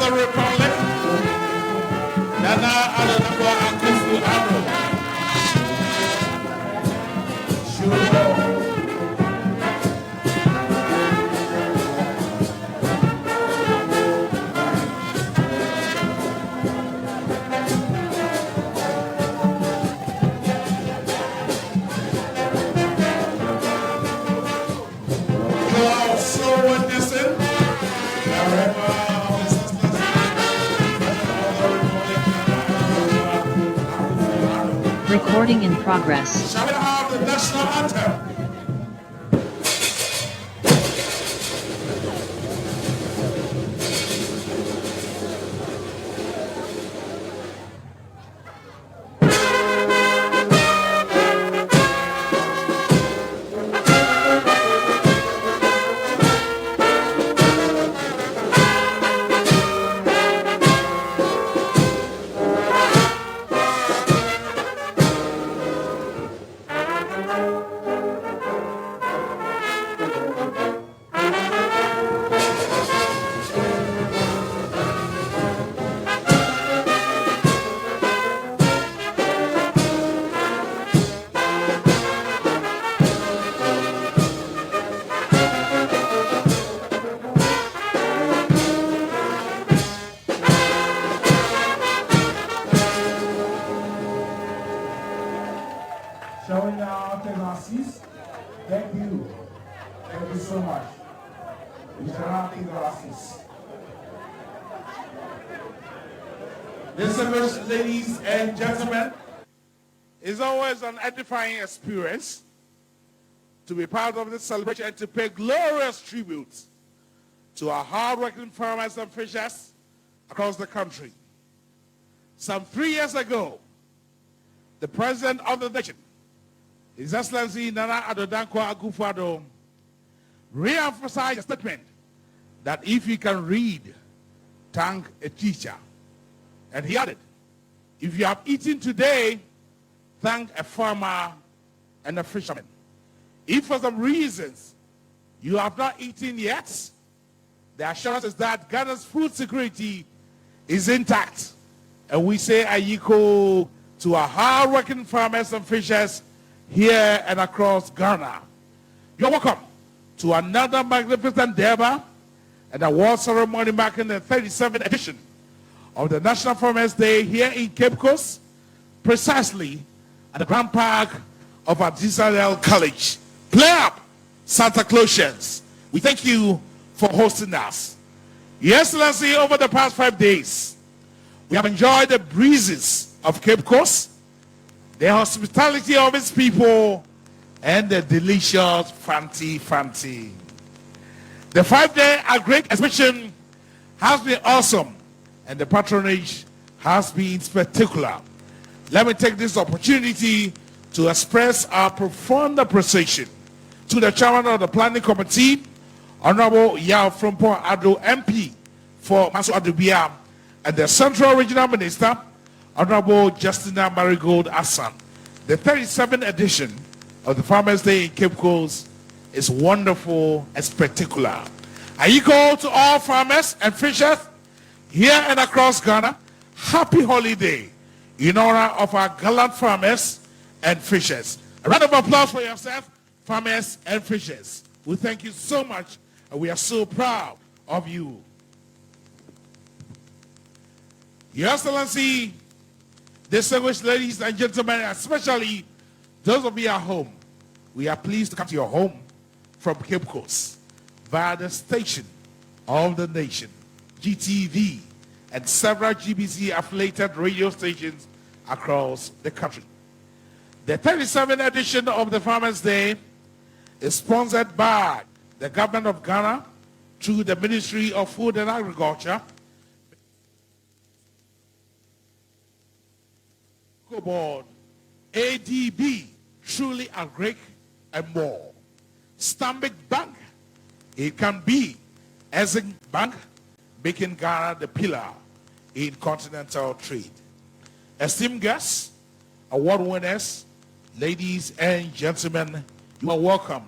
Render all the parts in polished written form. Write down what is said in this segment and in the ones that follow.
the Republic, Nana Adonakwa Akufo-Addo. Recording in progress. Shall we have the national anthem? Shall we now take our seats? Thank you. Thank you so much. We shall now take our seats. Distinguished ladies and gentlemen, it's always an edifying experience to be part of this celebration and to pay glorious tribute to our hard-working farmers and fishers across the country. Some 3 years ago, the President of the nation, His Excellency Nana Adonakwa Akufo-Addo, re-emphasized a statement that if you can read, thank a teacher. And he added, if you have eaten today, thank a farmer and a fisherman. If for some reasons you have not eaten yet, the assurance is that Ghana's food security is intact. And we say ayiko to our hard-working farmers and fishers here and across Ghana. You're welcome to another magnificent Deba and award ceremony marking the 37th edition of the National Farmers Day here in Cape Coast, precisely at the Grand Park of Adisrael College. Play up, Santa Clausians. We thank you for hosting us. Your Excellency, over the past 5 days, we have enjoyed the breezes of Cape Coast, the hospitality of its people, and the delicious fanti. The 5-day Agric exhibition has been awesome, and the patronage has been spectacular. Let me take this opportunity to express our profound appreciation to the chairman of the planning committee, Honorable Yao Frompo Addo MP for Maso Adubia, and the Central Regional Minister, Honorable Justina Marigold Assan. The 37th edition of the Farmers' Day in Cape Coast is wonderful and spectacular. I echo to all farmers and fishers here and across Ghana, happy holiday in honor of our gallant farmers and fishers. A round of applause for yourself, farmers and fishers. We thank you so much, and we are so proud of you. Your Excellency, distinguished ladies and gentlemen, especially those of you at home, we are pleased to come to your home from Cape Coast via the station of the nation, GTV, and several GBC-affiliated radio stations across the country. The 37th edition of the Farmers' Day is sponsored by the Government of Ghana through the Ministry of Food and Agriculture, Board, ADB, Truly Agric, and more. Stanbic Bank, it can be Ezing Bank, making Ghana the pillar in continental trade. Esteemed guests, award winners, ladies and gentlemen, you are welcome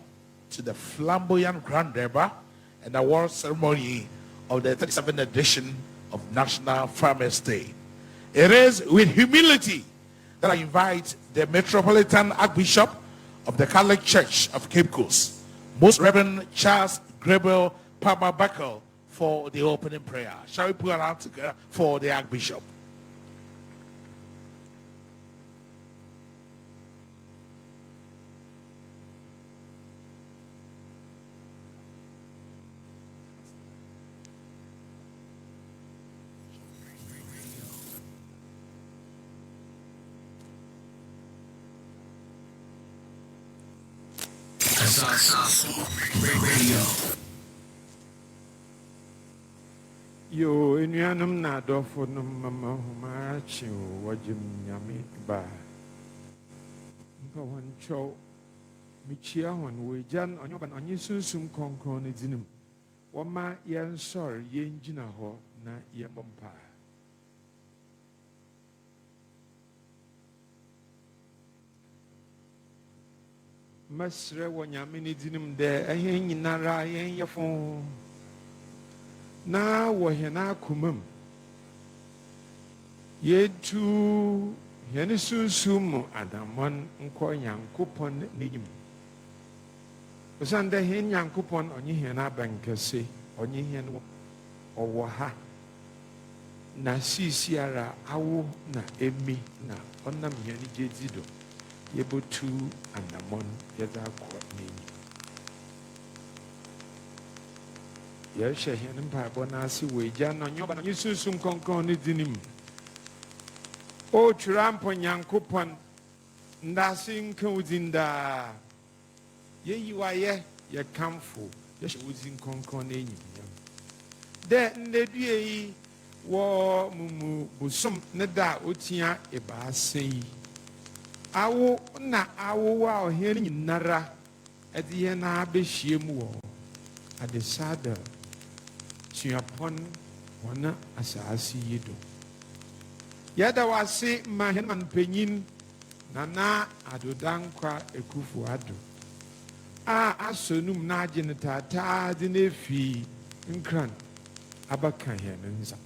to the flamboyant Grand Deba and award ceremony of the 37th edition of National Farmers Day. It is with humility that I invite the Metropolitan Archbishop of the Catholic Church of Cape Coast, Most Reverend Charles Gabriel Palmer Buckle, for the opening prayer. Shall we put our hands together for the Archbishop? Yo, enuanum na adofo no mama homa chi wajim nyame ba. Mpa wancho michia hon we jan onyoban onye sunsum konkron ne dinim. Woma yen sor yen gina ho na yen bompa. Masre wonyame ne dinim de ehe nyinara yen yefon. Na wohena kumam yetu hene sunsum adamon nko yankopon niyim osande hen yankopon onye hena bankase onye hen owo ha na sisiara awo na emi na onam hene jezido yebotu adamon yeza ko niyim Yesha hene mpabo nasi weja no nyoba no sunsum konkon ne dinim o trampo nyankopon ndase nka udinda ye yiwaye ye kamfo yesha udin konkon ne nyim de ndedue yi wo mumu busum ne da otia ebaasei awo na awo wa ohene nyinara ede na abehiem wo adesada upon one asasi yido. Yada wasi mahenman penyin nana adodankwa ekufu ado. Asonum na jeneta ta dinefi nkran abaka henenza.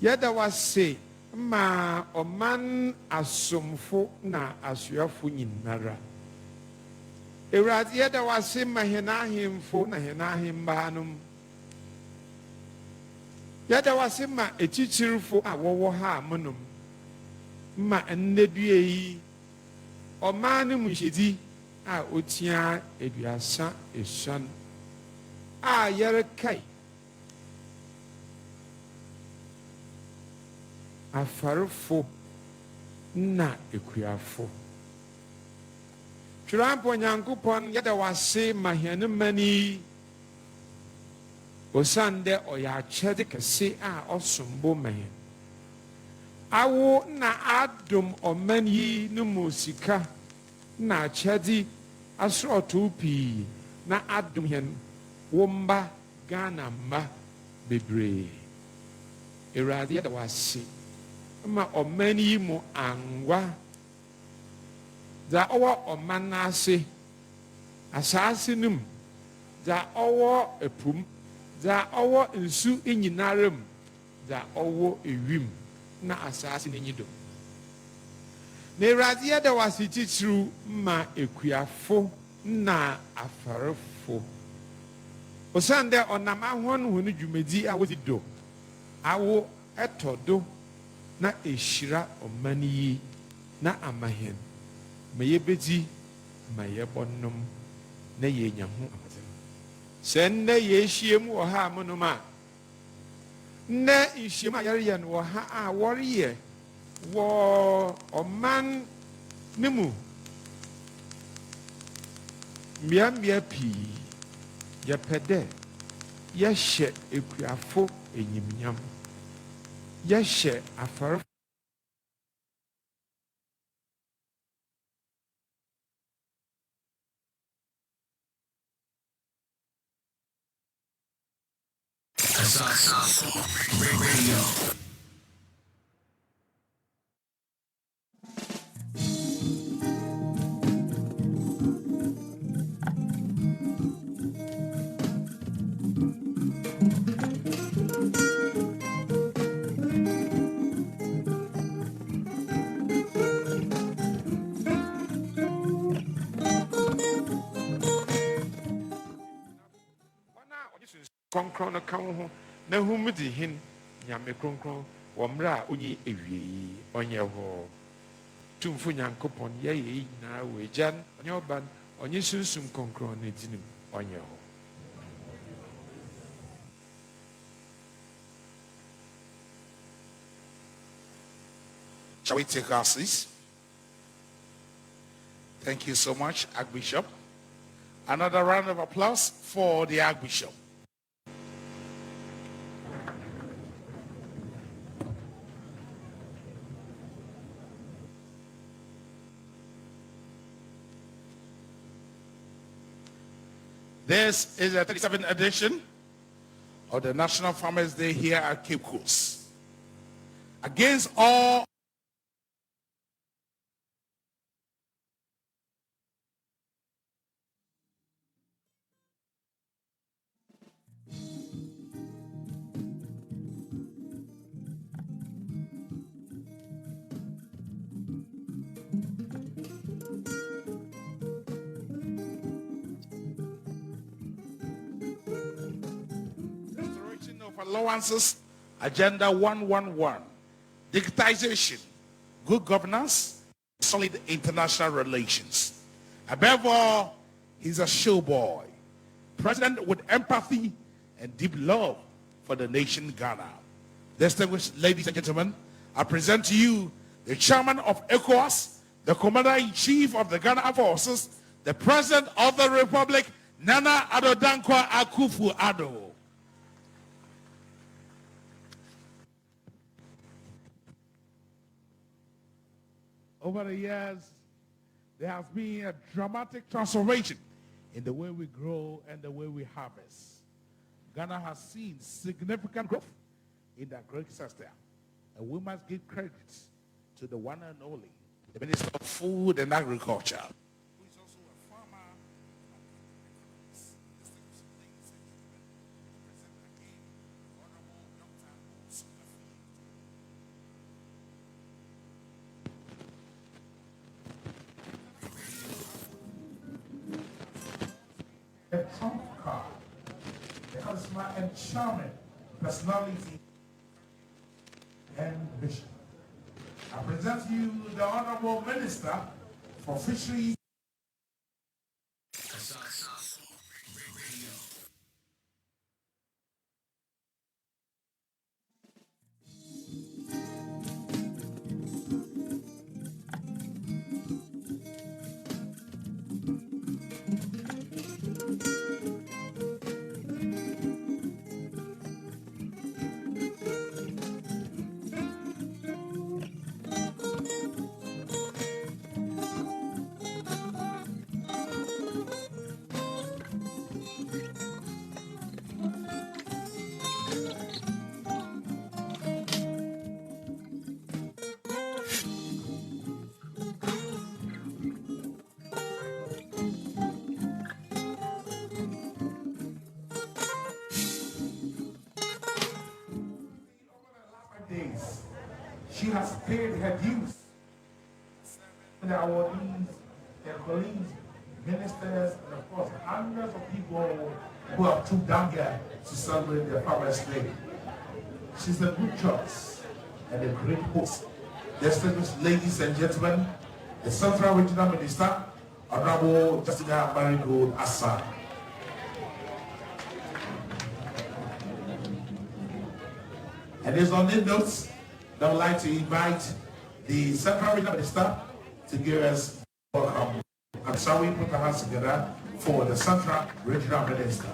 Yada wasi ma oman asomfo na asuafo nyinara. Ewradi yada wasi mahenahimfo na henahimbanum. Yada wasima echichirifo a wowo ha amonum ma nnedue yi omane muhedi a otia eduasa esuan a yere kai afarefo na ekuafo Trampo nyankopon yada wase mahene mani Osande oya chede kese a osombo men. Awo na adom oman yi no musika na chede asroto pi na adom hen womba Ghana mba bebre. Erade da wase ma oman yi mo angwa da owo oman na ase asase num da owo epum da owo nsu enyinaram da owo ewim na asase n'enyido na Erade da wase titru ma ekuafo na afarefo osande onam ahon honu dwumedi a wodi do awo etodo na eshira omani yi na amahen ma yebedi ma yebonnom na yenya ho Sende yeshiem wo ha monoma na ishiem ayariye no ha a woriye wo oman nimu miamia pi ya pede ya hye ekuafo enyimnyam ya hye afar Radio. Konkron no ka ho na hu di hin nyame konkron wo mra onyi ewie onye ho tumfu nyankopon ye ye na we jan onye oban onye sunsum konkron ne dinim onye ho. Shall we take our seats? Thank you so much, Archbishop. Another round of applause for the Archbishop. This is the 37th edition of the National Farmers Day here at Cape Coast. Against all restoration of allowances, Agenda 111, digitization, good governance, solid international relations. Above all, he's a showboy, president with empathy and deep love for the nation Ghana. Distinguished ladies and gentlemen, I present to you the chairman of ECOWAS, the commander-in-chief of the Ghana Forces, the president of the Republic, Nana Addo Dankwa Akufo-Addo. Over the years, there has been a dramatic transformation in the way we grow and the way we harvest. Ghana has seen significant growth in the agriculture sector, and we must give credit to the one and only, the Minister of Food and Agriculture, who is also a farmer and economist. Distinguished ladies and gentlemen, present again Honorable Dr. Consolidati. A trump card, the charisma and charming personality and vision. I present to you the Honorable Minister for Fisheries. Days, she has paid her dues. The awardees, their colleagues, ministers, and of course hundreds of people who have trooped down here to celebrate their Farmers' Day. She's a good choice and a great host. Distinguished ladies and gentlemen, the Central Regional Minister, Honorable Justina Marigold Assad. And it's on these notes that I would like to invite the Central Regional Minister to give us welcome. And so we put our hands together for the Central Regional Minister.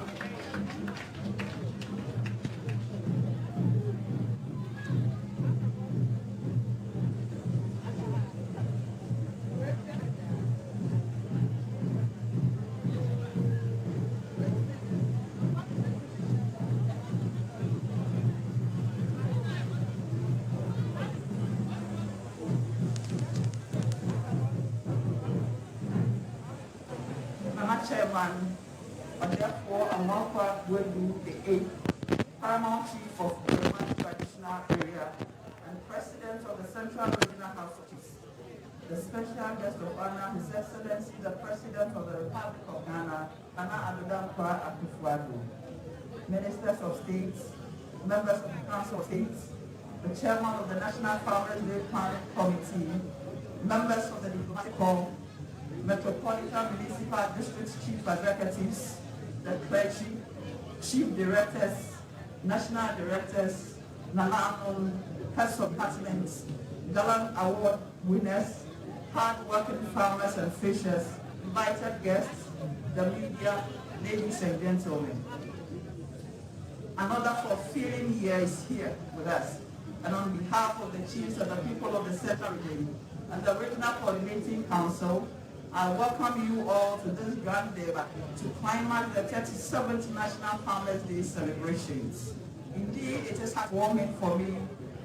Chairman, and therefore Amalfa will do the 8th Paramount Chief of the Roman Traditional Area and President of the Central Regional House of Chiefs. The special guest of honor, His Excellency, the President of the Republic of Ghana, Nana Addo Dankwa Akufo-Addo. ministers of state, members of the Council of State, the chairman of the National Farmers Day Planning Committee, members of the Diplomatic Corps, Metropolitan Municipal District Chief Executives, the clergy, chief directors, national directors, Nananon, heads of departments, gallant award winners, hard-working farmers and fishers, invited guests, the media, ladies and gentlemen. Another fulfilling year is here with us, and on behalf of the chiefs and the people of the Central Region and the Regional Coordinating Council, I welcome you all to this grand day to climax the 37th National Farmers Day celebrations. Indeed, it is heartwarming for me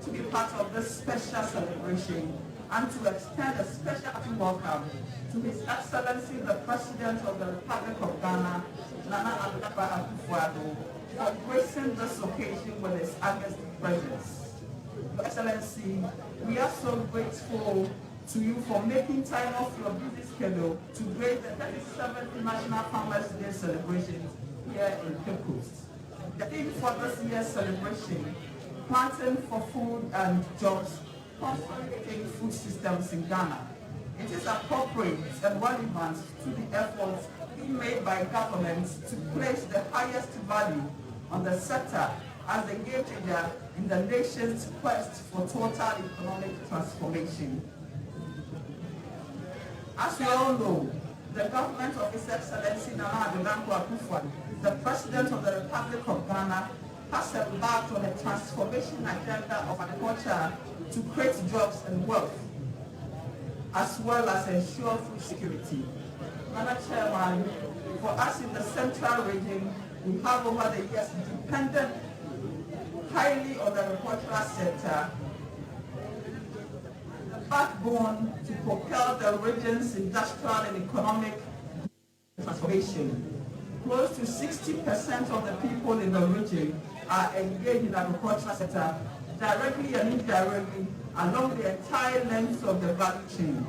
to be part of this special celebration and to extend a special happy welcome to His Excellency the President of the Republic of Ghana, Nana Addo Akufo-Addo, for gracing this occasion with His august presence. Your Excellency, we are so grateful to you for making time off your busy schedule to grace the 37th National Farmers Day celebrations here in Cape Coast. The theme for this year's celebration, planting for food and jobs, consolidating food systems in Ghana. It is appropriate and relevant to the efforts being made by governments to place the highest value on the sector as the game changer in the nation's quest for total economic transformation. As we all know, the government of His Excellency Nana Addo Akufo-Addo, the President of the Republic of Ghana, has embarked on a transformation agenda of agriculture to create jobs and wealth, as well as ensure food security. Madam Chairman, for us in the Central Region, we have over the years depended highly on the agricultural sector, backbone to propel the region's industrial and economic transformation. Close to 60% of the people in the region are engaged in the agricultural sector, directly and indirectly, along the entire length of the value chain.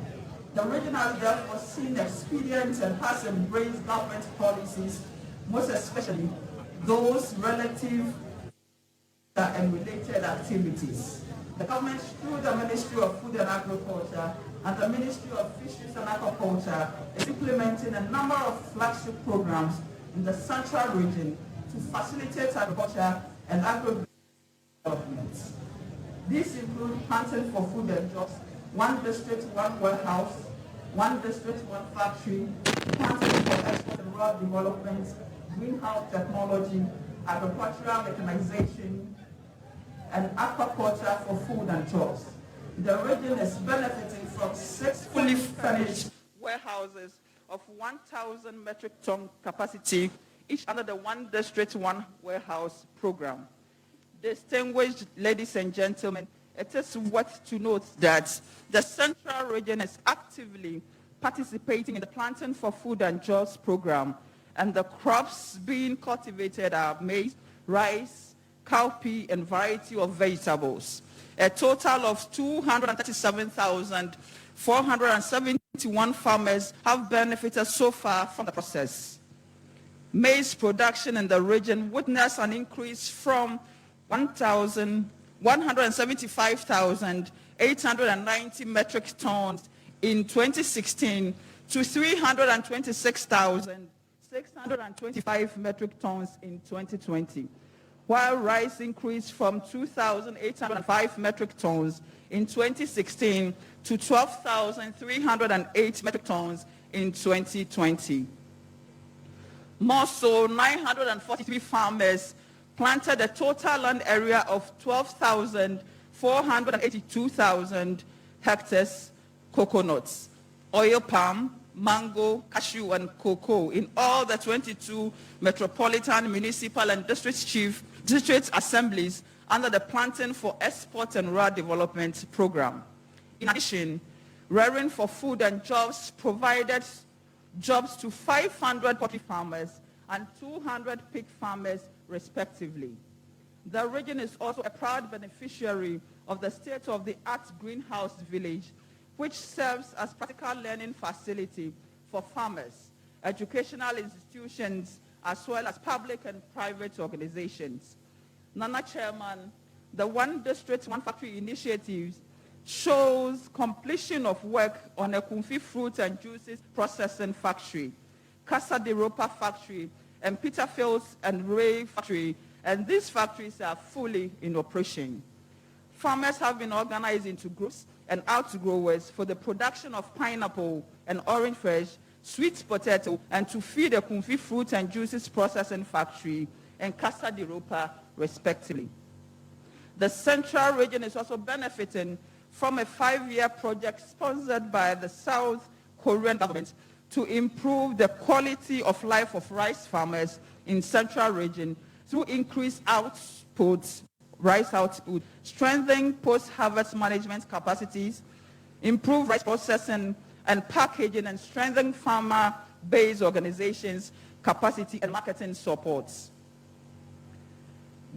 The region has therefore seen experience and has embraced government policies, most especially those relative and related activities. The government, through the Ministry of Food and Agriculture and the Ministry of Fisheries and Aquaculture, is implementing a number of flagship programs in the Central Region to facilitate agriculture and agro-development. These include planting for food and jobs, one district, one warehouse, one district, one factory, planting for export and rural development, greenhouse technology, agricultural mechanization, and aquaculture for food and jobs. The region is benefiting from 6 fully furnished warehouses of 1,000 metric ton capacity, each under the One District, One Warehouse program. Distinguished ladies and gentlemen, it is worth to note that the Central Region is actively participating in the Planting for Food and Jobs program, and the crops being cultivated are maize, rice, cowpea, and variety of vegetables. A total of 237,471 farmers have benefited so far from the process. Maize production in the region witnessed an increase from 175,890 metric tons in 2016 to 326,625 metric tons in 2020. While rice increased from 2,805 metric tons in 2016 to 12,308 metric tons in 2020. More so, 943 farmers planted a total land area of 12,482,000 hectares coconuts, oil palm, mango, cashew, and cocoa in all the 22 metropolitan, municipal, and district assemblies under the Planting for Export and Rural Development program. In addition, Rearing for Food and Jobs provided jobs to 500 poultry farmers and 200 pig farmers, respectively. The region is also a proud beneficiary of the state-of-the-art greenhouse village, which serves as practical learning facility for farmers, educational institutions, as well as public and private organizations. Nana Chairman, the One District, One Factory initiative shows completion of work on a Kumfi fruit and juices processing factory, Casa de Ropa factory, and Peterfields and Ray factory, and these factories are fully in operation. Farmers have been organized into groups and outgrowers for the production of pineapple and orange fresh, sweet potato, and to feed the Kumfi fruit and juices processing factory and Casa de Ropa, respectively. The Central region is also benefiting from a 5-year project sponsored by the South Korean government to improve the quality of life of rice farmers in Central region through increased output, rice output, strengthening post-harvest management capacities, improve rice processing and packaging, and strengthen farmer-based organizations' capacity and marketing supports.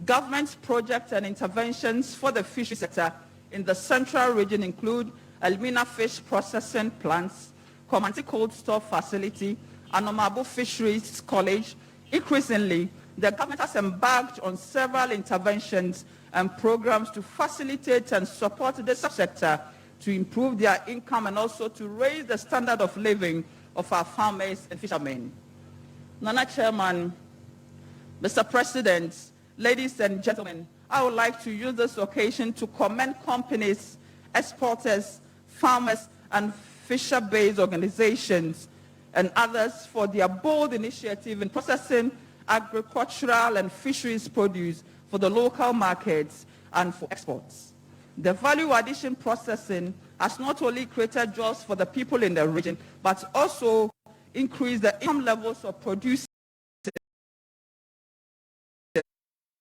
Government projects and interventions for the fishery sector in the Central region include Elmina Fish Processing Plants, Komanti Cold Store Facility, Anomabo Fisheries College. Increasingly, the government has embarked on several interventions and programs to facilitate and support the subsector to improve their income and also to raise the standard of living of our farmers and fishermen. Nana Chairman, Mr. President, ladies and gentlemen, I would like to use this occasion to commend companies, exporters, farmers, and fisher-based organizations and others for their bold initiative in processing agricultural and fisheries produce for the local markets and for exports. The value addition processing has not only created jobs for the people in the region, but also increased the income levels of producers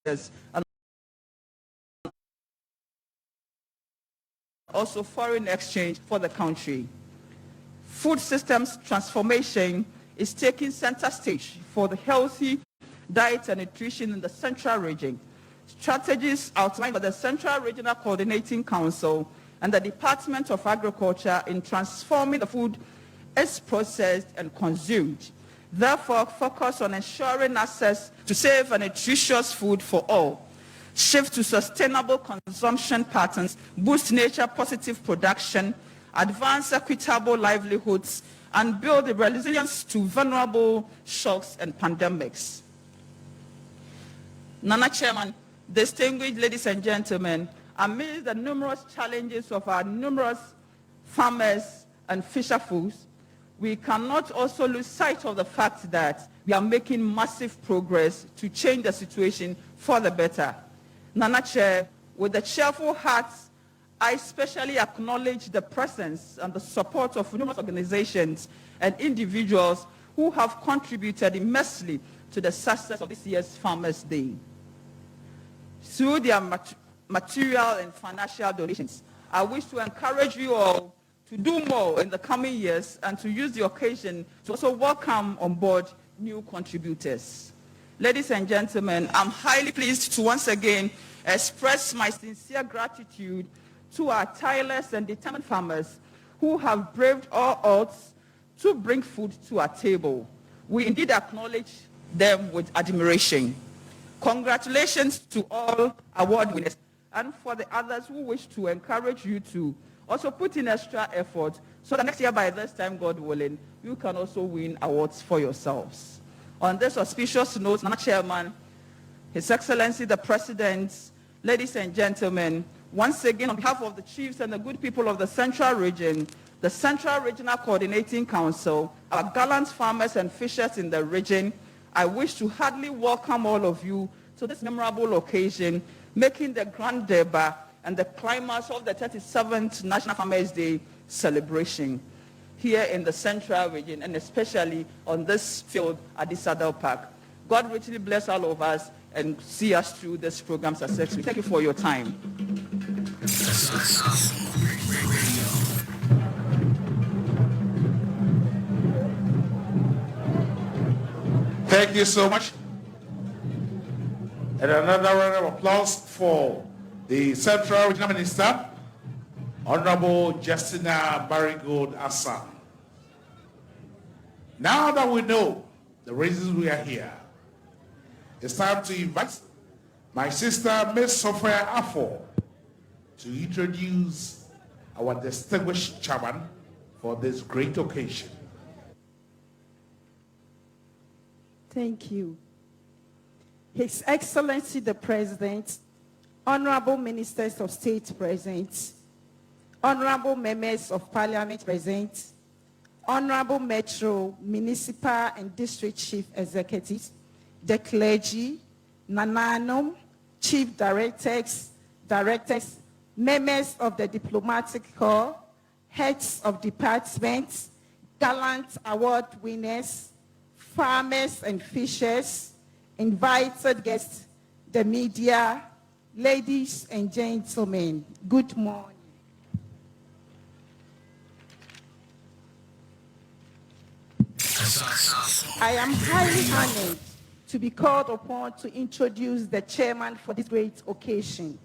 and also foreign exchange for the country. Food systems transformation is taking center stage for the healthy diet and nutrition in the Central region. Strategies outlined by the Central Regional Coordinating Council and the Department of Agriculture in transforming the food is processed and consumed. Therefore, focus on ensuring access to safe and nutritious food for all. Shift to sustainable consumption patterns, boost nature-positive production, advance equitable livelihoods, and build the resilience to vulnerable shocks and pandemics. Nana Chairman, distinguished ladies and gentlemen, amidst the numerous challenges of our numerous farmers and fisher folks, we cannot also lose sight of the fact that we are making massive progress to change the situation for the better. Nana Chair, with a cheerful heart, I especially acknowledge the presence and the support of numerous organizations and individuals who have contributed immensely to the success of this year's Farmers' Day. Through their material and financial donations, I wish to encourage you all to do more in the coming years and to use the occasion to also welcome on board new contributors. Ladies and gentlemen, I'm highly pleased to once again express my sincere gratitude to our tireless and determined farmers who have braved all odds to bring food to our table. We indeed acknowledge them with admiration. Congratulations to all award winners, and for the others who wish to encourage you to also put in extra effort so that next year by this time, God willing, you can also win awards for yourselves. On this auspicious note, Nana Chairman, His Excellency the President, ladies and gentlemen, once again on behalf of the chiefs and the good people of the Central Region, the Central Regional Coordinating Council, our gallant farmers and fishers in the region, I wish to heartily welcome all of you to this memorable occasion, making the grand debut and the climax of the 37th National Farmers' Day celebration here in the Central Region, and especially on this field at the Saddle Park. God richly bless all of us and see us through this program successfully. Thank you for your time. Thank you so much. And another round of applause for the Central Regional Minister, Honorable Justina Barrygold Assam. Now that we know the reasons we are here, it's time to invite my sister, Miss Sophia Afo, to introduce our distinguished chairman for this great occasion. Thank you. His Excellency the President, Honorable Ministers of State present, Honorable Members of Parliament present, Honorable Metro, Municipal and District Chief Executives, the clergy, Nananum, Chief Directors, members of the Diplomatic Corps, heads of departments, gallant award winners, farmers and fishers, invited guests, the media, ladies and gentlemen, good morning. I am highly honored to be called upon to introduce the chairman for this great occasion.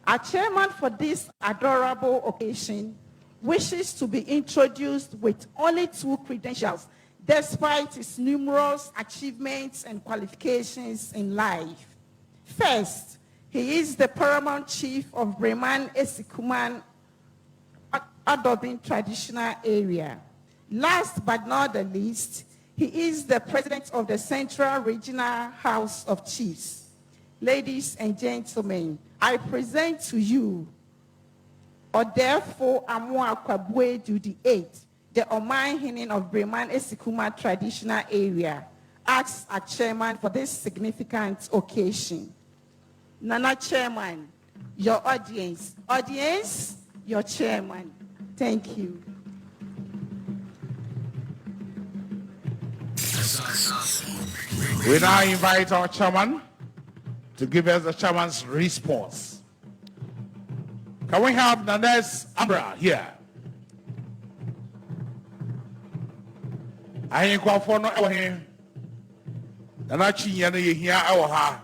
Our chairman for this adorable occasion wishes to be introduced with only 2 credentials, despite his numerous achievements and qualifications in life. First, he is the paramount chief of Breman Esikuman Adobin traditional area. Last but not the least, he is the president of the Central Regional House of Chiefs. Ladies and gentlemen, I present to you, Odefo Amwa Kwabwe Duty 8, the Oman Hinin of Breman Esikuma traditional area, acts as chairman for this significant occasion. Nana Chairman, your audience. Audience, your chairman. Thank you. We now invite our chairman to give us the chairman's response. Can we have Nanez Abra here? I ain't going for no here. Nanachi Yana here our ha.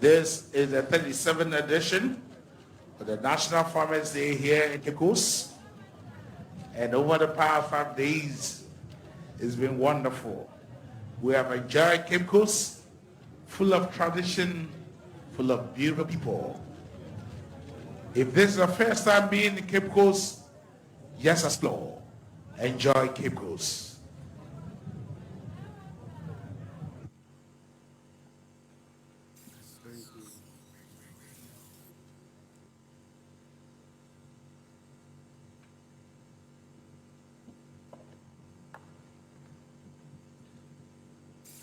This is the 37th edition of the National Farmers Day here in Cape Coast. And over the past 5 days, it's been wonderful. We have enjoyed Cape Coast, full of tradition, full of beautiful people. If this is the first time being in Cape Coast, yes, explore. Enjoy Cape Coast.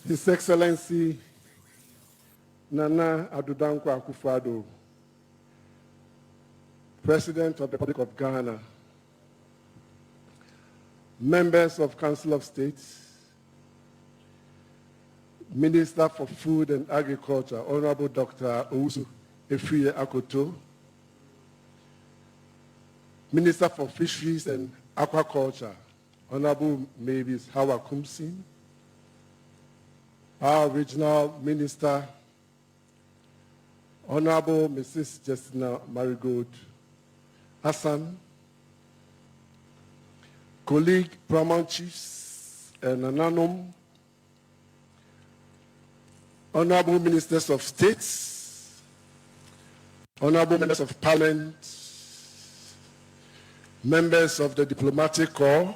His Excellency Nana Adudankwa Akufo-Addo, President of the Republic of Ghana, members of Council of State, Minister for Food and Agriculture, Honorable Dr. Owusu Efriye Akoto, Minister for Fisheries and Aquaculture, Honorable Mavis Hawa Kumsin, our Regional Minister, Honorable Mrs. Justina Marigold Hassan, colleague Paramount Chiefs and Nananum, Honorable Ministers of States, Honorable Members of Parliament, members of the Diplomatic Corps,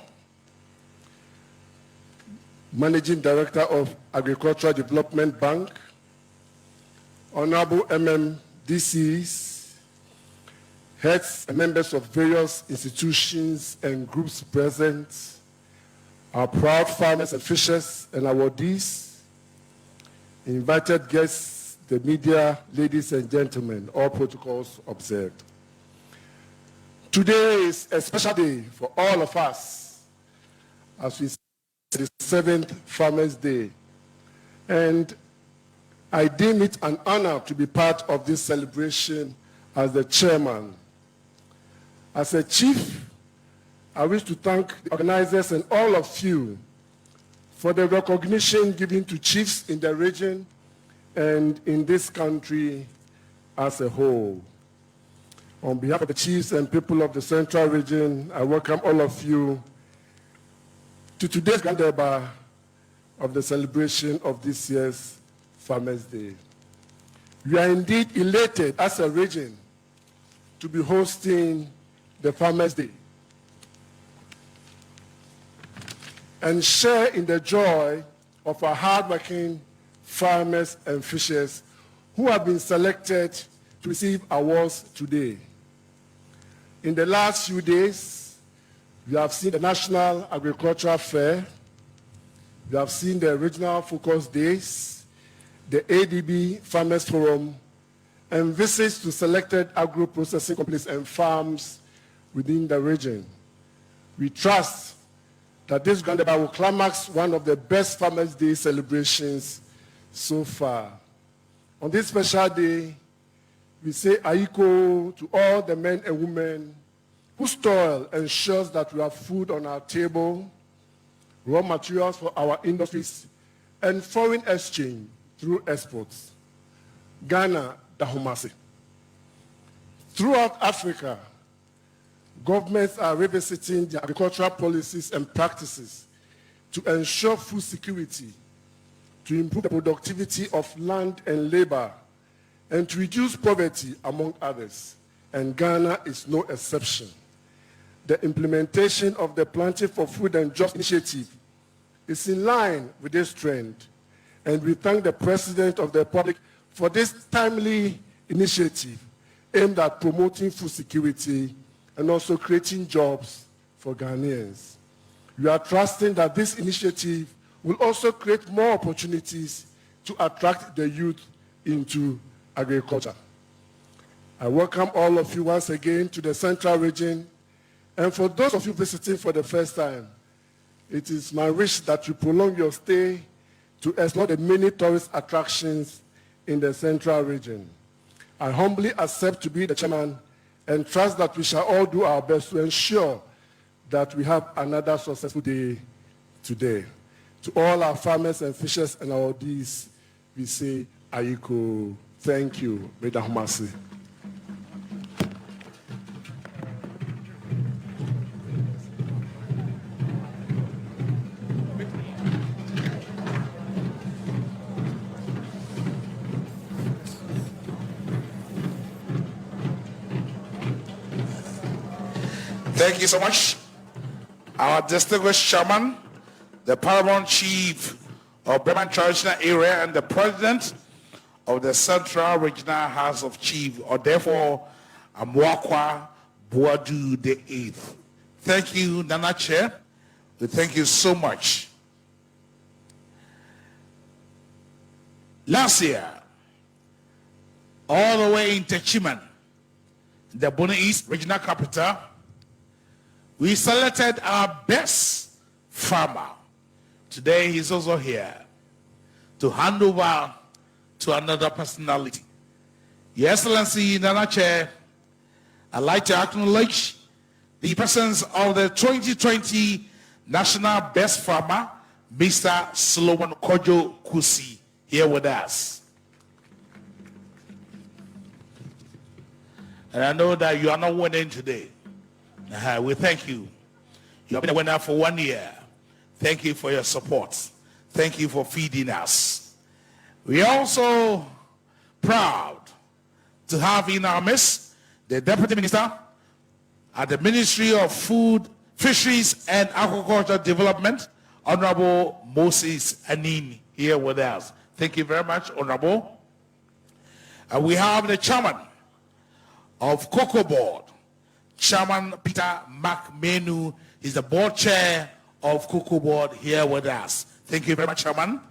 Managing Director of Agricultural Development Bank, Honorable MMDCs, heads and members of various institutions and groups present, our proud farmers and fishers and awardees, invited guests, the media, ladies and gentlemen, all protocols observed. Today is a special day for all of us as we the 7th Farmers' Day, and I deem it an honor to be part of this celebration as the chairman. As a chief, I wish to thank the organizers and all of you for the recognition given to chiefs in the region and in this country as a whole. On behalf of the chiefs and people of the Central Region, I welcome all of you to today's Grand Durbar of the celebration of this year's Farmers' Day. We are indeed elated as a region to be hosting the Farmers' Day and share in the joy of our hardworking farmers and fishers who have been selected to receive awards today. In the last few days, we have seen the National Agricultural Fair, we have seen the Regional Focus Days, the ADB Farmers Forum, and visits to selected agro-processing companies and farms within the region. We trust that this Grand Durbar will climax one of the best Farmers' Day celebrations so far. On this special day, we say Aiko to all the men and women whose toil ensures that we have food on our table, raw materials for our industries, and foreign exchange through exports. Ghana, Dahomasi. Throughout Africa, governments are revisiting their agricultural policies and practices to ensure food security, to improve the productivity of land and labor, and to reduce poverty, among others. And Ghana is no exception. The implementation of the Planting for Food and Jobs initiative is in line with this trend, and we thank the President of the Republic for this timely initiative aimed at promoting food security and also creating jobs for Ghanaians. We are trusting that this initiative will also create more opportunities to attract the youth into agriculture. I welcome all of you once again to the Central Region, and for those of you visiting for the first time, it is my wish that you prolong your stay to explore the many tourist attractions in the Central Region. I humbly accept to be the chairman and trust that we shall all do our best to ensure that we have another successful day today. To all our farmers and fishers and our awardees, we say, Aiko, thank you, Brother Humasi. Thank you so much. Our distinguished chairman, the paramount chief of Bremen Traditional Area and the president of the Central Regional House of Chiefs, or therefore Amwakwa Boadu the 8th. Thank you, Nana Chair. We thank you so much. Last year, all the way in Techiman, the Bono East Regional Capital, we selected our best farmer. Today he's also here to hand over to another personality. Your Excellency, Nana Chair, I'd like to acknowledge the presence of the 2020 National Best Farmer, Mr. Solomon Kojo Kusi, here with us. And I know that you are not winning today. We thank you. You have been a winner for 1 year. Thank you for your support. Thank you for feeding us. We are also proud to have in our midst the Deputy Minister at the Ministry of Food, Fisheries and Agricultural Development, Honorable Moses Anin, here with us. Thank you very much, Honorable. And we have the Chairman of Cocoa Board, Chairman Peter McMenu. Is the board chair of Cocoa Board, here with us. Thank you very much, Chairman.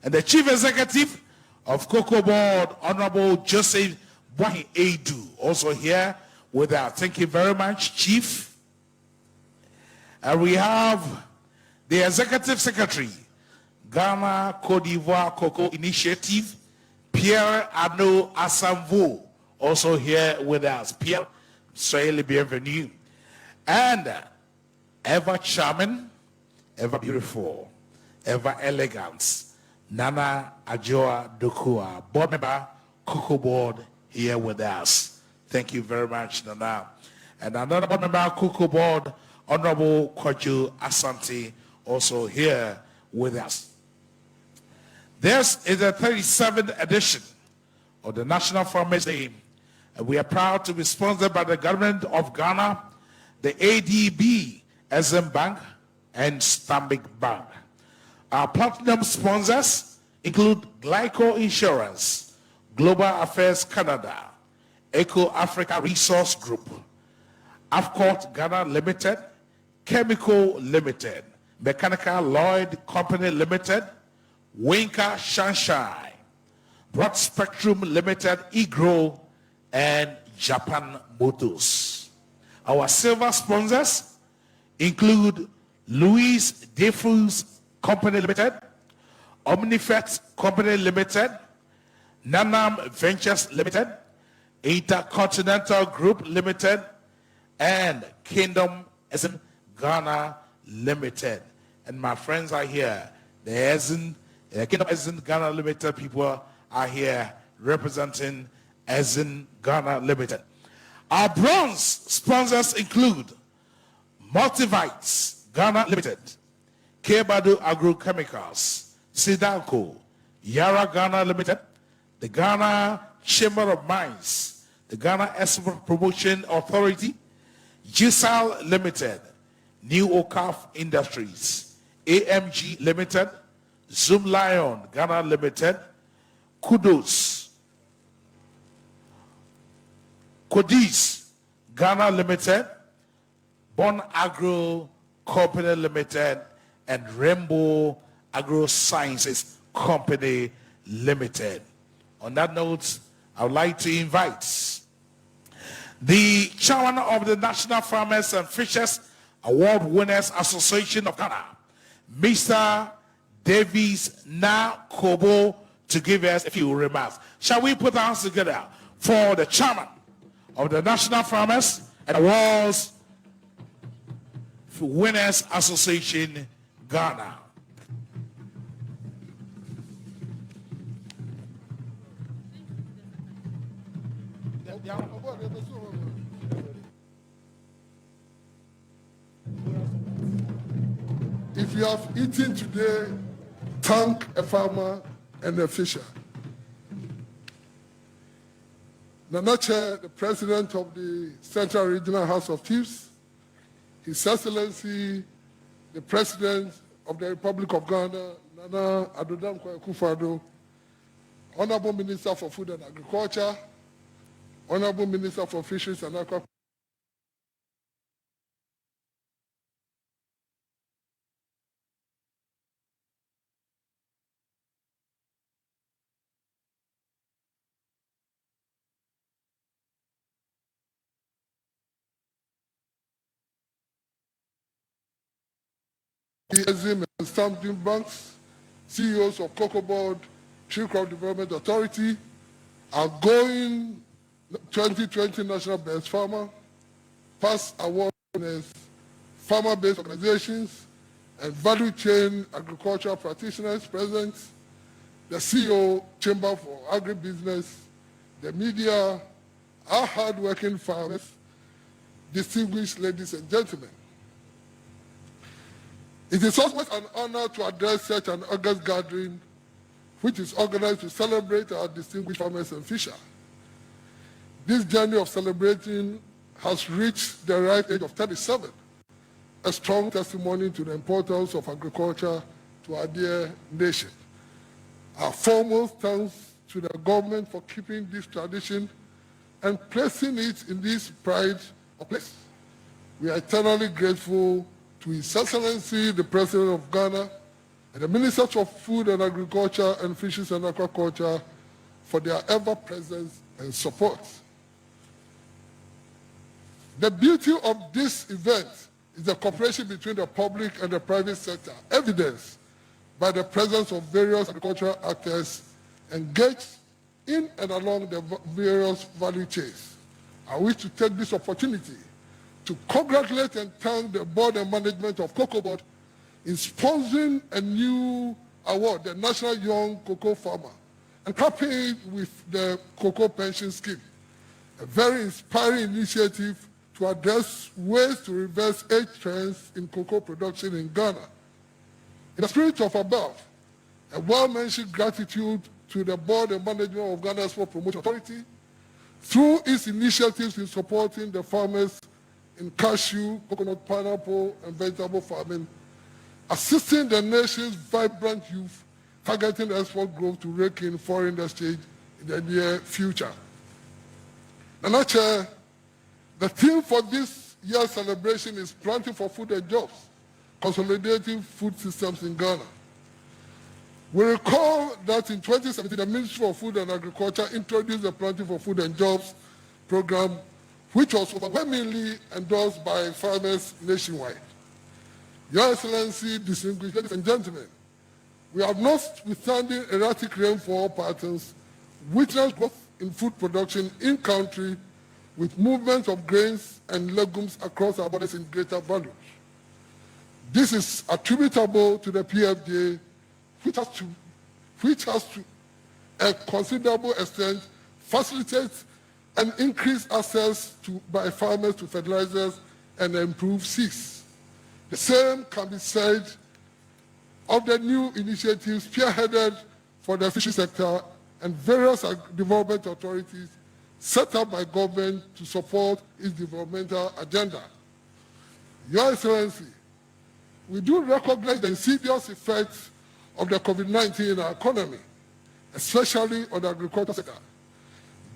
And the Chief Executive of Cocoa Board, Honorable Joseph Boahi Edu, also here with us. Thank you very much, Chief. And we have the Executive Secretary, Ghana Cote d'Ivoire Cocoa Initiative, Pierre Arnaud Asamvo, also here with us. Pierre, soyez le bienvenu. And ever charming, ever beautiful, ever elegant, Nana Ajoa Dokua, board member, Cocoa Board, here with us. Thank you very much, Nana. And another board member, Cocoa Board, Honorable Koju Asante, also here with us. This is the 37th edition of the National Farmers' Day, and we are proud to be sponsored by the government of Ghana, the ADB, SM Bank, and Stanbic Bank. Our platinum sponsors include Glyco Insurance, Global Affairs Canada, Eco Africa Resource Group, Afcort Ghana Limited, Chemical Limited, Mechanical Lloyd Company Limited, Winka Sunshine, Broad Spectrum Limited, Igro, and Japan Motors. Our silver sponsors include Louis Defus Company Limited, Omnifet Company Limited, Nanam Ventures Limited, Intercontinental Group Limited, and Kingdom Essen Ghana Limited. And my friends are here. The Kingdom Essen Ghana Limited people are here representing Essen Ghana Limited. Our bronze sponsors include Multivites Ghana Limited, Kebadu Agrochemicals, Sidanco, Yara Ghana Limited, the Ghana Chamber of Mines, the Ghana Export Promotion Authority, GISAL Limited, New Okaf Industries, AMG Limited, Zoom Lion Ghana Limited, Kudos, Codis Ghana Limited, Bon Agro Company Limited, and Rainbow Agro Sciences Company Limited. On that note, I would like to invite the chairman of the National Farmers and Fishers Award Winners Association of Ghana, Mr. Davis Nakobo, to give us a few remarks. Shall we put our hands together for the chairman of the National Farmers and Awards Winners Association, Ghana? If you have eaten today, thank a farmer and a fisher. Nana Chair, the President of the Central Regional House of Chiefs, His Excellency, the President of the Republic of Ghana, Nana Addo Dankwa Akufo-Addo, Honorable Minister for Food and Agriculture, Honorable Minister for Fisheries and Aquaculture, and Stanbic Banks, CEOs of Cocoa Board, Tree Crop Development Authority, outgoing 2020 National Best Farmer, past award winners, farmer-based organizations, and value chain agricultural practitioners present, the CEO Chamber for Agribusiness, the media, our hard-working farmers, distinguished ladies and gentlemen. It is always an honor to address such an august gathering, which is organized to celebrate our distinguished farmers and fishers. This journey of celebrating has reached the ripe age of 37, a strong testimony to the importance of agriculture to our dear nation. Our foremost thanks to the government for keeping this tradition and placing it in this pride of place. We are eternally grateful to His Excellency, the President of Ghana, and the Ministers of Food and Agriculture and Fisheries and Aquaculture for their ever-presence and support. The beauty of this event is the cooperation between the public and the private sector, evidenced by the presence of various agricultural actors engaged in and along the various value chains. I wish to take this opportunity to congratulate and thank the board and management of Cocoa Board, in sponsoring a new award, the National Young Cocoa Farmer, and capping with the Cocoa Pension Scheme, a very inspiring initiative to address ways to reverse age trends in cocoa production in Ghana. In the spirit of above, a well-mentioned gratitude to the board and management of Ghana Export Promotion Authority through its initiatives in supporting the farmers in cashew, coconut, pineapple, and vegetable farming, assisting the nation's vibrant youth, targeting export growth to rake in foreign exchange in the near future. Nana Chair, the theme for this year's celebration is Planting for Food and Jobs, Consolidating Food Systems in Ghana. We recall that in 2017, the Ministry of Food and Agriculture introduced the Planting for Food and Jobs program, which was overwhelmingly endorsed by farmers nationwide. Your Excellency, distinguished ladies and gentlemen, we have, notwithstanding erratic rainfall patterns, witnessed growth in food production in country with movement of grains and legumes across our borders in greater volumes. This is attributable to the PFJ, which has to a considerable extent facilitates and increase access by farmers to fertilizers and improved seeds. The same can be said of the new initiatives spearheaded for the fishery sector and various development authorities set up by government to support its developmental agenda. Your Excellency, we do recognize the insidious effects of the COVID-19 in our economy, especially on the agricultural sector.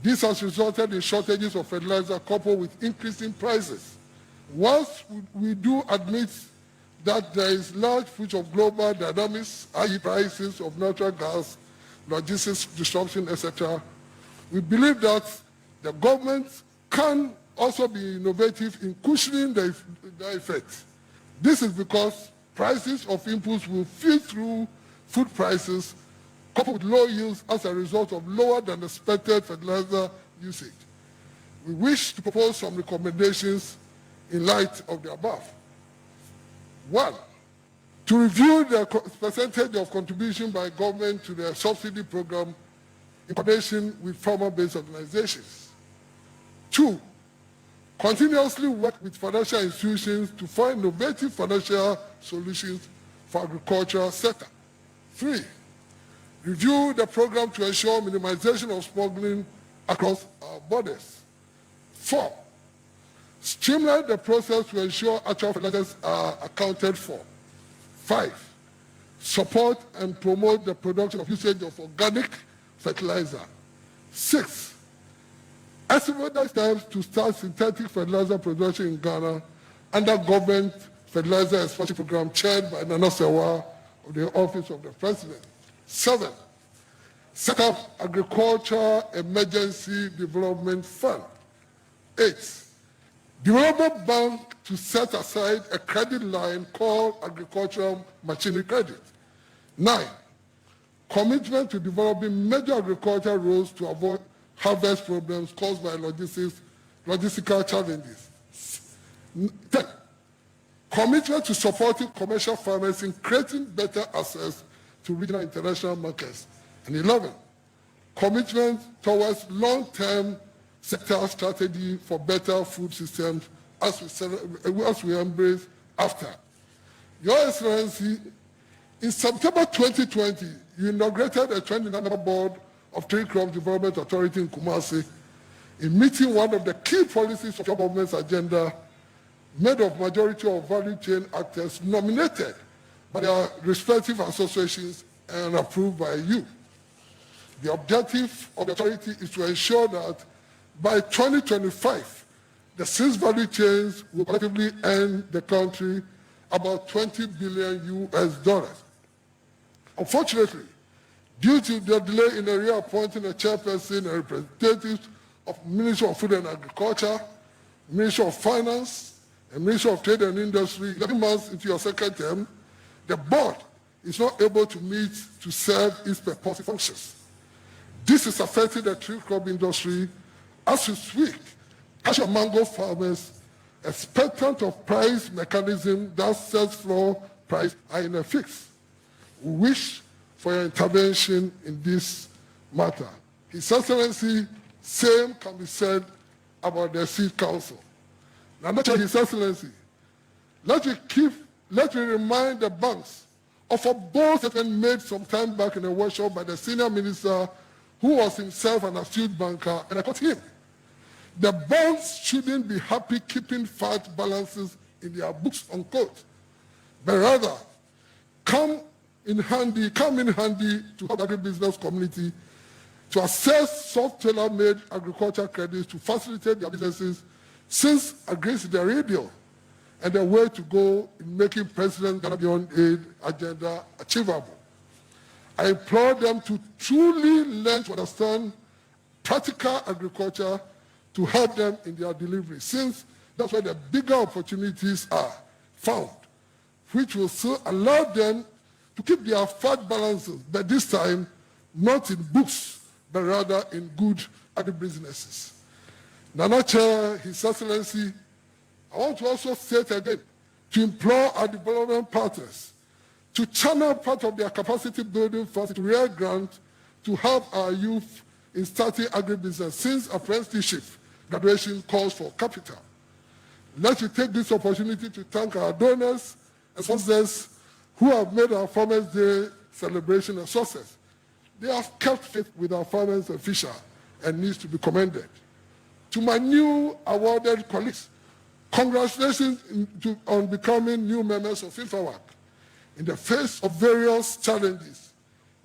This has resulted in shortages of fertilizer coupled with increasing prices. Whilst we do admit that there is large future of global dynamics, i.e. prices of natural gas, logistics disruption, etc., we believe that the government can also be innovative in cushioning the effect. This is because prices of inputs will feed through food prices, coupled with low yields as a result of lower than expected fertilizer usage. We wish to propose some recommendations in light of the above. 1, to review the percentage of contribution by government to the subsidy program in coordination with farmer-based organizations. 2, continuously work with financial institutions to find innovative financial solutions for agricultural sector. 3, review the program to ensure minimization of smuggling across our borders. 4, streamline the process to ensure actual fertilizers are accounted for. 5, support and promote the production of usage of organic fertilizer. 6, expedite steps to start synthetic fertilizer production in Ghana under government fertilizer expansion program chaired by Nana Sewa of the Office of the President. 7, set up Agriculture Emergency Development Fund. 8, Development Bank to set aside a credit line called Agricultural Machinery Credit. 9, commitment to developing major agricultural roads to avoid harvest problems caused by logistical challenges. 10, commitment to supporting commercial farmers in creating better access to regional international markets. And 11, commitment towards long-term sector strategy for better food systems as we embrace after. Your Excellency, in September 2020, you inaugurated a 29-member board of Tree Crop Development Authority in Kumasi in meeting one of the key policies of your government's agenda, made of majority of value chain actors nominated by their respective associations and approved by you. The objective of the authority is to ensure that by 2025, the 6 value chains will collectively earn the country about $20 billion US. Unfortunately, due to the delay in the reappointing a chairperson and representatives of Ministry of Food and Agriculture, Ministry of Finance, and Ministry of Trade and Industry, 11 months into your second term, the board is not able to meet to serve its purported functions. This is affecting the tree crop industry as we speak. Cashew mango farmers, expectant of price mechanism that sets floor price are in a fix. We wish for your intervention in this matter. His Excellency, same can be said about the Seed Council. Now, His Excellency, let me remind the banks of a bold statement made some time back in a workshop by the senior minister who was himself an astute banker, and I quote him: "The banks shouldn't be happy keeping fat balances in their books," unquote, but rather come in handy to help the agribusiness community to access soft tailor-made agricultural credits to facilitate their businesses, since against the radio and the way to go in making President Ghana Beyond Aid agenda achievable. I implore them to truly learn to understand practical agriculture to help them in their delivery, since that's where the bigger opportunities are found, which will still allow them to keep their fat balances, but this time not in books, but rather in good agribusinesses. Nana Chair, His Excellency, I want to also state again to implore our development partners to channel part of their capacity building funds to real grant to help our youth in starting agribusiness, since apprenticeship graduation calls for capital. Let me take this opportunity to thank our donors and sponsors who have made our Farmers' Day celebration a success. They have kept faith with our farmers and fishers and needs to be commended. To my new awarded colleagues, congratulations on becoming new members of INFAWAC. In the face of various challenges,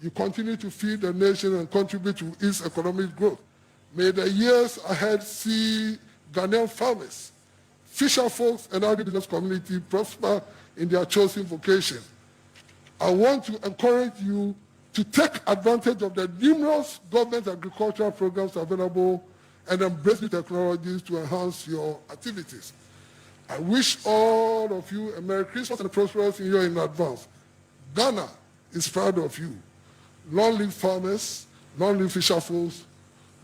you continue to feed the nation and contribute to its economic growth. May the years ahead see Ghanaian farmers, fisher folks, and agribusiness community prosper in their chosen vocation. I want to encourage you to take advantage of the numerous government agricultural programs available and embrace new technologies to enhance your activities. I wish all of you a Merry Christmas and a prosperous year in advance. Ghana is proud of you. Long live farmers, long live fisher folks,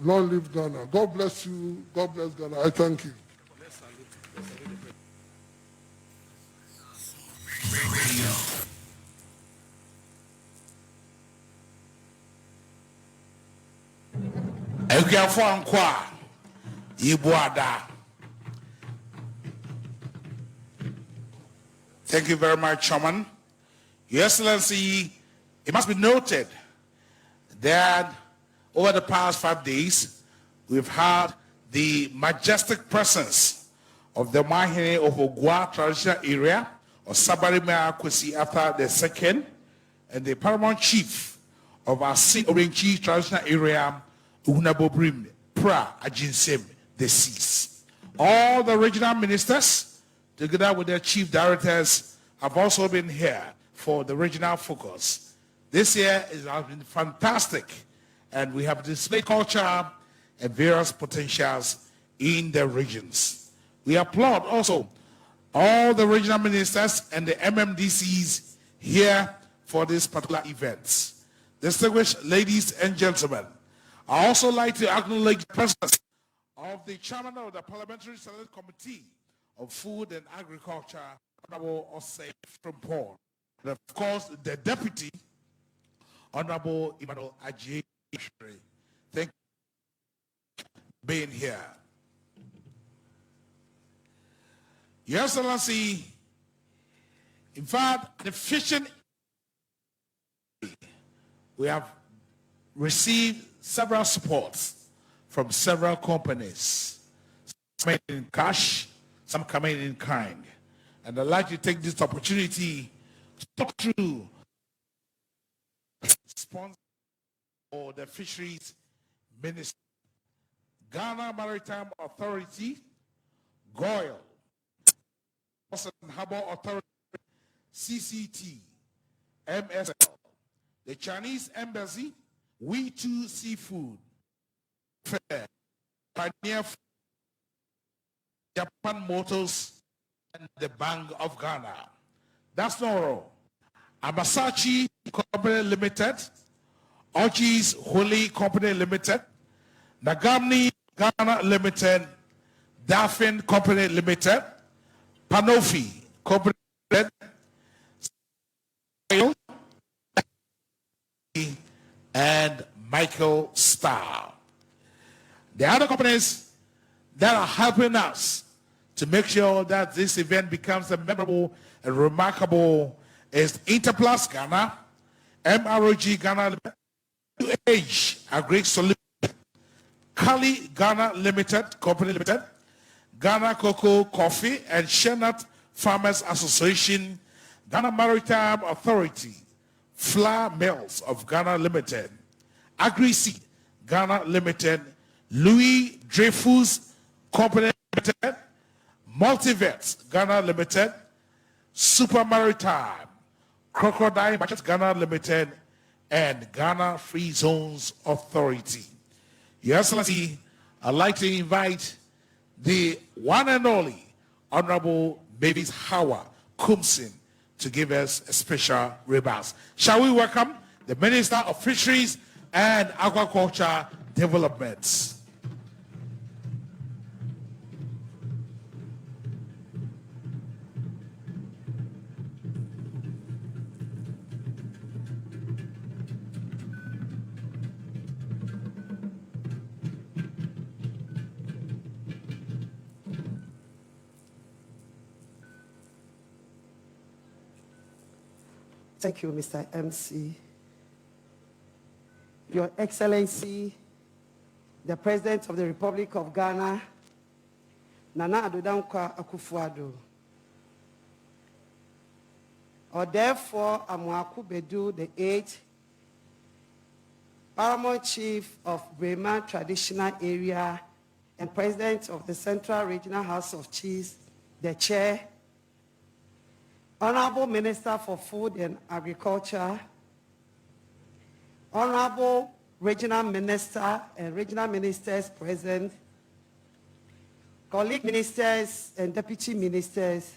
long live Ghana. God bless you, God bless Ghana. I thank you. Thank you very much, Chairman. Your Excellency, it must be noted that over the past 5 days, we've had the majestic presence of the Mahine of Ogwa traditional area, or Sabarima Kwesi after the second, and the paramount chief of our Orange traditional area, Ugunabobrim, Pra Ajinsem, the Seas. All the regional ministers, together with their chief directors, have also been here for the regional focus. This year has been fantastic, and we have displayed culture and various potentials in the regions. We applaud also all the regional ministers and the MMDCs here for this particular event. Distinguished ladies and gentlemen, I also like to acknowledge the presence of the chairman of the Parliamentary Select Committee of Food and Agriculture, Honorable Osei from Paul, and of course the deputy, Honorable Emmanuel Ajay. Thank you for being here. Your Excellency, in fact, the fishing, we have received several supports from several companies, some coming in cash, some coming in kind. And I'd like to take this opportunity to talk through sponsor for the Fisheries Ministry, Ghana Maritime Authority, GOIL, Coast and Harbour Authority, CCT, MSL, the Chinese Embassy, We Too Seafood, Fair, Pioneer, Japan Motors, and the Bank of Ghana. That's not all. Amasachi Company Limited, Orchis Holy Company Limited, Nagamni Ghana Limited, Daffin Company Limited, Panofi Company Limited, and Michael Starr. The other companies that are helping us to make sure that this event becomes a memorable and remarkable is Interplus Ghana, MROG Ghana, UH Agri Solutions, Kali Ghana Limited, Company Limited, Ghana Cocoa Coffee and Shenut Farmers Association, Ghana Maritime Authority, Flour Mills of Ghana Limited, Agri-Seed Ghana Limited, Louis Dreyfus Company Limited, Multivets Ghana Limited, Super Maritime, Crocodile Market Ghana Limited, and Ghana Free Zones Authority. Your Excellency, I'd like to invite the one and only Honorable Mavis Hawa Kumsin to give us a special remarks. Shall we welcome the Minister of Fisheries and Aquaculture Development? Thank you, Mr. MC. Your Excellency, the President of the Republic of Ghana, Nana Addo Dankwa Akufo-Addo. Or therefore, Amoako Bedu, the 8th Paramount Chief of Bremen Traditional Area and President of the Central Regional House of Chiefs, the Chair, Honorable Minister for Food and Agriculture, Honorable Regional Minister and Regional Ministers present, colleague ministers and deputy ministers,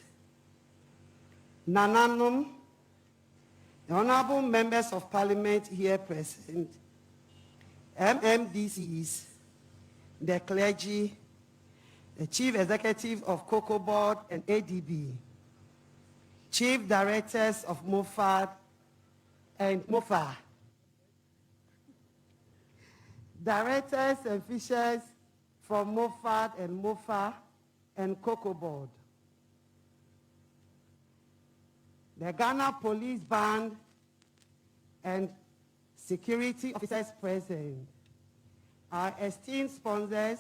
Nananum, the Honorable Members of Parliament here present, MMDCs, the clergy, the Chief Executive of Cocoa Board and ADB, Chief Directors of MOFAD and MOFA, Directors and Officials from MOFAD and MOFA and Cocoa Board, the Ghana Police Band and security officers present, our esteemed sponsors,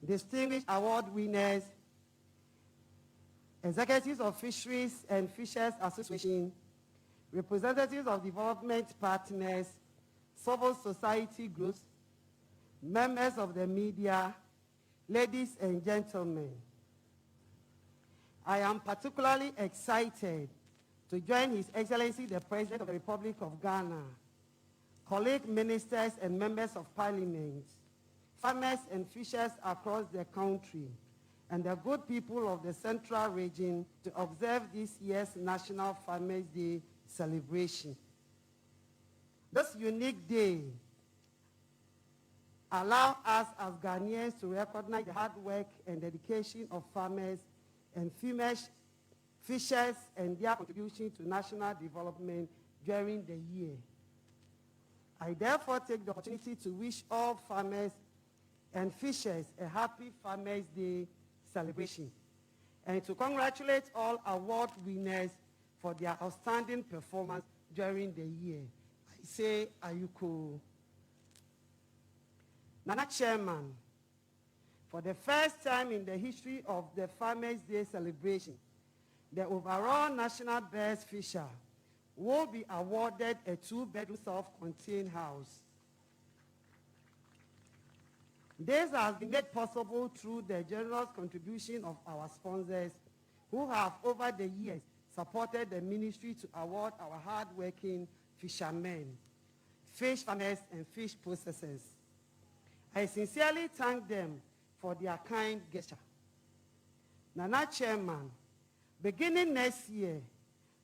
distinguished award winners, executives of Fisheries and Fishers Association, representatives of development partners, civil society groups, members of the media, ladies and gentlemen. I am particularly excited to join His Excellency the President of the Republic of Ghana, colleague ministers and members of parliament, farmers and fishers across the country, and the good people of the Central Region to observe this year's National Farmers' Day celebration. This unique day allows us as Ghanaians to recognize the hard work and dedication of farmers and fishers and their contribution to national development during the year. I therefore take the opportunity to wish all farmers and fishers a happy Farmers' Day celebration, and to congratulate all award winners for their outstanding performance during the year. I say, Ayuko. Nana Chairman, for the first time in the history of the Farmers' Day celebration, the overall national best fisher will be awarded a 2-bedroom self-contained house. This has been made possible through the generous contribution of our sponsors who have over the years supported the ministry to award our hard-working fishermen, fish farmers, and fish processors. I sincerely thank them for their kind gesture. Nana Chairman, beginning next year,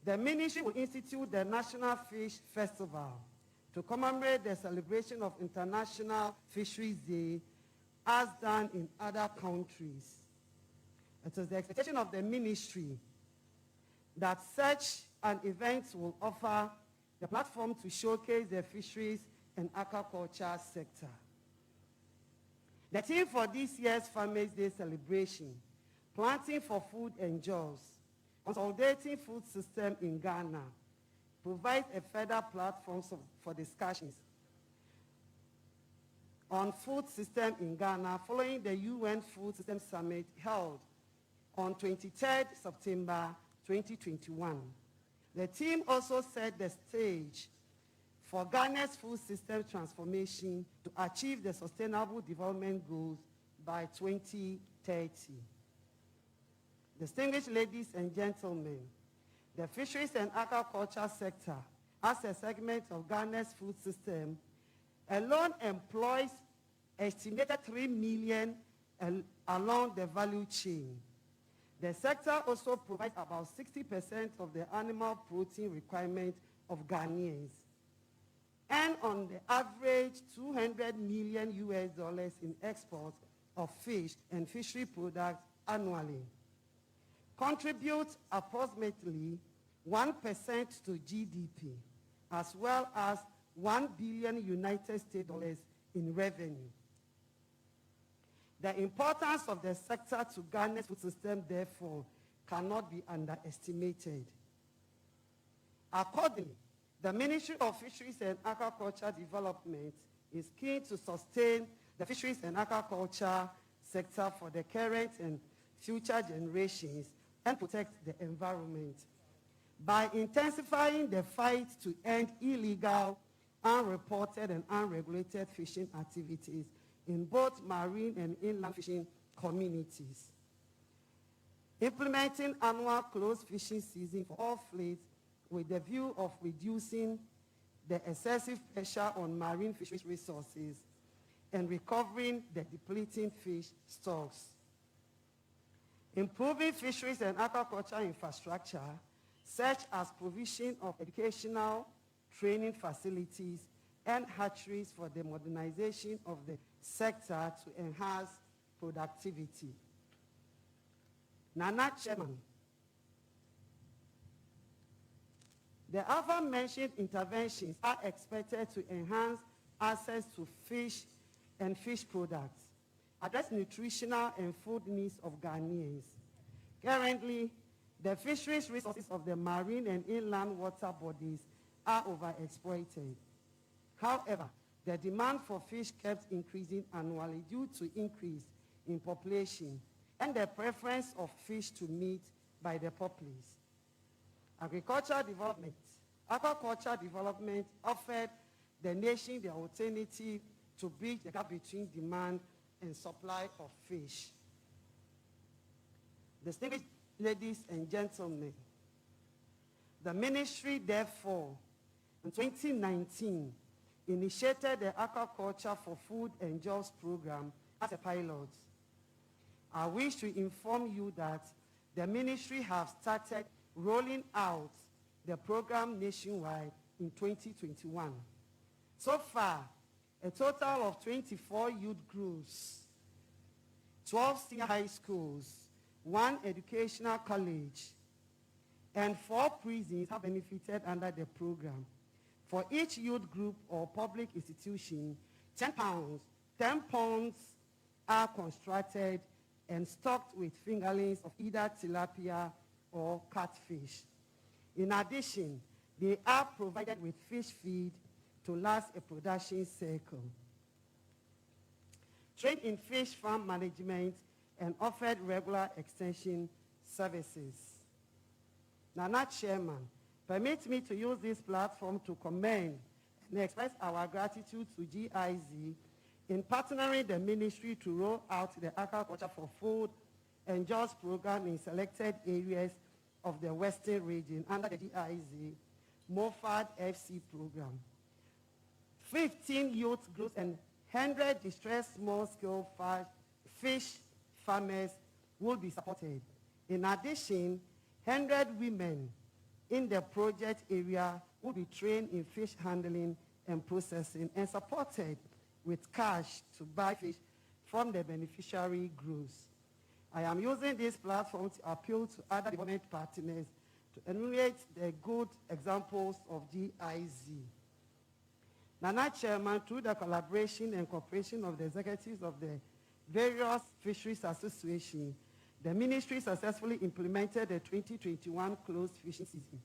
the ministry will institute the National Fish Festival to commemorate the celebration of International Fisheries Day as done in other countries. It is the expectation of the ministry that such and events will offer the platform to showcase the fisheries and aquaculture sector. The theme for this year's Farmers' Day celebration, Planting for Food and Jobs, Consolidating Food System in Ghana, provides a further platform for discussions on food system in Ghana following the UN Food System Summit held on 23rd September 2021. The team also set the stage for Ghana's food system transformation to achieve the Sustainable Development Goals by 2030. Distinguished ladies and gentlemen, the fisheries and aquaculture sector, as a segment of Ghana's food system, alone employs estimated 3 million along the value chain. The sector also provides about 60% of the animal protein requirement of Ghanaians, and on the average $200 million in exports of fish and fishery products annually, contributes approximately 1% to GDP, as well as $1 billion United States dollars in revenue. The importance of the sector to Ghana's food system, therefore, cannot be underestimated. Accordingly, the Ministry of Fisheries and Aquaculture Development is keen to sustain the fisheries and aquaculture sector for the current and future generations and protect the environment by intensifying the fight to end illegal, unreported, and unregulated fishing activities in both marine and inland fishing communities, implementing annual closed fishing season for all fleets with the view of reducing the excessive pressure on marine fisheries resources and recovering the depleting fish stocks, improving fisheries and aquaculture infrastructure, such as provision of educational training facilities and hatcheries for the modernization of the sector to enhance productivity. Nana Chairman, the aforementioned interventions are expected to enhance access to fish and fish products, address nutritional and food needs of Ghanaians. Currently, the fisheries resources of the marine and inland water bodies are overexploited. However, the demand for fish kept increasing annually due to increase in population and the preference of fish to meat by the populace. Aquaculture development offered the nation the alternative to bridge the gap between demand and supply of fish. Distinguished ladies and gentlemen, the ministry, therefore, in 2019, initiated the Aquaculture for Food and Jobs program as a pilot. I wish to inform you that the ministry has started rolling out the program nationwide in 2021. So far, a total of 24 youth groups, 12 senior high schools, 1 educational college, and 4 prisons have benefited under the program. For each youth group or public institution, 10 ponds are constructed and stocked with fingerlings of either tilapia or catfish. In addition, they are provided with fish feed to last a production cycle, trained in fish farm management, and offered regular extension services. Nana Chairman, permit me to use this platform to commend and express our gratitude to GIZ in partnering the ministry to roll out the Aquaculture for Food and Jobs program in selected areas of the Western region under the GIZ MOFAD FC program. 15 youth groups and 100 distressed small-scale fish farmers will be supported. In addition, 100 women in the project area will be trained in fish handling and processing and supported with cash to buy fish from the beneficiary groups. I am using this platform to appeal to other development partners to enumerate the good examples of GIZ. Nana Chairman, through the collaboration and cooperation of the executives of the various fisheries associations, the ministry successfully implemented the 2021 closed fishing season.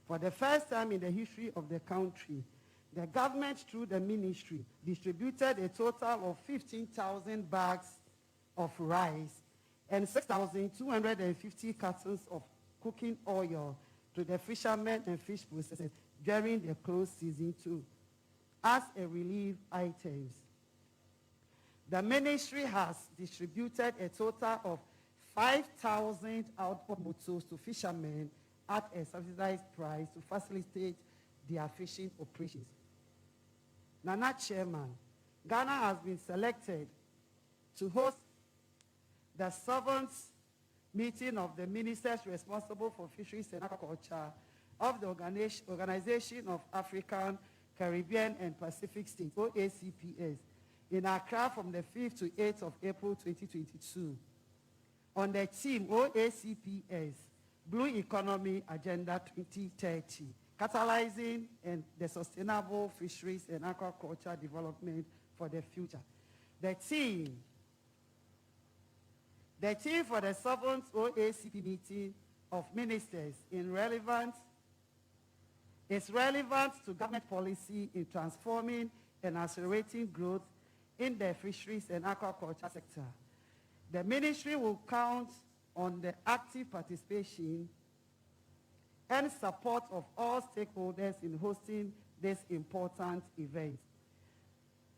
For the first time in the history of the country, the government, through the ministry, distributed a total of 15,000 bags of rice and 6,250 cartons of cooking oil to the fishermen and fish processors during the closed season too, as a relief items. The ministry has distributed a total of 5,000 outboard motors to fishermen at a subsidized price to facilitate their fishing operations. Nana Chairman, Ghana has been selected to host the 7th meeting of the ministers responsible for fisheries and aquaculture of the Organization of African, Caribbean, and Pacific States, OACPS, in Accra from the 5th to 8th of April 2022. On the theme OACPS, Blue Economy Agenda 2030, catalyzing and the sustainable fisheries and aquaculture development for the future. The theme for the 7th OACP meeting of ministers is relevant to government policy in transforming and accelerating growth in the fisheries and aquaculture sector. The ministry will count on the active participation and support of all stakeholders in hosting this important event.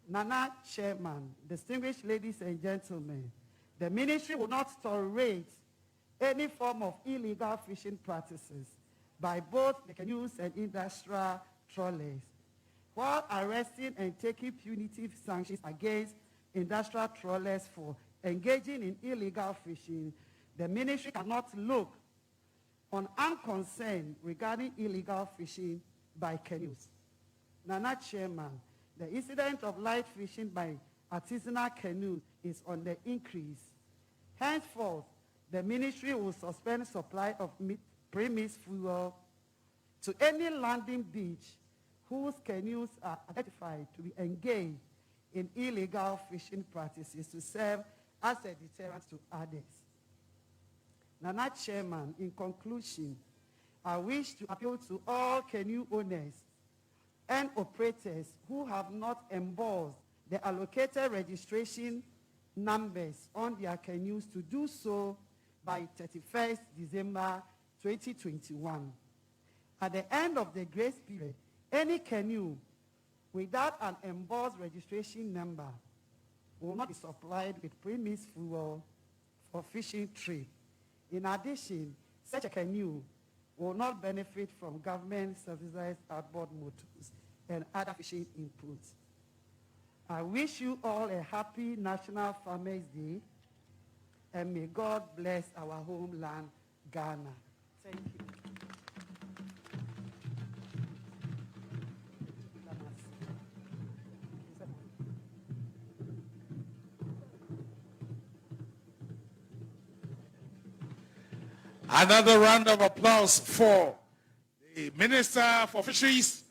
Nana Chairman, distinguished ladies and gentlemen, the ministry will not tolerate any form of illegal fishing practices by both the canoes and industrial trawlers, while arresting and taking punitive sanctions against industrial trawlers for engaging in illegal fishing. The ministry cannot look on unconcern regarding illegal fishing by canoes. Nana Chairman, the incident of light fishing by artisanal canoes is on the increase. Henceforth, the ministry will suspend supply of premise fuel to any landing beach whose canoes are identified to be engaged in illegal fishing practices to serve as a deterrent to others. Nana Chairman, in conclusion, I wish to appeal to all canoe owners and operators who have not embossed the allocated registration numbers on their canoes to do so by 31st December 2021. At the end of the grace period, any canoe without an embossed registration number will not be supplied with premise fuel for fishing trip. In addition, such a canoe will not benefit from government-subsidized outboard motors and other fishing inputs. I wish you all a happy National Farmers Day, and may God bless our homeland, Ghana. Thank you. Another round of applause for the Minister for Fisheries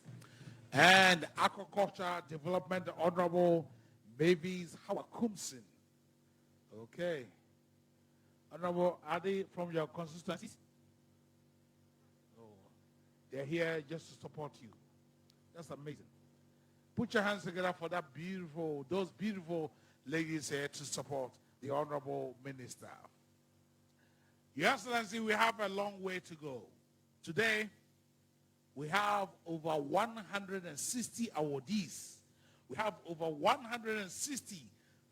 and Aquaculture Development, the Honorable Mavis Hawakumsin. Okay. Honorable, are they from your constituencies? Oh, they're here just to support you. That's amazing. Put your hands together for those beautiful ladies here to support the Honorable Minister. Your Excellency, we have a long way to go. Today, we have over 160 awardees. We have over 160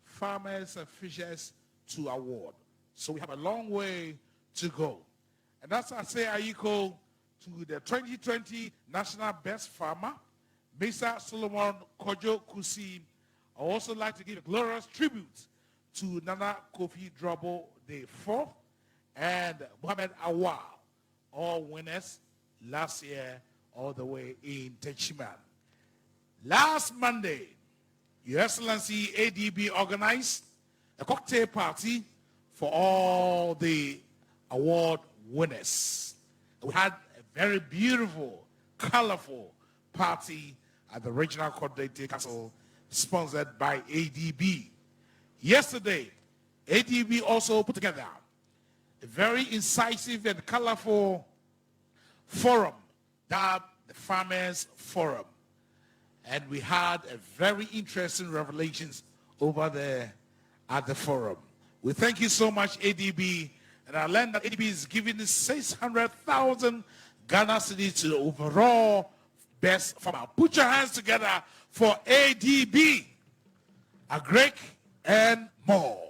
farmers and fishers to award. So we have a long way to go. And that's I say Ayiko to the 2020 National Best Farmer, Mr. Solomon Kojo Kusi. I also like to give a glorious tribute to Nana Kofi Drobo the 4th and Mohamed Awal, all winners last year all the way in Techiman. Last Monday, Your Excellency ADB organized a cocktail party for all the award winners. We had very beautiful, colorful party at the Regional Coordinating Council sponsored by ADB. Yesterday, ADB also put together a very incisive and colorful forum, dubbed the Farmers Forum. And we had a very interesting revelations over there at the forum. We thank you so much, ADB. And I learned that ADB is giving 600,000 Ghana cedis to the overall best farmer. Put your hands together for ADB, Agrek, and more.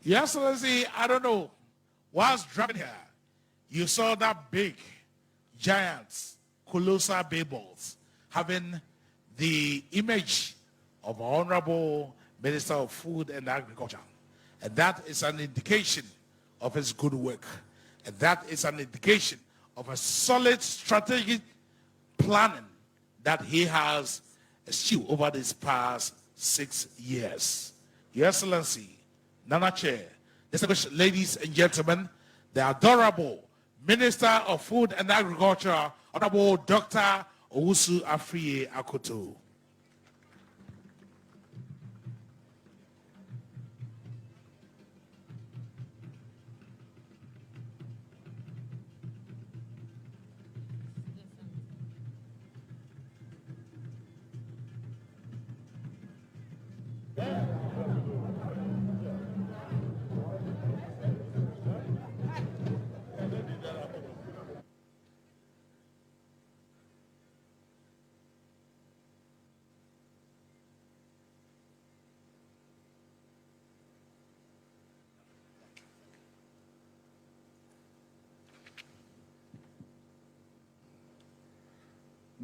Your Excellency, I don't know, whilst driving here, you saw that big, giant, colossal Babels having the image of our Honorable Minister of Food and Agriculture. And that is an indication of his good work. And that is an indication of a solid strategic planning that he has eschewed over these past 6 years. Your Excellency, Nana Chair, distinguished ladies and gentlemen, the adorable Minister of Food and Agriculture, Honorable Dr. Owusu Afriye Akoto.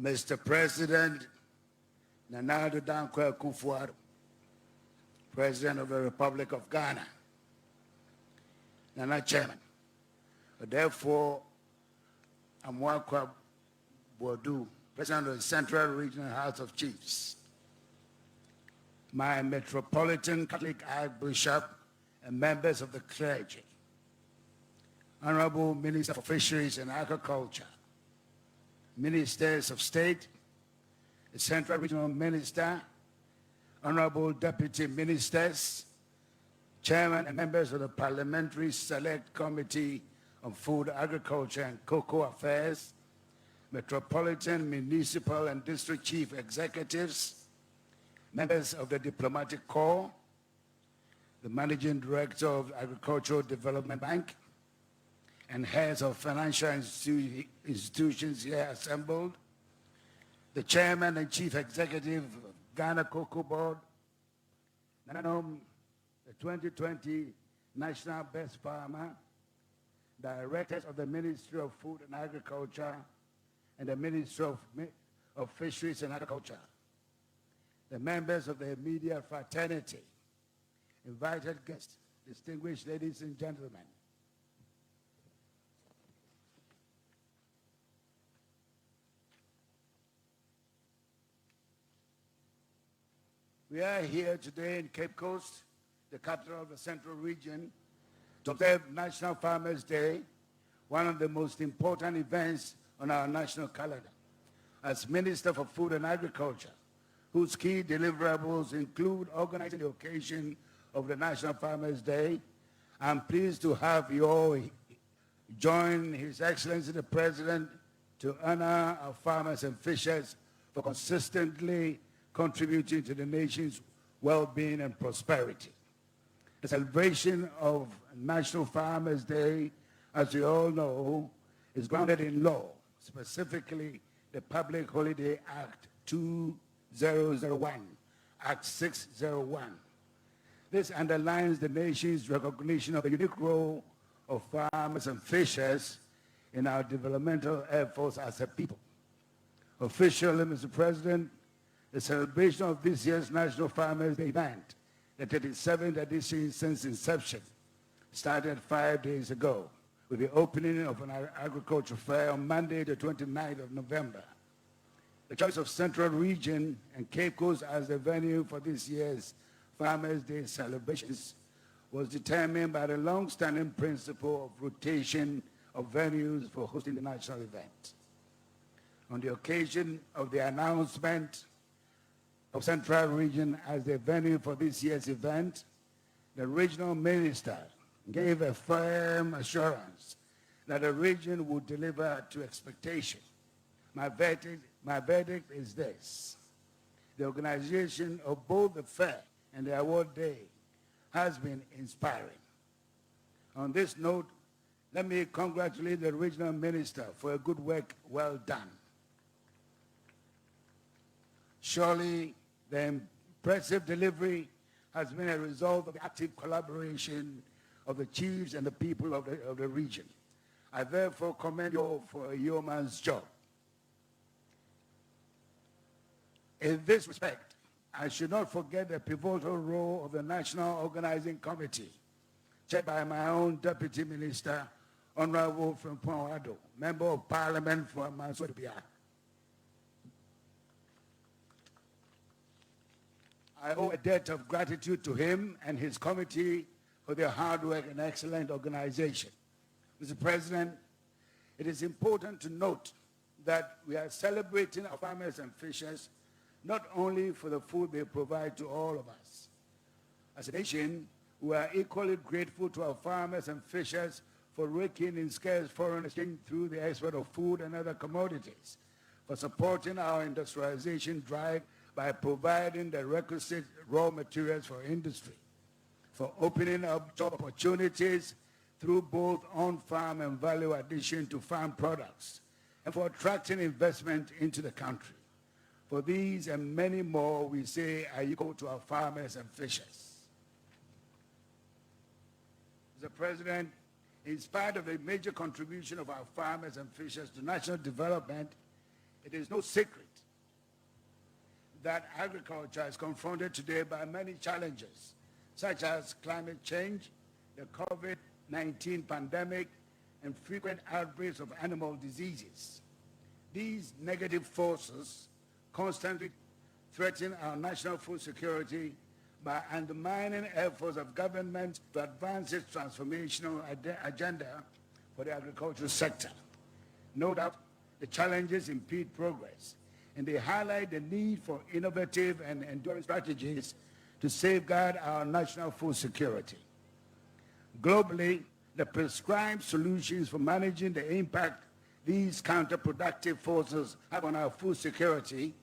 Mr. President, Nana Addo Dankwa Akufo-Addo, President of the Republic of Ghana, Nana Chairman. Therefore, Amwakwa Boadu, President of the Central Regional House of Chiefs, my Metropolitan Catholic Archbishop and members of the clergy, Honorable Minister for Fisheries and Agriculture, Ministers of State, the Central Regional Minister, Honorable Deputy Ministers, Chairman and members of the Parliamentary Select Committee on Food, Agriculture and Cocoa Affairs, Metropolitan, Municipal and District Chief Executives, members of the Diplomatic Corps, the Managing Director of Agricultural Development Bank, and heads of financial institutions here assembled, the Chairman and Chief Executive of Ghana Cocoa Board, the 2020 National Best Farmer, Directors of the Ministry of Food and Agriculture and the Ministry of Fisheries and Agriculture, the members of the media fraternity, invited guests, distinguished ladies and gentlemen. We are here today in Cape Coast, the capital of the Central Region, to observe National Farmers' Day, one of the most important events on our national calendar. As Minister for Food and Agriculture, whose key deliverables include organizing the occasion of the National Farmers' Day, I'm pleased to have you all join His Excellency the President to honor our farmers and fishers for consistently contributing to the nation's well-being and prosperity. The celebration of National Farmers' Day, as you all know, is grounded in law, specifically the Public Holiday Act 2001, Act 601. This underlines the nation's recognition of the unique role of farmers and fishers in our developmental efforts as a people. Officially, Mr. President, the celebration of this year's National Farmers' Day event, the 37th edition since inception, started 5 days ago with the opening of an agriculture fair on Monday, the 29th of November. The choice of Central Region and Cape Coast as the venue for this year's Farmers' Day celebrations was determined by the long-standing principle of rotation of venues for hosting the national event. On the occasion of the announcement of Central Region as the venue for this year's event, the regional minister gave a firm assurance that the region would deliver to expectation. My verdict is this: the organization of both the fair and the award day has been inspiring. On this note, let me congratulate the regional minister for a good work well done. Surely the impressive delivery has been a result of the active collaboration of the chiefs and the people of the region. I therefore commend you for a yeoman's job. In this respect, I should not forget the pivotal role of the National Organizing Committee, chaired by my own Deputy Minister, Honorable Frimpong Ado, Member of Parliament for Manswedubia. I owe a debt of gratitude to him and his committee for their hard work and excellent organization. Mr. President, it is important to note that we are celebrating our farmers and fishers not only for the food they provide to all of us. As a nation, we are equally grateful to our farmers and fishers for raking in scarce foreign exchange through the export of food and other commodities, for supporting our industrialization drive by providing the requisite raw materials for industry, for opening up job opportunities through both on-farm and value addition to farm products, and for attracting investment into the country. For these and many more, we say ayiko to our farmers and fishers. Mr. President, in spite of the major contribution of our farmers and fishers to national development, it is no secret that agriculture is confronted today by many challenges, such as climate change, the COVID-19 pandemic, and frequent outbreaks of animal diseases. These negative forces constantly threaten our national food security by undermining efforts of government to advance its transformational agenda for the agricultural sector. No doubt, the challenges impede progress, and they highlight the need for innovative and enduring strategies to safeguard our national food security. Globally, the prescribed solutions for managing the impact these counterproductive forces have on our food security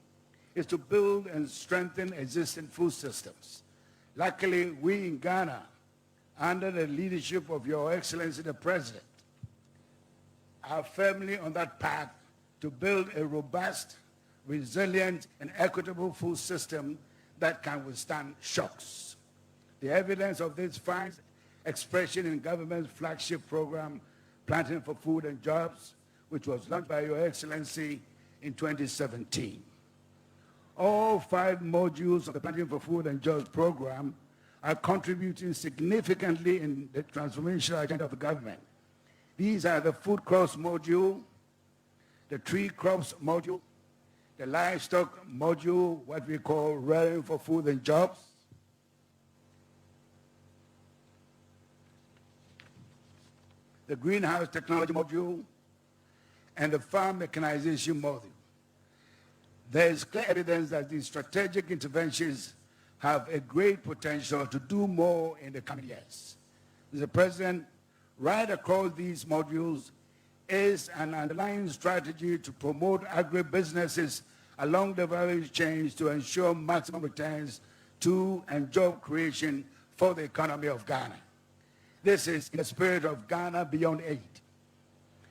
is to build and strengthen existing food systems. Luckily, we in Ghana, under the leadership of Your Excellency the President, are firmly on that path to build a robust, resilient, and equitable food system that can withstand shocks. The evidence of this finds expression in government's flagship program, Planting for Food and Jobs, which was launched by Your Excellency in 2017. All 5 modules of the Planting for Food and Jobs program are contributing significantly in the transformational agenda of the government. These are the food crops module, the tree crops module, the livestock module, what we call rearing for food and jobs, the greenhouse technology module, and the farm mechanization module. There is clear evidence that these strategic interventions have a great potential to do more in the coming years. Mr. President, right across these modules is an underlying strategy to promote agribusinesses along the value chain to ensure maximum returns to and job creation for the economy of Ghana. This is in the spirit of Ghana Beyond Aid.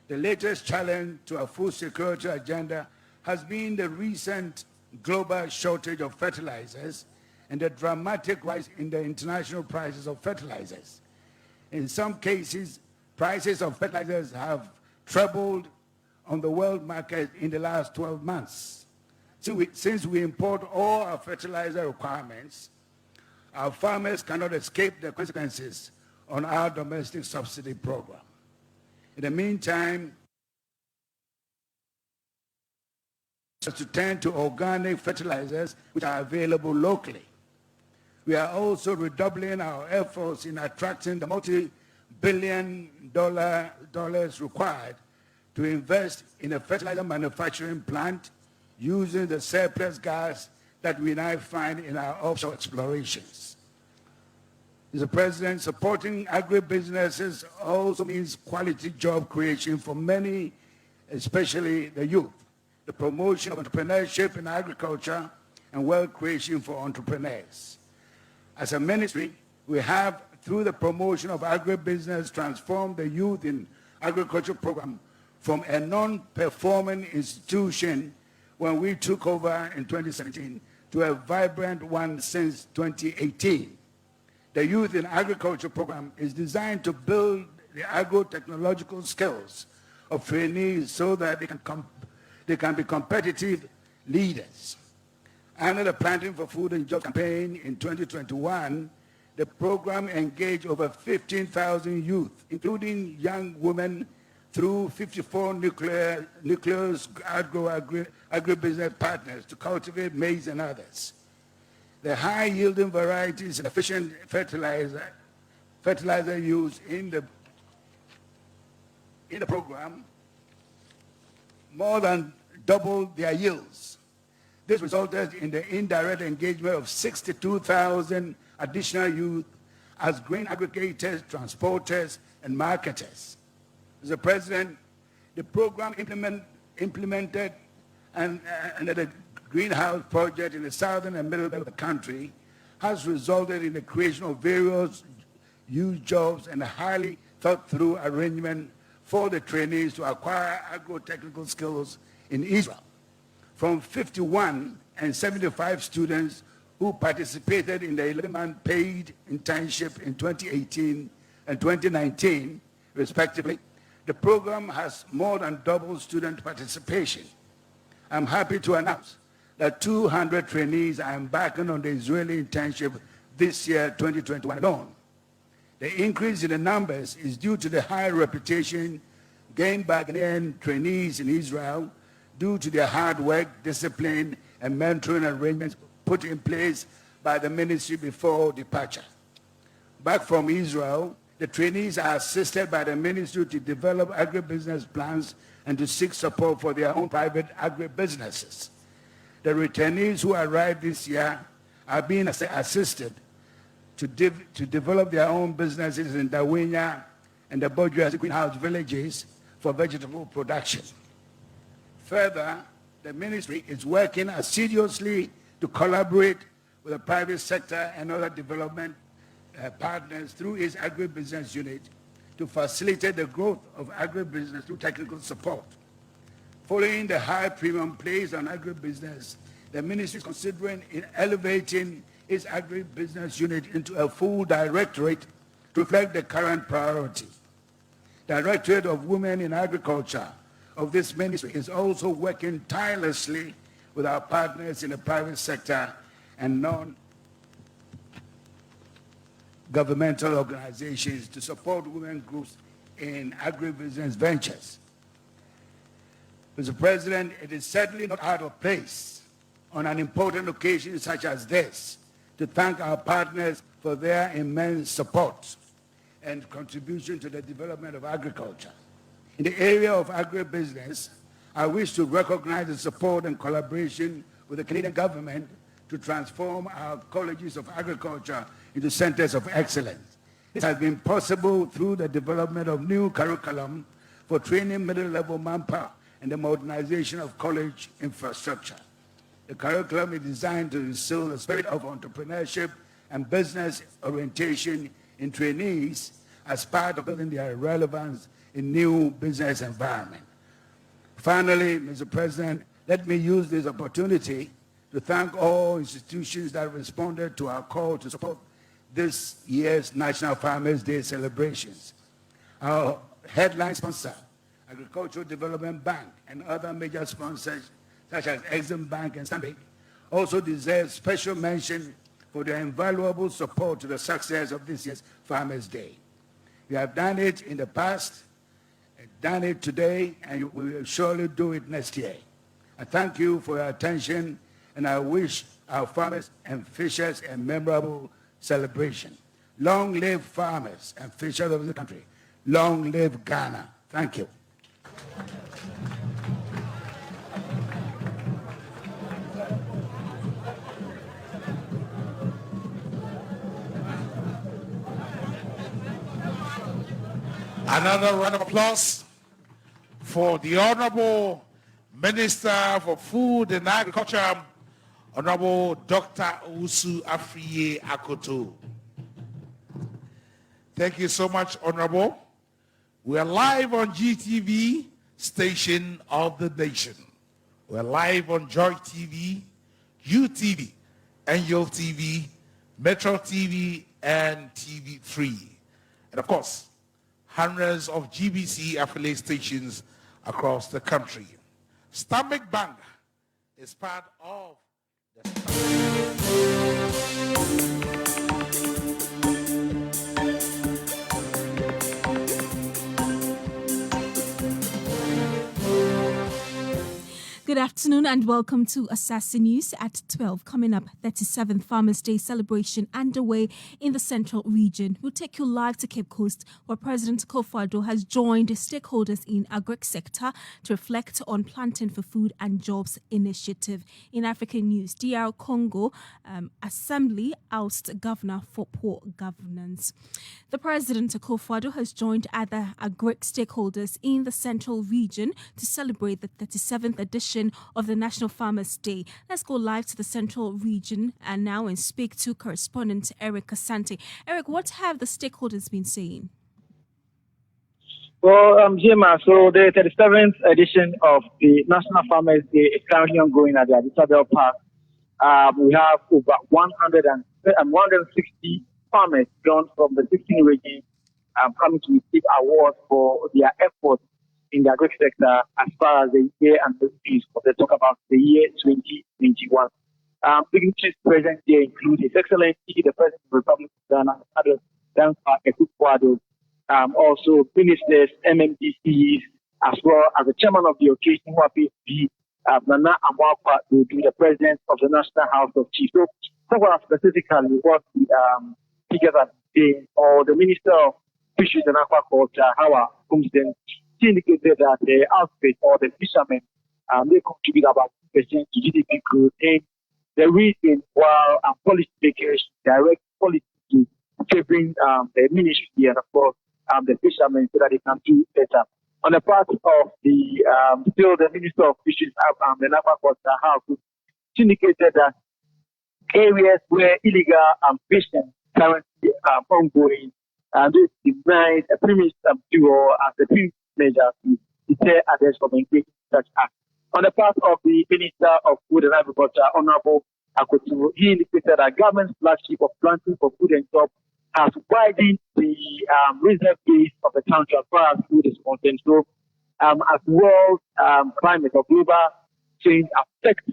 The latest challenge to our food security agenda has been the recent global shortage of fertilizers and the dramatic rise in the international prices of fertilizers. In some cases, prices of fertilizers have trebled on the world market in the last 12 months. Since we import all our fertilizer requirements, our farmers cannot escape the consequences on our domestic subsidy program. In the meantime, to turn to organic fertilizers which are available locally. We are also redoubling our efforts in attracting the billion required to invest in a fertilizer manufacturing plant using the surplus gas that we now find in our offshore explorations. Mr. President, supporting agribusinesses also means quality job creation for many, especially the youth, the promotion of entrepreneurship in agriculture, and wealth creation for entrepreneurs. As a ministry, we have, through the promotion of agribusiness, transformed the Youth in Agriculture program from a non-performing institution when we took over in 2017 to a vibrant one since 2018. The Youth in Agriculture program is designed to build the agro-technological skills of trainees so that they can be competitive leaders. Under the Planting for Food and Job campaign in 2021, the program engaged over 15,000 youth, including young women, through 54 nucleus agribusiness partners to cultivate maize and others. The high-yielding varieties and efficient fertilizer used in the program more than doubled their yields. This resulted in the indirect engagement of 62,000 additional youth as grain aggregators, transporters, and marketers. Mr. President, the program implemented under the greenhouse project in the southern and middle belt of the country has resulted in the creation of various youth jobs and a highly thought-through arrangement for the trainees to acquire agro-technical skills in Israel. From 51 and 75 students who participated in the 11-month paid internship in 2018 and 2019, respectively, the program has more than doubled student participation. I'm happy to announce that 200 trainees are embarking on the Israeli internship this year, 2021 alone. The increase in the numbers is due to the high reputation gained by Ghanaian trainees in Israel due to their hard work, discipline, and mentoring arrangements put in place by the ministry before departure. Back from Israel, the trainees are assisted by the ministry to develop agribusiness plans and to seek support for their own private agribusinesses. The returnees who arrived this year are being assisted to develop their own businesses in Dawinya and the Bojuas greenhouse villages for vegetable production. Further, the ministry is working assiduously to collaborate with the private sector and other development partners through its agribusiness unit to facilitate the growth of agribusiness through technical support. Following the high premium placed on agribusiness, the ministry is considering elevating its agribusiness unit into a full directorate to reflect the current priority. Directorate of Women in Agriculture of this ministry is also working tirelessly with our partners in the private sector and non-governmental organizations to support women groups in agribusiness ventures. Mr. President, it is certainly not out of place on an important occasion such as this to thank our partners for their immense support and contribution to the development of agriculture. In the area of agribusiness, I wish to recognize the support and collaboration with the Canadian government to transform our colleges of agriculture into centers of excellence. This has been possible through the development of new curriculum for training middle-level manpower and the modernization of college infrastructure. The curriculum is designed to instill the spirit of entrepreneurship and business orientation in trainees as part of building their relevance in new business environment. Finally, Mr. President, let me use this opportunity to thank all institutions that responded to our call to support this year's National Farmers' Day celebrations. Our headline sponsor, Agricultural Development Bank, and other major sponsors such as Exim Bank and Stanbic also deserve special mention for their invaluable support to the success of this year's Farmers' Day. We have done it in the past, done it today, and we will surely do it next year. I thank you for your attention, and I wish our farmers and fishers a memorable celebration. Long live farmers and fishers of the country. Long live Ghana. Thank you. Another round of applause for the Honorable Minister for Food and Agriculture, Honorable Dr. Usu Afriye Akoto. Thank you so much, Honorable. We are live on GTV, Station of the Nation. We're live on Joy TV, UTV, Angel TV, Metro TV, and TV3. And of course, hundreds of GBC affiliate stations across the country. Stomach Bank is part of the... Good afternoon and welcome to Assassin News at 12. Coming up, 37th Farmers' Day celebration underway in the Central Region. We'll take you live to Cape Coast, where President Akufo-Addo has joined stakeholders in agric sector to reflect on Planting for Food and Jobs initiative. In African news, DR Congo Assembly ousts governor for poor governance. The President Akufo-Addo has joined other agric stakeholders in the Central Region to celebrate the 37th edition of the National Farmers' Day. Let's go live to the Central Region and now and speak to correspondent Eric Asante. Eric, what have the stakeholders been saying? Well, Jema, so the 37th edition of the National Farmers' Day is currently ongoing at the Addis Ababa Park. We have over 160 farmers drawn from the 16 regions coming to receive awards for their efforts in the agric sector as far as the year and the fees. They talk about the year 2021. Dignitaries present here include His Excellency, the President of the Republic of Ghana, Akufo-Addo, also ministers, MMDCs, as well as the chairman of the occasion, who happens to be Nana Amwakwa, to be the President of the National House of Chiefs. So, talk specifically what the figures are saying, or the Minister of Fisheries and Aquaculture, Howard Kumsten, indicated that the outfit or the fishermen they contribute about 2% to GDP growth in the region, while policymakers direct policy to favoring the ministry and of course the fishermen so that they can do better. On the part of the still the Minister of Fisheries and Aquaculture, Howard indicated that areas where illegal fishing currently ongoing and this denied a premise to or as a premise measure to deter others from engaging in such acts. On the part of the Minister of Food and Agriculture, Honorable Akoto, he indicated that government's flagship of Planting for Food and Jobs has widened the reserve base of the country as far as food is concerned. So, as world climate or global change affects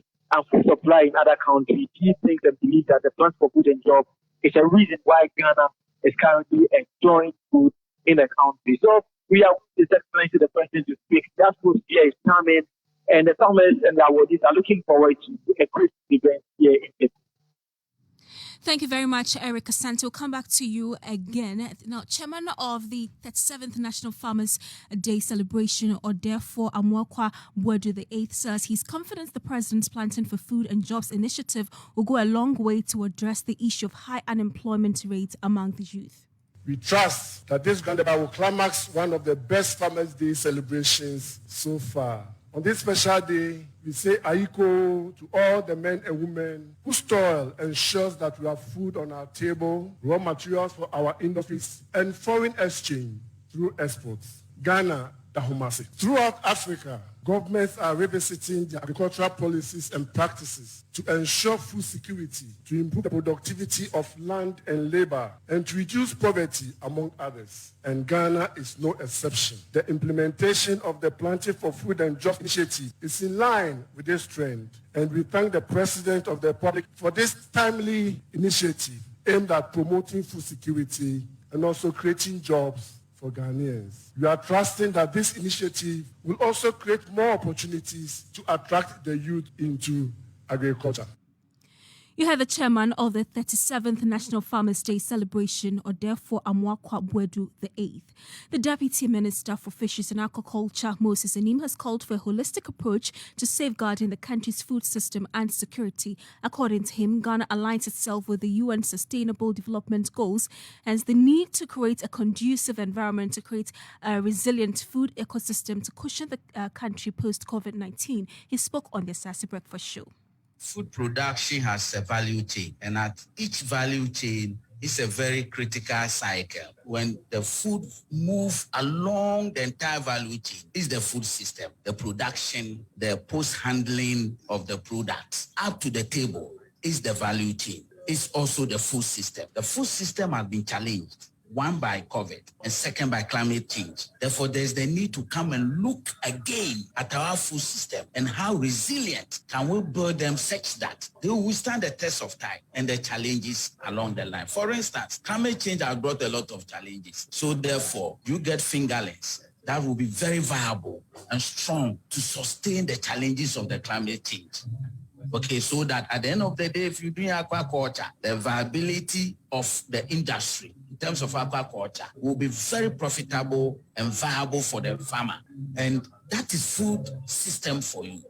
food supply in other countries, he thinks and believes that the Planting for Food and Jobs is a reason why Ghana is currently enjoying food in the country. So, we are His Excellency the President to speak. That food here is coming, and the farmers and the awardees are looking forward to a great event here in Cape. Thank you very much, Eric Asante. We'll come back to you again. Now, Chairman of the 37th National Farmers Day celebration, or therefore Amwakwa Bwedu the 8th, says he's confident the President's Planting for Food and Jobs initiative will go a long way to address the issue of high unemployment rates among the youth. We trust that this roundabout will climax one of the best Farmers' Day celebrations so far. On this special day, we say Aiko to all the men and women whose toil ensures that we have food on our table, raw materials for our industries, and foreign exchange through exports. Ghana, Dahomasi. Throughout Africa, governments are revisiting their agricultural policies and practices to ensure food security, to improve the productivity of land and labor, and to reduce poverty, among others. And Ghana is no exception. The implementation of the Planting for Food and Jobs initiative is in line with this trend, and we thank the President of the Republic for this timely initiative aimed at promoting food security and also creating jobs for Ghanaians. We are trusting that this initiative will also create more opportunities to attract the youth into agriculture. You heard the chairman of the 37th National Farmers' Day celebration, or therefore Amwakwa Bwedu VIII. The Deputy Minister for Fisheries and Aquaculture, Moses Anim, has called for a holistic approach to safeguarding the country's food system and security. According to him, Ghana aligns itself with the UN Sustainable Development Goals, hence the need to create a conducive environment to create a resilient food ecosystem to cushion the country post-COVID-19. He spoke on the Sassy Breakfast Show. Food production has a value chain, and at each value chain is a very critical cycle. When the food moves along the entire value chain, is the food system, the production, the post-handling of the products up to the table is the value chain. It's also the food system. The food system has been challenged. One by COVID and second by climate change. Therefore, there's the need to come and look again at our food system and how resilient can we build them such that they will withstand the test of time and the challenges along the line. For instance, climate change has brought a lot of challenges. So therefore, you get fingerlings that will be very viable and strong to sustain the challenges of the climate change. Okay, so that at the end of the day, if you're doing aquaculture, the viability of the industry in terms of aquaculture will be very profitable and viable for the farmer. And that is food system for you.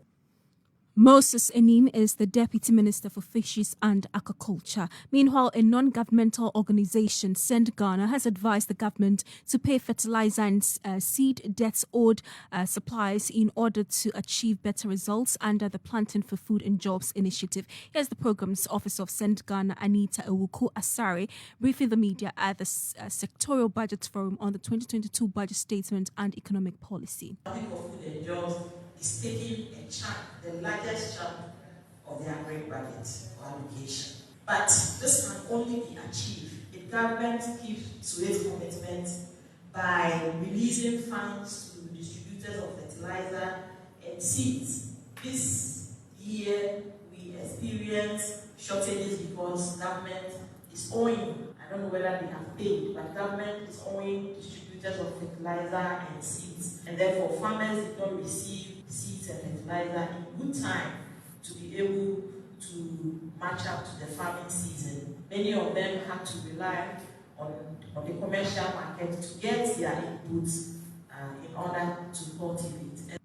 Moses Anim is the Deputy Minister for Fisheries and Aquaculture. Meanwhile, a non-governmental organization, Send Ghana, has advised the government to pay fertilizer and seed debts owed suppliers in order to achieve better results under the Planting for Food and Jobs initiative. Here's the program's Officer of Send Ghana, Anita Ewuku Asare, briefing the media at the Sectorial Budget Forum on the 2022 Budget Statement and Economic Policy. Planting for Food and Jobs is taking a chunk, the largest chunk of the agri budget or allocation. But this can only be achieved if government keeps to its commitment by releasing funds to distributors of fertilizer and seeds. This year we experience shortages because government is owing, I don't know whether they have paid, but government is owing distributors of fertilizer and seeds. And therefore farmers did not receive seeds and fertilizer in good time to be able to match up to the farming season. Many of them had to rely on the commercial market to get their inputs in order to cultivate.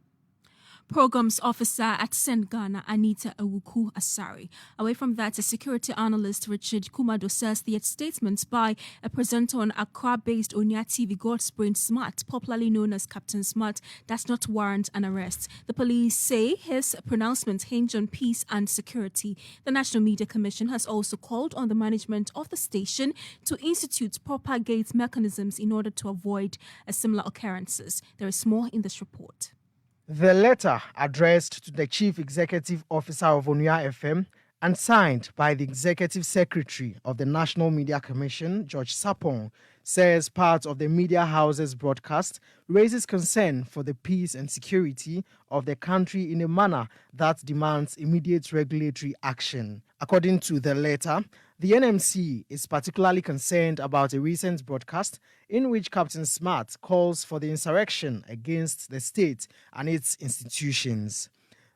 Programs Officer at Send Ghana, Anita Ewuku Asare. Away from that, a security analyst, Richard Kumado, says the statements by a presenter on Accra-based Onia TV, Godsbrain Smart, popularly known as Captain Smart, does not warrant an arrest. The police say his pronouncements hinge on peace and security. The National Media Commission has also called on the management of the station to institute proper gate mechanisms in order to avoid similar occurrences. There is more in this report. The letter, addressed to the Chief Executive Officer of Onua FM and signed by the Executive Secretary of the National Media Commission, George Sapong, says part of the media house's broadcast raises concern for the peace and security of the country in a manner that demands immediate regulatory action. According to the letter, the NMC is particularly concerned about a recent broadcast in which Captain Smart calls for the insurrection against the state and its institutions.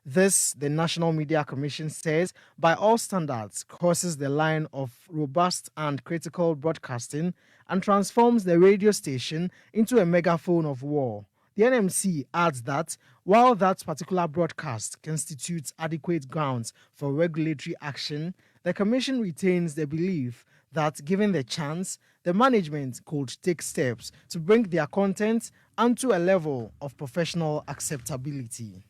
This, the National Media Commission says, by all standards, crosses the line of robust and critical broadcasting and transforms the radio station into a megaphone of war. The NMC adds that while that particular broadcast constitutes adequate grounds for regulatory action, the Commission retains the belief that, given the chance, the management could take steps to bring their content onto a level of professional acceptability.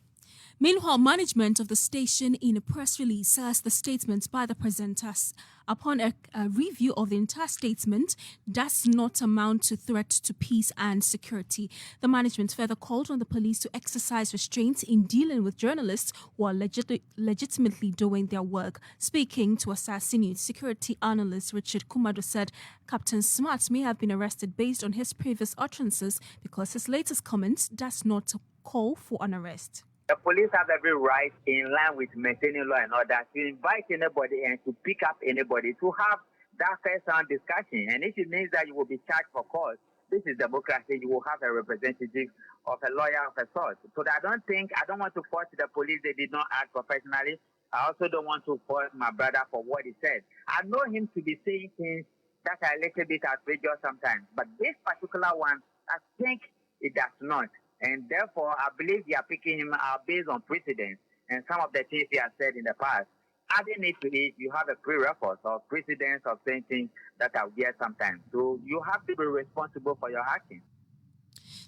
Meanwhile, management of the station in a press release says the statement by the presenters, upon a review of the entire statement, does not amount to threat to peace and security. The management further called on the police to exercise restraint in dealing with journalists who are legitimately doing their work. Speaking to Assassin News, security analyst Richard Kumado said Captain Smart may have been arrested based on his previous utterances because his latest comment does not call for an arrest. The police have every right, in line with maintaining law and order, to invite anybody and to pick up anybody to have that first-hand discussion. And if it means that you will be charged for cause, this is democracy. You will have a representative of a lawyer of a sort. So I don't want to force the police. They did not act professionally. I also don't want to fault my brother for what he said. I know him to be saying things that are a little bit outrageous sometimes, but this particular one, I think it does not. And therefore, I believe they are picking him out based on precedence and some of the things he has said in the past. Adding it to it, you have a pre-record of precedence of saying things that are weird sometimes. So you have to be responsible for your actions.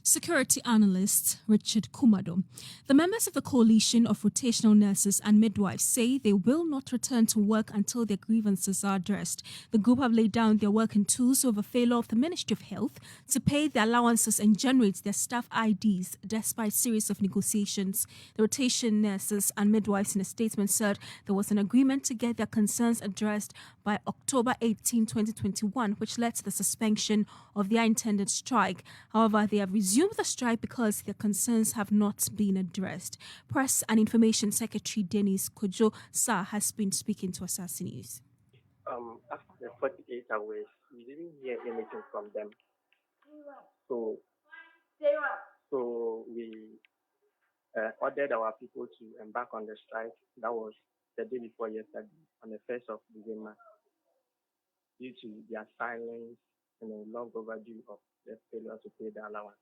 Security analyst Richard Kumado. The members of the coalition of rotational nurses and midwives say they will not return to work until their grievances are addressed. The group have laid down their working tools over failure of the Ministry of Health to pay their allowances and generate their staff IDs despite series of negotiations. The rotation nurses and midwives in a statement said there was an agreement to get their concerns addressed by October 18, 2021, which led to the suspension of their intended strike. However, they have resumed the strike because their concerns have not been addressed. Press and Information Secretary Dennis Kojo Sa has been speaking to Assassin News. After the 48 hours, we didn't hear anything from them. So we ordered our people to embark on the strike. That was the day before yesterday, on the 1st of December, due to their silence and a long overdue of the failure to pay the allowance.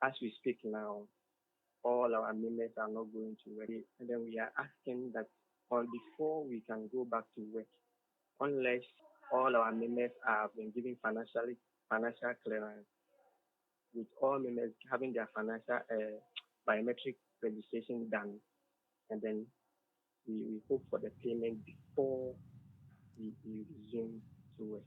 As we speak now, all our members are not going to work. And then we are asking that before we can go back to work, unless all our members have been given financial clearance, with all members having their financial biometric registration done, and then we hope for the payment before we resume to work.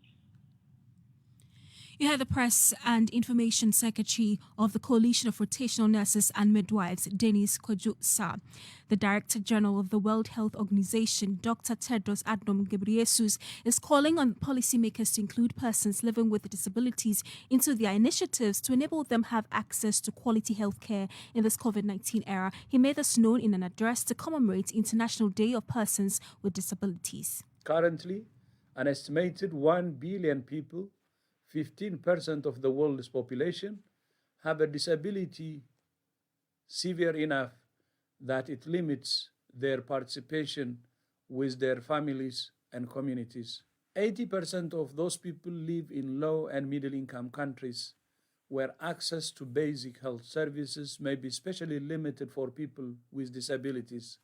You heard the Press and Information Secretary of the Coalition of Rotational Nurses and Midwives, Dennis Kojo Sa. The Director General of the World Health Organization, Dr. Tedros Adhanom Ghebreyesus, is calling on policymakers to include persons living with disabilities into their initiatives to enable them have access to quality health care in this COVID-19 era. He made this known in an address to commemorate International Day of Persons with Disabilities. Currently, an estimated 1 billion people, 15% of the world's population, have a disability severe enough that it limits their participation with their families and communities. 80% of those people live in low and middle income countries where access to basic health services may be especially limited for people with disabilities.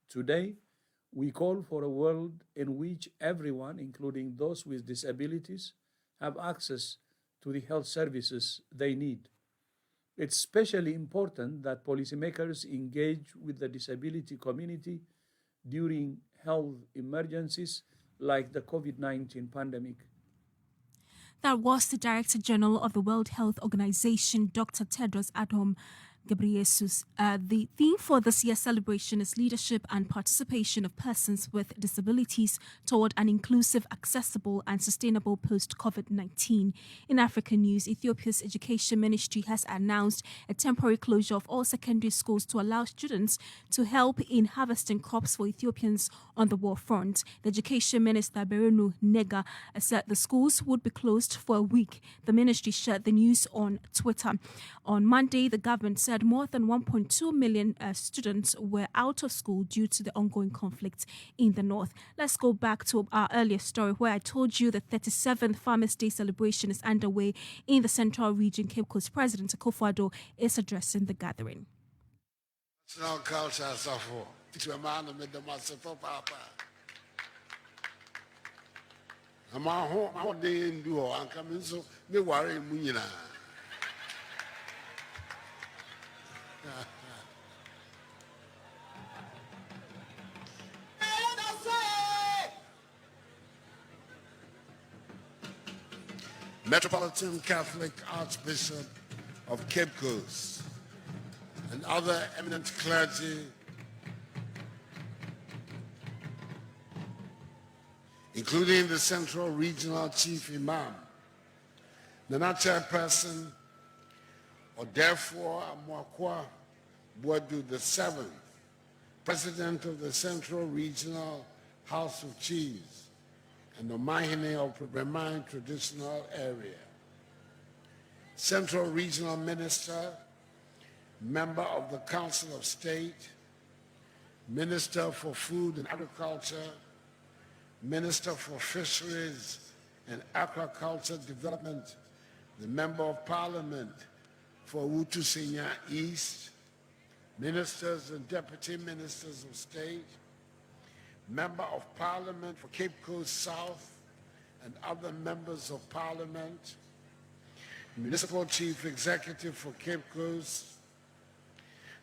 Today, we call for a world in which everyone, including those with disabilities, have access to the health services they need. It's especially important that policymakers engage with the disability community during health emergencies like the COVID-19 pandemic. That was the Director General of the World Health Organization, Dr. Tedros Adhanom Ghebreyesus. The theme for this year's celebration is leadership and participation of persons with disabilities toward an inclusive, accessible and sustainable post-COVID-19. In African news, Ethiopia's Education Ministry has announced a temporary closure of all secondary schools to allow students to help in harvesting crops for Ethiopians on the war front. The Education Minister, Berenu Nega, said the schools would be closed for a week. The ministry shared the news on Twitter. On Monday, the government said more than 1.2 million students were out of school due to the ongoing conflict in the north. Let's go back to our earlier story where I told you the 37th Farmers' Day celebration is underway in the Central Region. Cape Coast President Akufo-Addo is addressing the gathering. National culture suffer. It's a man who made the master for Papa. I'm a home day in duo and coming so they worry Munina. Metropolitan Catholic Archbishop of Cape Coast and other eminent clergy, including the Central Regional Chief Imam, Nana Chairperson, or therefore Amwakwa Boadu VII, President of the Central Regional House of Chiefs and the Mahine of Bremen Traditional Area, Central Regional Minister, Member of the Council of State, Minister for Food and Agriculture, Minister for Fisheries and Aquaculture Development, the Member of Parliament for Wutusenya East, Ministers and Deputy Ministers of State, Member of Parliament for Cape Coast South and other Members of Parliament, Municipal Chief Executive for Cape Coast,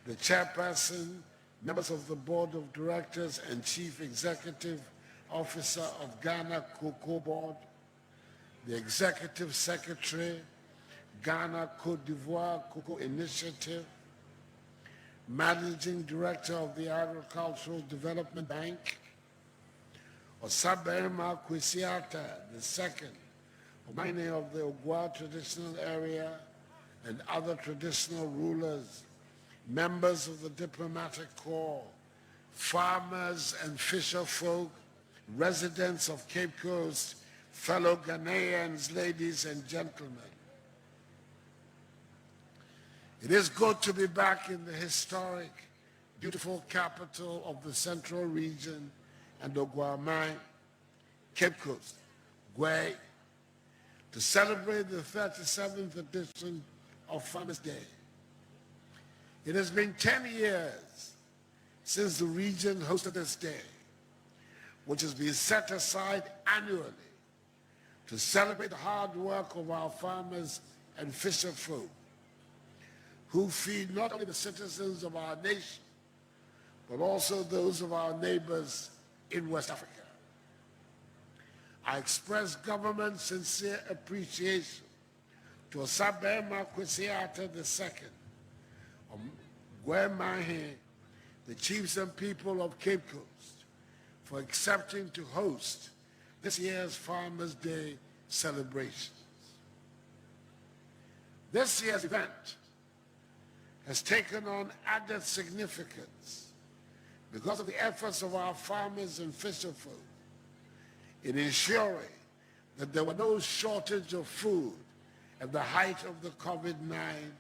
the Chairperson, members of the Board of Directors and Chief Executive Officer of Ghana Cocoa Board, the Executive Secretary, Ghana Cote d'Ivoire Cocoa Initiative, Managing Director of the Agricultural Development Bank, Osabema Kwesiata II, Omani of the Ogwa traditional area, and other traditional rulers, members of the diplomatic corps, farmers and fisher folk, residents of Cape Coast, fellow Ghanaians, ladies and gentlemen. It is good to be back in the historic, beautiful capital of the Central Region and Ogwamai, Cape Coast, Gwe, to celebrate the 37th edition of Farmers' Day. It has been 10 years since the region hosted this day, which has been set aside annually to celebrate the hard work of our farmers and fisher folk, who feed not only the citizens of our nation, but also those of our neighbors in West Africa. I express government's sincere appreciation to Osabema Kwesiata II, Gwemahe, the chiefs and people of Cape Coast, for accepting to host this year's Farmers' Day celebrations. This year's event has taken on added significance because of the efforts of our farmers and fisher folk in ensuring that there were no shortage of food at the height of the COVID-19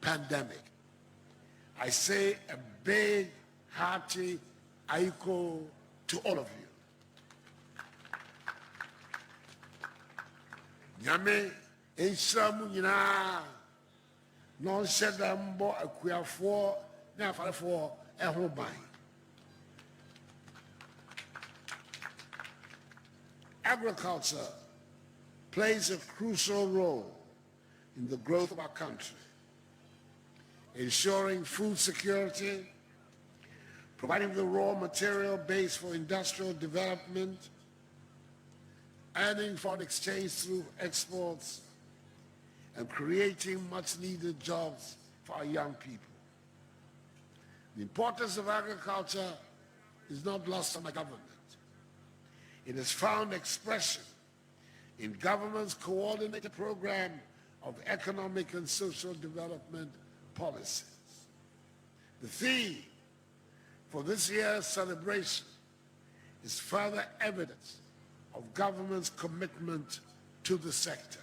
pandemic. I say a big, hearty aiko to all of you. Nyame, enshiramu nyina, non shedambo akuafo, na afarefo ehoban. Agriculture plays a crucial role in the growth of our country, ensuring food security, providing the raw material base for industrial development, earning foreign exchange through exports, and creating much-needed jobs for our young people. The importance of agriculture is not lost on the government. It has found expression in government's coordinated program of economic and social development policies. The theme for this year's celebration is further evidence of government's commitment to the sector.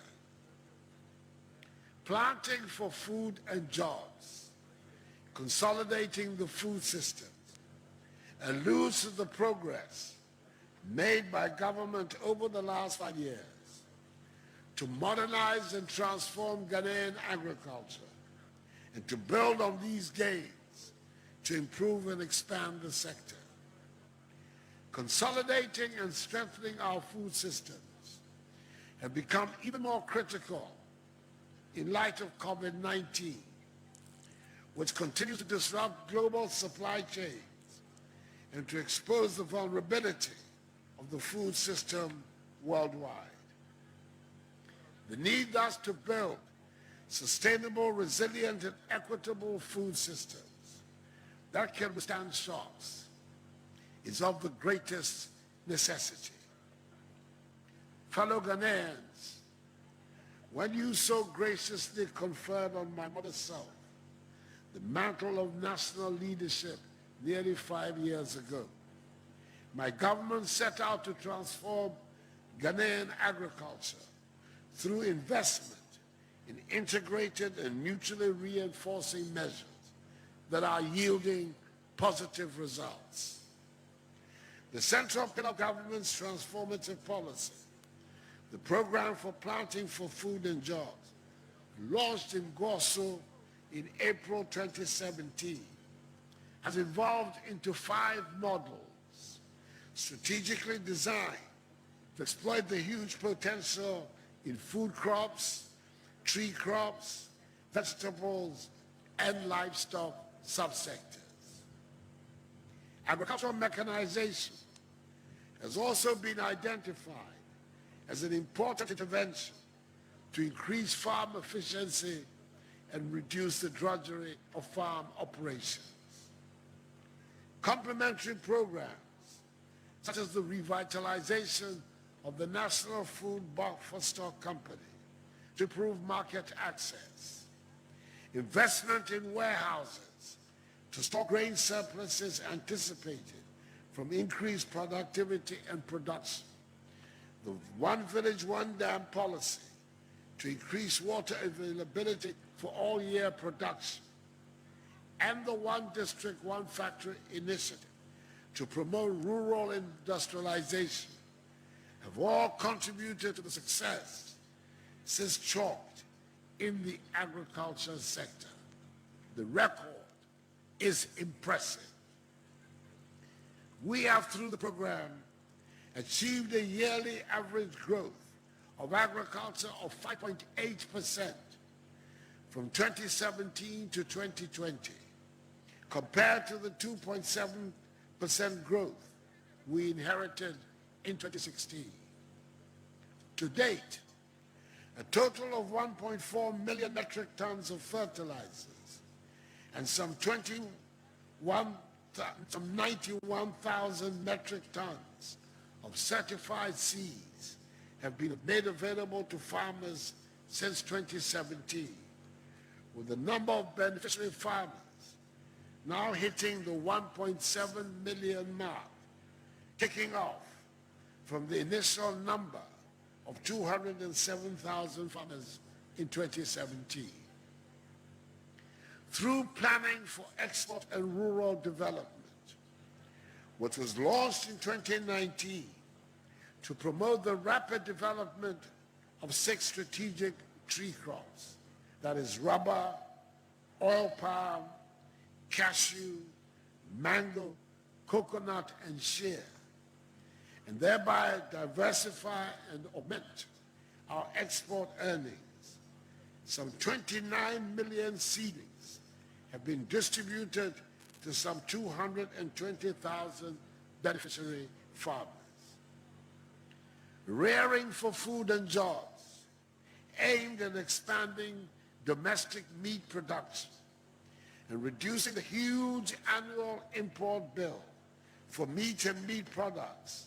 Planting for food and jobs, consolidating the food systems, alludes to the progress made by government over the last 5 years to modernize and transform Ghanaian agriculture and to build on these gains to improve and expand the sector. Consolidating and strengthening our food systems have become even more critical in light of COVID-19, which continues to disrupt global supply chains and to expose the vulnerability of the food system worldwide. The need thus to build sustainable, resilient, and equitable food systems that can withstand shocks is of the greatest necessity. Fellow Ghanaians, when you so graciously conferred on my mother's self the mantle of national leadership nearly 5 years ago, my government set out to transform Ghanaian agriculture through investment in integrated and mutually reinforcing measures that are yielding positive results. The central pillar of government's transformative policy, the program for planting for food and jobs, launched in Goso in April 2017, has evolved into 5 models strategically designed to exploit the huge potential in food crops, tree crops, vegetables, and livestock subsectors. Agricultural mechanization has also been identified as an important intervention to increase farm efficiency and reduce the drudgery of farm operations. Complementary programs, such as the revitalization of the National Food Buffer Stock Company to improve market access, investment in warehouses to store grain surpluses anticipated from increased productivity and production, the One Village, One Dam policy to increase water availability for all year production, and the One District, One Factory initiative to promote rural industrialization have all contributed to the success since chalked in the agriculture sector. The record is impressive. We have, through the program, achieved a yearly average growth of agriculture of 5.8% from 2017 to 2020, compared to the 2.7% growth we inherited in 2016. To date, a total of 1.4 million metric tons of fertilizers and some 91,000 metric tons of certified seeds have been made available to farmers since 2017, with the number of beneficiary farmers now hitting the 1.7 million mark, taking off from the initial number of 207,000 farmers in 2017. Through planning for export and rural development, what was launched in 2019 to promote the rapid development of 6 strategic tree crops, that is rubber, oil palm, cashew, mango, coconut, and shea, and thereby diversify and augment our export earnings. Some 29 million seedlings have been distributed to some 220,000 beneficiary farmers. Rearing for food and jobs, aimed at expanding domestic meat production and reducing the huge annual import bill for meat and meat products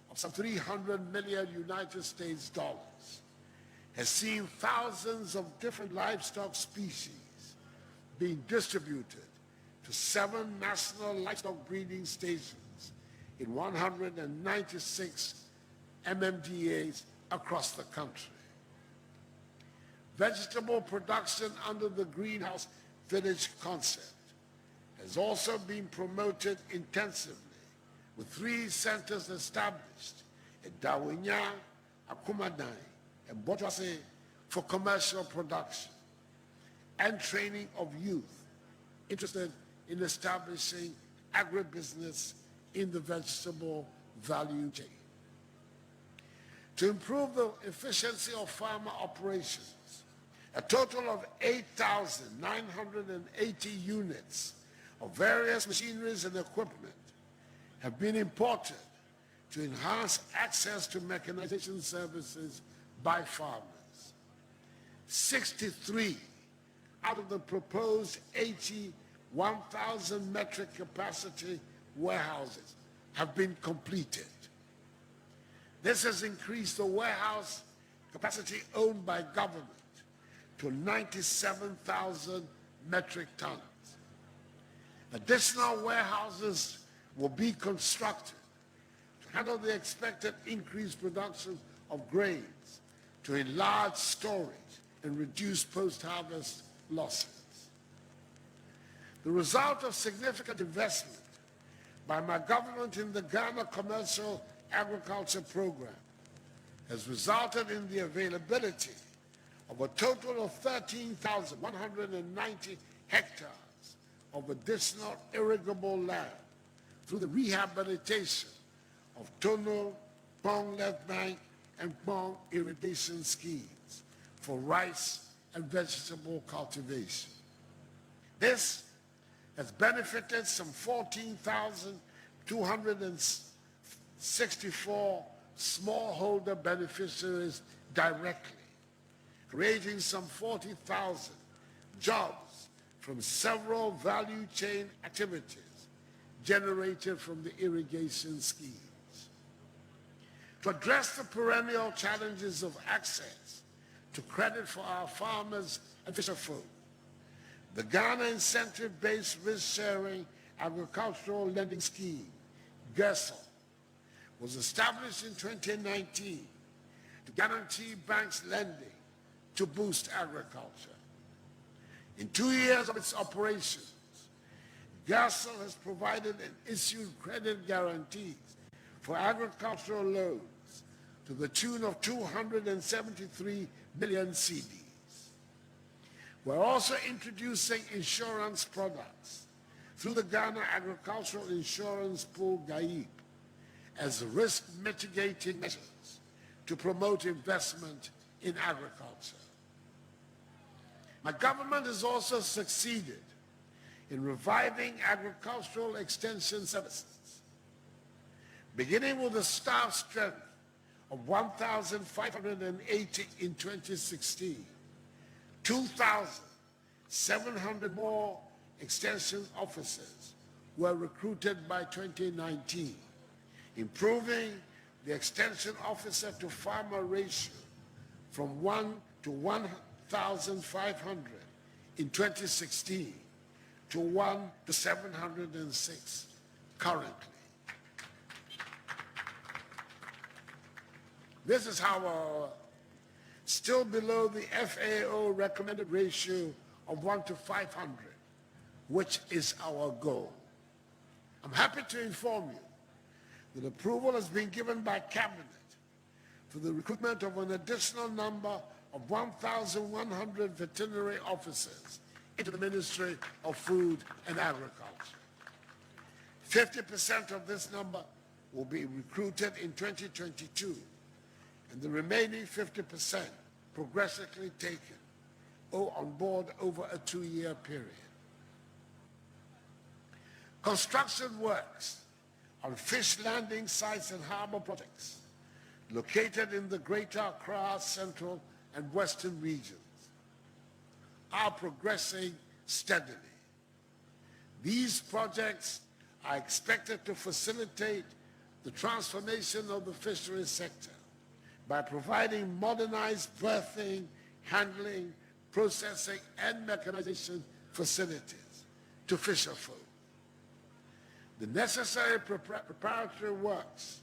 of some $300 million United States dollars, has seen thousands of different livestock species being distributed to 7 national livestock breeding stations in 196 MMDAs across the country. Vegetable production under the greenhouse village concept has also been promoted intensively, with 3 centers established at Dawinya, Akumadai, and Botwase for commercial production and training of youth interested in establishing agribusiness in the vegetable value chain. To improve the efficiency of farmer operations, a total of 8,980 units of various machineries and equipment have been imported to enhance access to mechanization services by farmers. 63 out of the proposed 81,000 metric capacity warehouses have been completed. This has increased the warehouse capacity owned by government to 97,000 metric tons. Additional warehouses will be constructed to handle the expected increased production of grains, to enlarge storage and reduce post-harvest losses. The result of significant investment by my government in the Ghana Commercial Agriculture Program has resulted in the availability of a total of 13,190 hectares of additional irrigable land through the rehabilitation of Tono, Bong Left Bank, and Bong irrigation schemes for rice and vegetable cultivation. This has benefited some 14,264 smallholder beneficiaries directly, creating some 40,000 jobs from several value chain activities generated from the irrigation schemes. To address the perennial challenges of access to credit for our farmers and fisherfolk, the Ghana Incentive-Based Risk-Sharing Agricultural Lending Scheme, GERSL, was established in 2019 to guarantee banks lending to boost agriculture. In 2 years of its operations, GERSL has provided and issued credit guarantees for agricultural loans to the tune of 273 million cedis. We're also introducing insurance products through the Ghana Agricultural Insurance Pool, GAIP, as risk mitigating measures to promote investment in agriculture. My government has also succeeded in reviving agricultural extension services. Beginning with a staff strength of 1,580 in 2016, 2,700 more extension officers were recruited by 2019, improving the extension officer to farmer ratio from 1 to 1,500 in 2016 to 1 to 706 currently. This is how still below the FAO recommended ratio of 1 to 500, which is our goal. I'm happy to inform you that approval has been given by Cabinet for the recruitment of an additional number of 1,100 veterinary officers into the Ministry of Food and Agriculture. 50% of this number will be recruited in 2022, and the remaining 50% progressively taken on board over a 2-year period. Construction works on fish landing sites and harbor projects located in the Greater Accra, Central and Western regions are progressing steadily. These projects are expected to facilitate the transformation of the fisheries sector by providing modernized berthing, handling, processing, and mechanization facilities to fisherfolk. The necessary preparatory works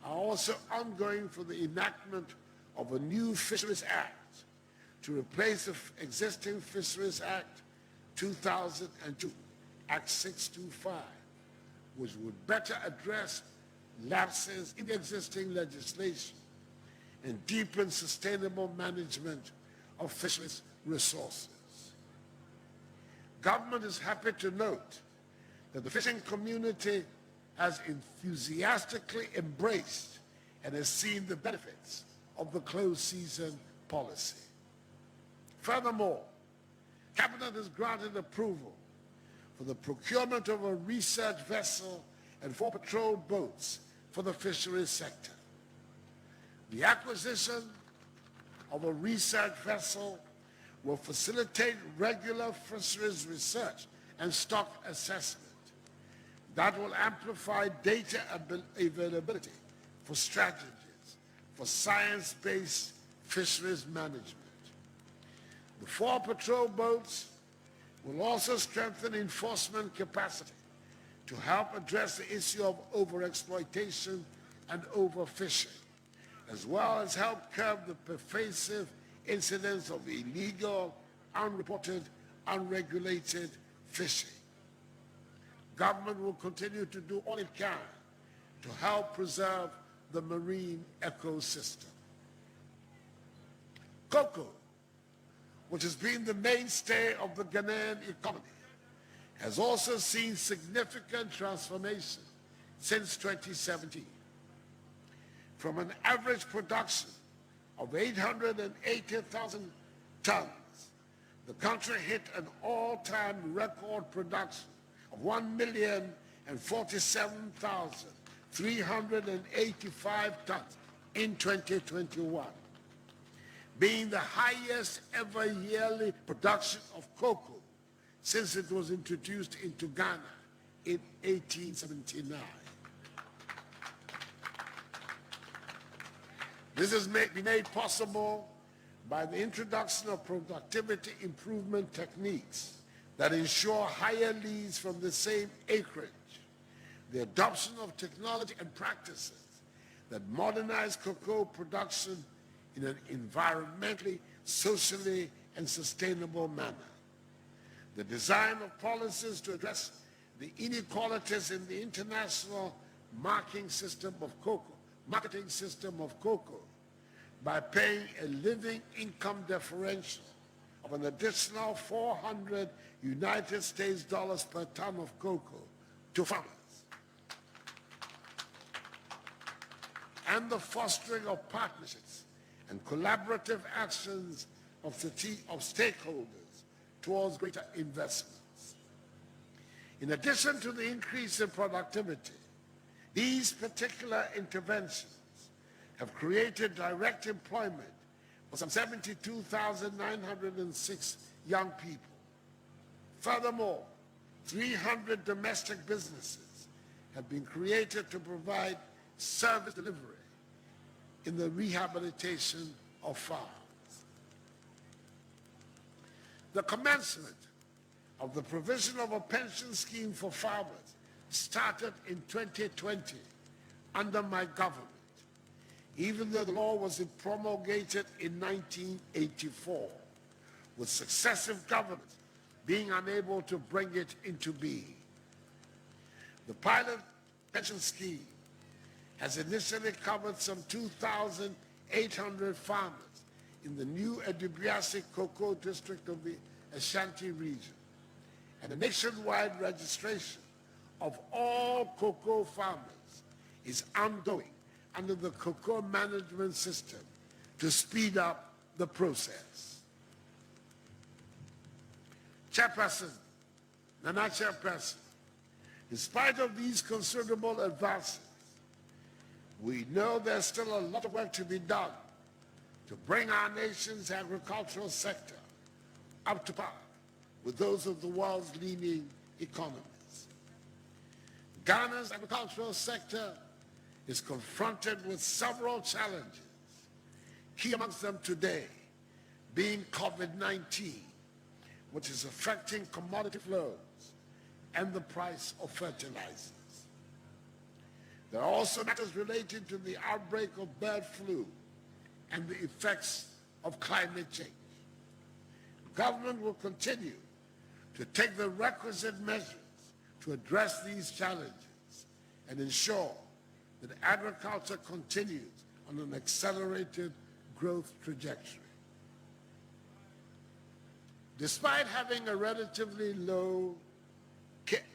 are also ongoing for the enactment of a new Fisheries Act to replace the existing Fisheries Act 2002, Act 625, which would better address lapses in the existing legislation and deepen sustainable management of fisheries resources. Government is happy to note that the fishing community has enthusiastically embraced and has seen the benefits of the closed season policy. Furthermore, Cabinet has granted approval for the procurement of a research vessel and 4 patrol boats for the fisheries sector. The acquisition of a research vessel will facilitate regular fisheries research and stock assessment that will amplify data availability for strategies for science-based fisheries management. The 4 patrol boats will also strengthen enforcement capacity to help address the issue of overexploitation and overfishing, as well as help curb the pervasive incidents of illegal, unreported, unregulated fishing government will continue to do all it can to help preserve the marine ecosystem. Cocoa, which has been the mainstay of the Ghanaian economy, has also seen significant transformation since 2017. From an average production of 880,000 tons, the country hit an all-time record production of 1,047,385 tons in 2021, being the highest ever yearly production of cocoa since it was introduced into Ghana in 1879. This has been made possible by the introduction of productivity improvement techniques that ensure higher yields from the same acreage, the adoption of technology and practices that modernize cocoa production in an environmentally, socially, and sustainable manner, the design of policies to address the inequalities in the international marketing system of cocoa, by paying a living income differential of an additional 400 United States dollars per ton of cocoa to farmers, and the fostering of partnerships and collaborative actions of stakeholders towards greater investments. In addition to the increase in productivity, these particular interventions have created direct employment for some 72,906 young people. Furthermore, 300 domestic businesses have been created to provide service delivery in the rehabilitation of farms. The commencement of the provision of a pension scheme for farmers started in 2020 under my government, even though the law was promulgated in 1984, with successive governments being unable to bring it into being. The pilot pension scheme has initially covered some 2,800 farmers in the new Edubiasi Cocoa District of the Ashanti region, and the nationwide registration of all cocoa farmers is ongoing under the cocoa management system to speed up the process. Chairperson, Nana Chairperson, in spite of these considerable advances, we know there's still a lot of work to be done to bring our nation's agricultural sector up to par with those of the world's leading economies. Ghana's agricultural sector is confronted with several challenges, key amongst them today being COVID-19, which is affecting commodity flows and the price of fertilizers. There are also matters related to the outbreak of bird flu and the effects of climate change. The government will continue to take the requisite measures to address these challenges and ensure that agriculture continues on an accelerated growth trajectory. Despite having a relatively low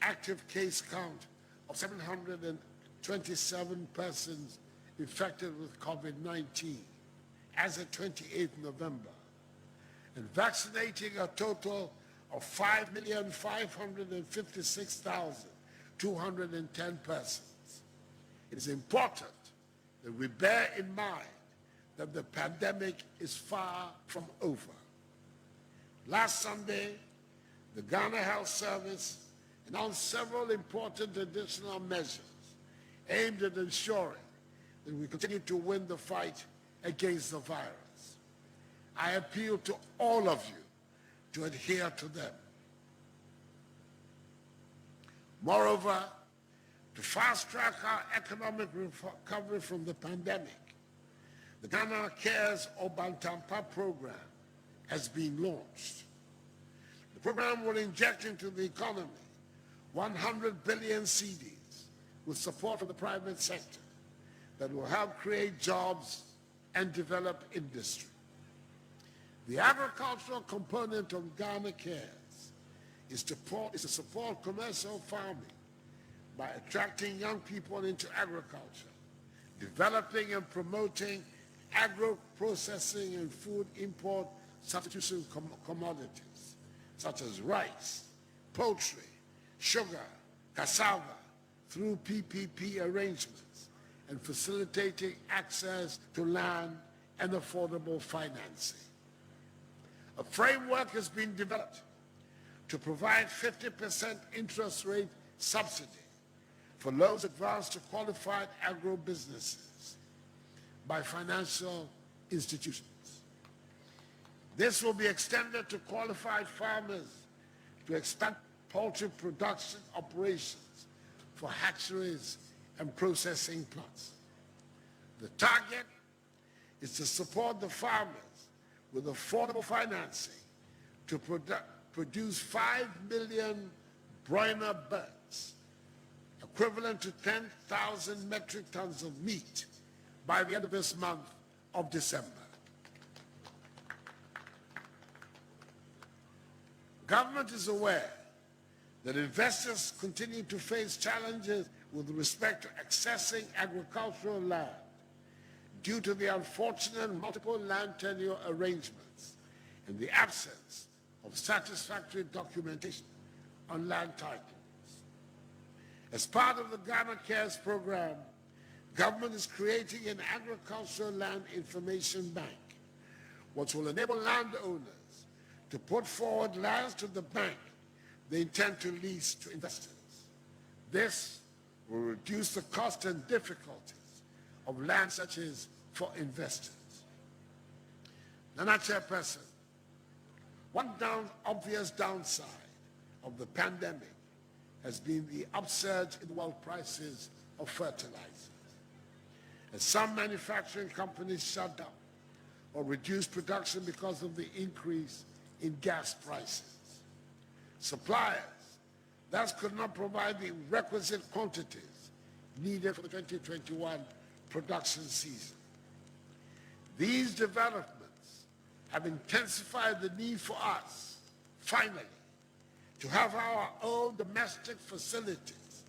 active case count of 727 persons infected with COVID-19 as of 28th November, and vaccinating a total of 5,556,210 persons, it is important that we bear in mind that the pandemic is far from over. Last Sunday, the Ghana Health Service announced several important additional measures aimed at ensuring that we continue to win the fight against the virus. I appeal to all of you to adhere to them. Moreover, to fast-track our economic recovery from the pandemic, the Ghana Cares Obantampa program has been launched. The program will inject into the economy 100 billion cedis with support from the private sector that will help create jobs and develop industry. The agricultural component of Ghana Cares is to support commercial farming by attracting young people into agriculture, developing and promoting agro-processing and food import substitution commodities such as rice, poultry, sugar, cassava through PPP arrangements and facilitating access to land and affordable financing. A framework has been developed to provide 50% interest rate subsidy for loans advanced to qualified agro-businesses by financial institutions. This will be extended to qualified farmers to expand poultry production operations for hatcheries and processing plants. The target is to support the farmers with affordable financing to produce 5 million broiler birds, equivalent to 10,000 metric tons of meat by the end of this month of December. Government is aware that investors continue to face challenges with respect to accessing agricultural land due to the unfortunate multiple land tenure arrangements and the absence of satisfactory documentation on land titles. As part of the Ghana Cares program, government is creating an agricultural land information bank, which will enable landowners to put forward lands to the bank they intend to lease to investors. This will reduce the cost and difficulties of land searches for investors. Nana Chairperson, one obvious downside of the pandemic has been the upsurge in world prices of fertilizers. As some manufacturing companies shut down or reduced production because of the increase in gas prices. Suppliers thus could not provide the requisite quantities needed for the 2021 production season. These developments have intensified the need for us, finally, to have our own domestic facilities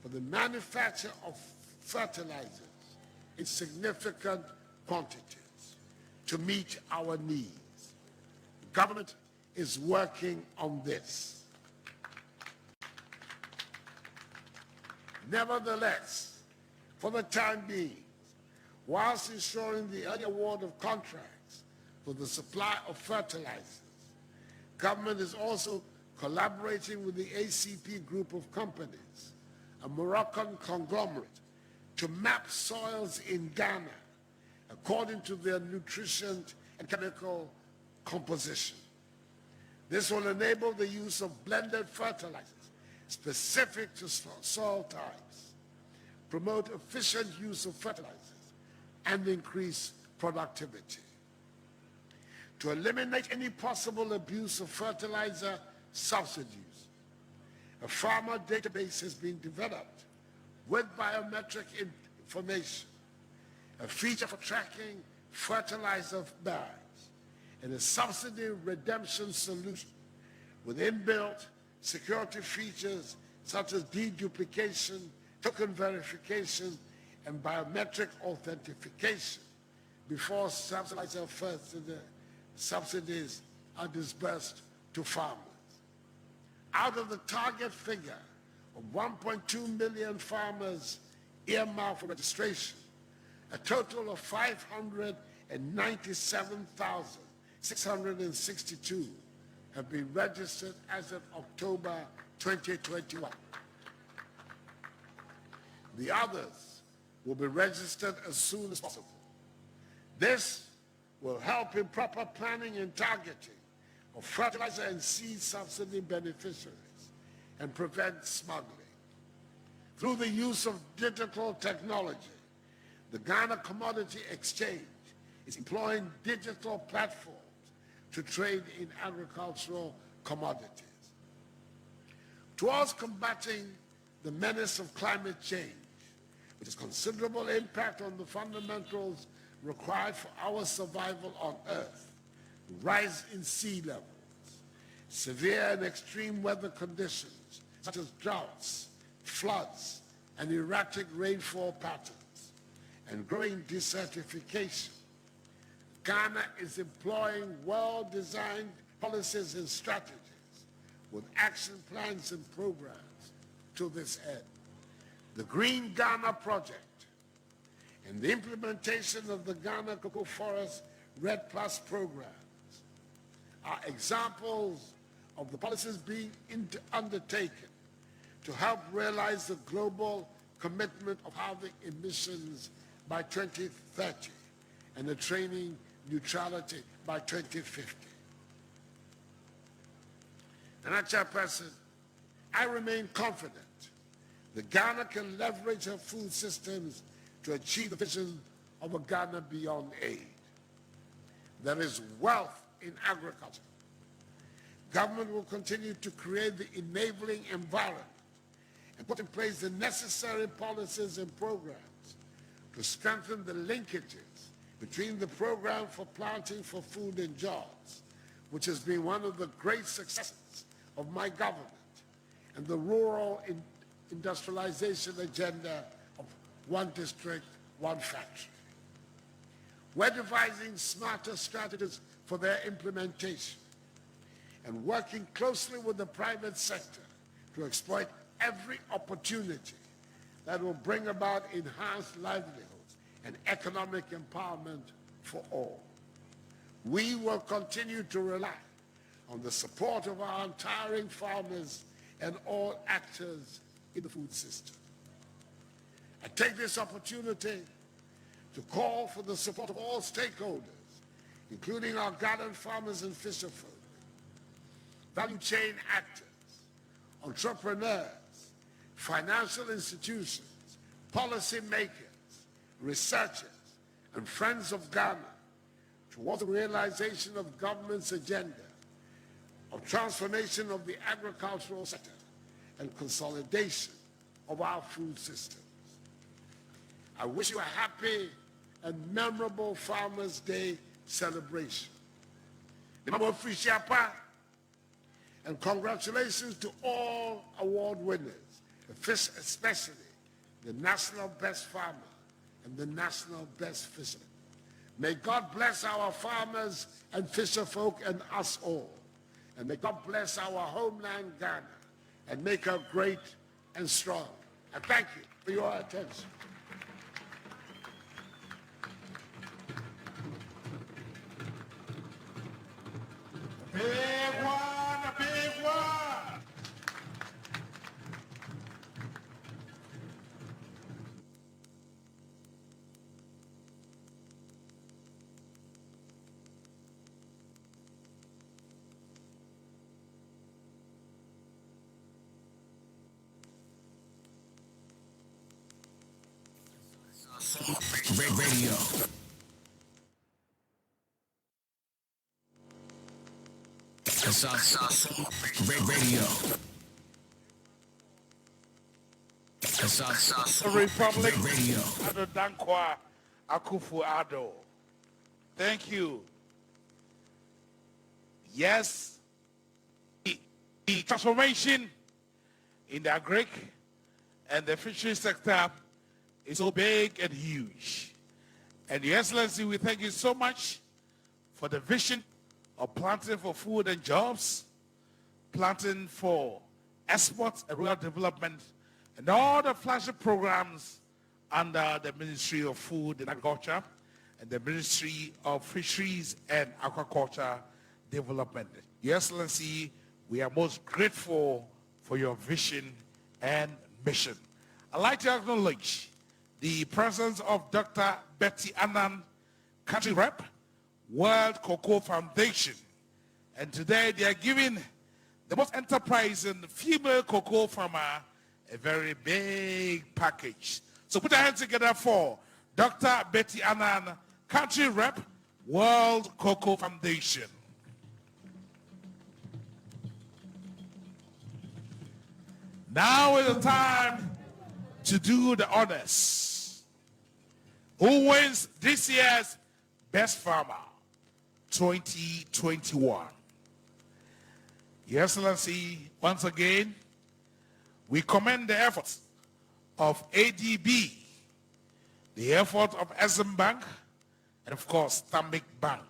for the manufacture of fertilizers in significant quantities to meet our needs. The government is working on this. Nevertheless, for the time being, whilst ensuring the early award of contracts for the supply of fertilizers, government is also collaborating with the ACP group of companies, a Moroccan conglomerate, to map soils in Ghana according to their nutrition and chemical composition. This will enable the use of blended fertilizers specific to soil types, promote efficient use of fertilizers, and increase productivity. To eliminate any possible abuse of fertilizer subsidies, a farmer database has been developed with biometric information, a feature for tracking fertilizer bags, and a subsidy redemption solution with inbuilt security features such as deduplication, token verification, and biometric authentication before subsidies are disbursed to farmers. Out of the target figure of 1.2 million farmers earmarked for registration, a total of 597,662 have been registered as of October 2021. The others will be registered as soon as possible. This will help in proper planning and targeting of fertilizer and seed subsidy beneficiaries and prevent smuggling. Through the use of digital technology, the Ghana Commodity Exchange is employing digital platforms to trade in agricultural commodities. towards combating the menace of climate change, which has considerable impact on the fundamentals required for our survival on Earth, rise in sea levels, severe and extreme weather conditions such as droughts, floods, and erratic rainfall patterns, and growing desertification. Ghana is employing well-designed policies and strategies with action plans and programs to this end. The Green Ghana Project and the implementation of the Ghana Cocoa Forest Red Plus programs are examples of the policies being undertaken to help realize the global commitment of halving emissions by 2030 and attaining neutrality by 2050. And Chairperson, I remain confident that Ghana can leverage her food systems to achieve the vision of a Ghana beyond aid. There is wealth in agriculture. Government will continue to create the enabling environment and put in place the necessary policies and programs to strengthen the linkages between the program for planting for food and jobs, which has been one of the great successes of my government, and the rural industrialization agenda of one district, one factory. We're devising smarter strategies for their implementation and working closely with the private sector to exploit every opportunity that will bring about enhanced livelihoods and economic empowerment for all. We will continue to rely on the support of our untiring farmers and all actors in the food system. I take this opportunity to call for the support of all stakeholders, including our garden farmers and fisherfolk, value chain actors, entrepreneurs, financial institutions, policy makers, researchers, and friends of Ghana towards the realization of government's agenda of transformation of the agricultural sector and consolidation of our food systems. I wish you a happy and memorable Farmers' Day celebration. And congratulations to all award winners, especially the National Best Farmer and the National Best Fisherman. May God bless our farmers and fisherfolk and us all. And may God bless our homeland Ghana and make her great and strong. I thank you for your attention. Big one, a big one. Radio. Radio. Republic Radio. Ado Dankwa Akufo-Addo. Thank you. Yes, the transformation in the agric and the fishery sector is so big and huge. And Your Excellency, we thank you so much for the vision of planting for food and jobs, planting for exports and rural development, and all the flagship programs under the Ministry of Food and Agriculture and the Ministry of Fisheries and Aquaculture Development. Your Excellency, we are most grateful for your vision and mission. I'd like to acknowledge the presence of Dr. Betty Annan, country rep, World Cocoa Foundation. And today they are giving the most enterprising female cocoa farmer a very big package. So put your hands together for Dr. Betty Annan, country rep, World Cocoa Foundation. Now is the time to do the honors. Who wins this year's Best Farmer 2021? Your Excellency, once again, we commend the efforts of ADB, the effort of SM Bank, and of course, Stanbic Bank.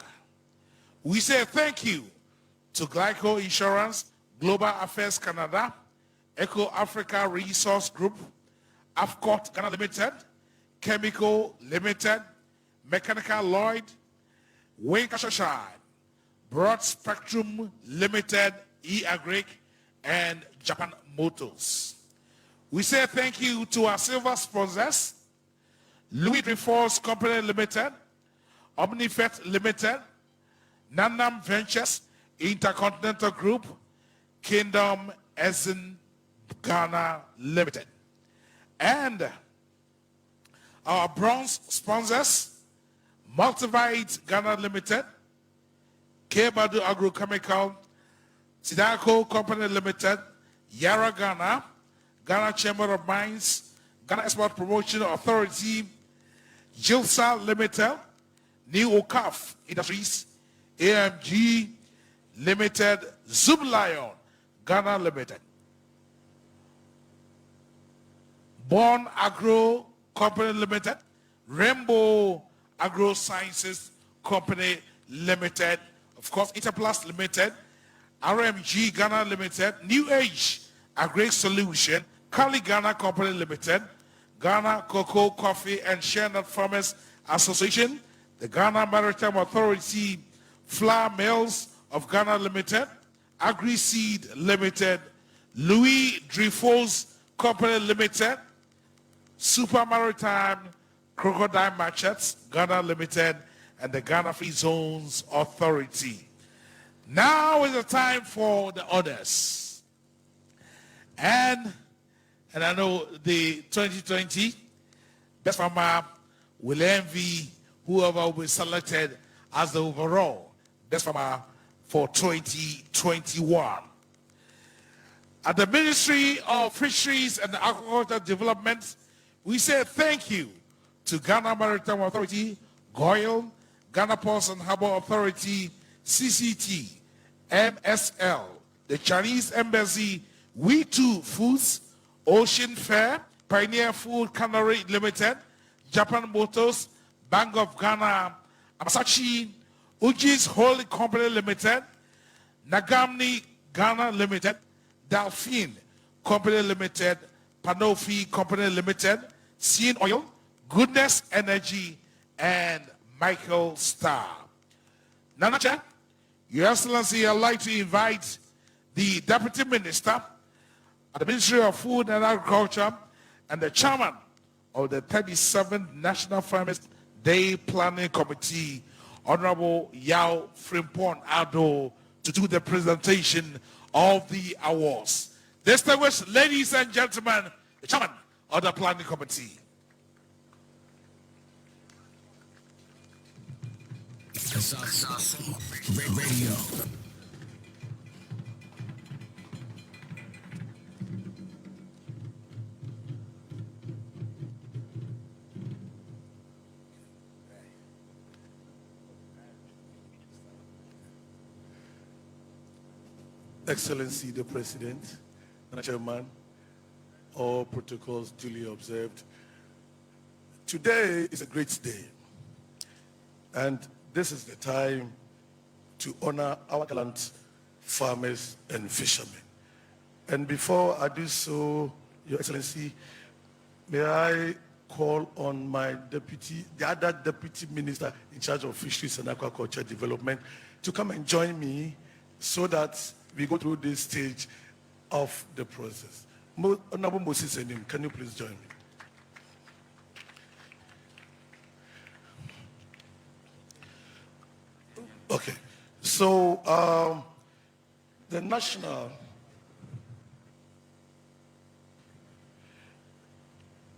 We say thank you to Glyco Insurance, Global Affairs Canada, Eco Africa Resource Group, Afcot Ghana Limited, Chemical Limited, Mechanical Lloyd, Winkashire, Broad Spectrum Limited, E-Agric, and Japan Motors. We say thank you to our silver sponsors, Louis Dreyfus Company Limited, Omnifet Limited, Nanam Ventures, Intercontinental Group, Kingdom Essen Ghana Limited. And our bronze sponsors, Multivite Ghana Limited, Kebadu Agrochemical, Sidaco Company Limited, Yara Ghana, Ghana Chamber of Mines, Ghana Export Promotion Authority, Gilsa Limited, New Okaf Industries, AMG Limited, Zublion Ghana Limited, Born Agro Company Limited, Rainbow Agro Sciences Company Limited, of course Interplus Limited, RMG Ghana Limited, New Age Agri Solution, Kali Ghana Company Limited, Ghana Cocoa, Coffee and Shea Nut Farmers Association, the Ghana Maritime Authority, Flour Mills of Ghana Limited, Agri Seed Limited, Louis Dreyfus Company Limited, Super Maritime Crocodile Machets Ghana Limited, and the Ghana Free Zones Authority. Now is the time for the honors. And I know the 2020 Best Farmer will envy whoever will be selected as the overall Best Farmer for 2021. At the Ministry of Fisheries and Agricultural Development, we say thank you to Ghana Maritime Authority, GOIL, Ghana Ports and Harbour Authority, CCT, MSL, the Chinese Embassy, We2 Foods, Ocean Fair, Pioneer Food Cannery Limited, Japan Motors, Bank of Ghana, Amasachi, Uji's Holy Company Limited, Nagamni Ghana Limited, Delphine Company Limited, Panofi Company Limited, Scene Oil, Goodness Energy, and Michael Starr. Nanacha, Your Excellency, I'd like to invite the Deputy Minister at the Ministry of Food and Agriculture and the Chairman of the 37th National Farmers Day Planning Committee, Honorable Yao Frimpong Ado, to do the presentation of the awards. Distinguished ladies and gentlemen, the Chairman of the Planning Committee. Radio. Excellency the President and Chairman, all protocols duly observed. Today is a great day, and this is the time to honor our gallant farmers and fishermen. And before I do so, Your Excellency, may I call on my deputy, the other deputy minister in charge of fisheries and aquaculture development, to come and join me so that we go through this stage of the process. Honorable Moses Enim, can you please join me? Okay, so the national,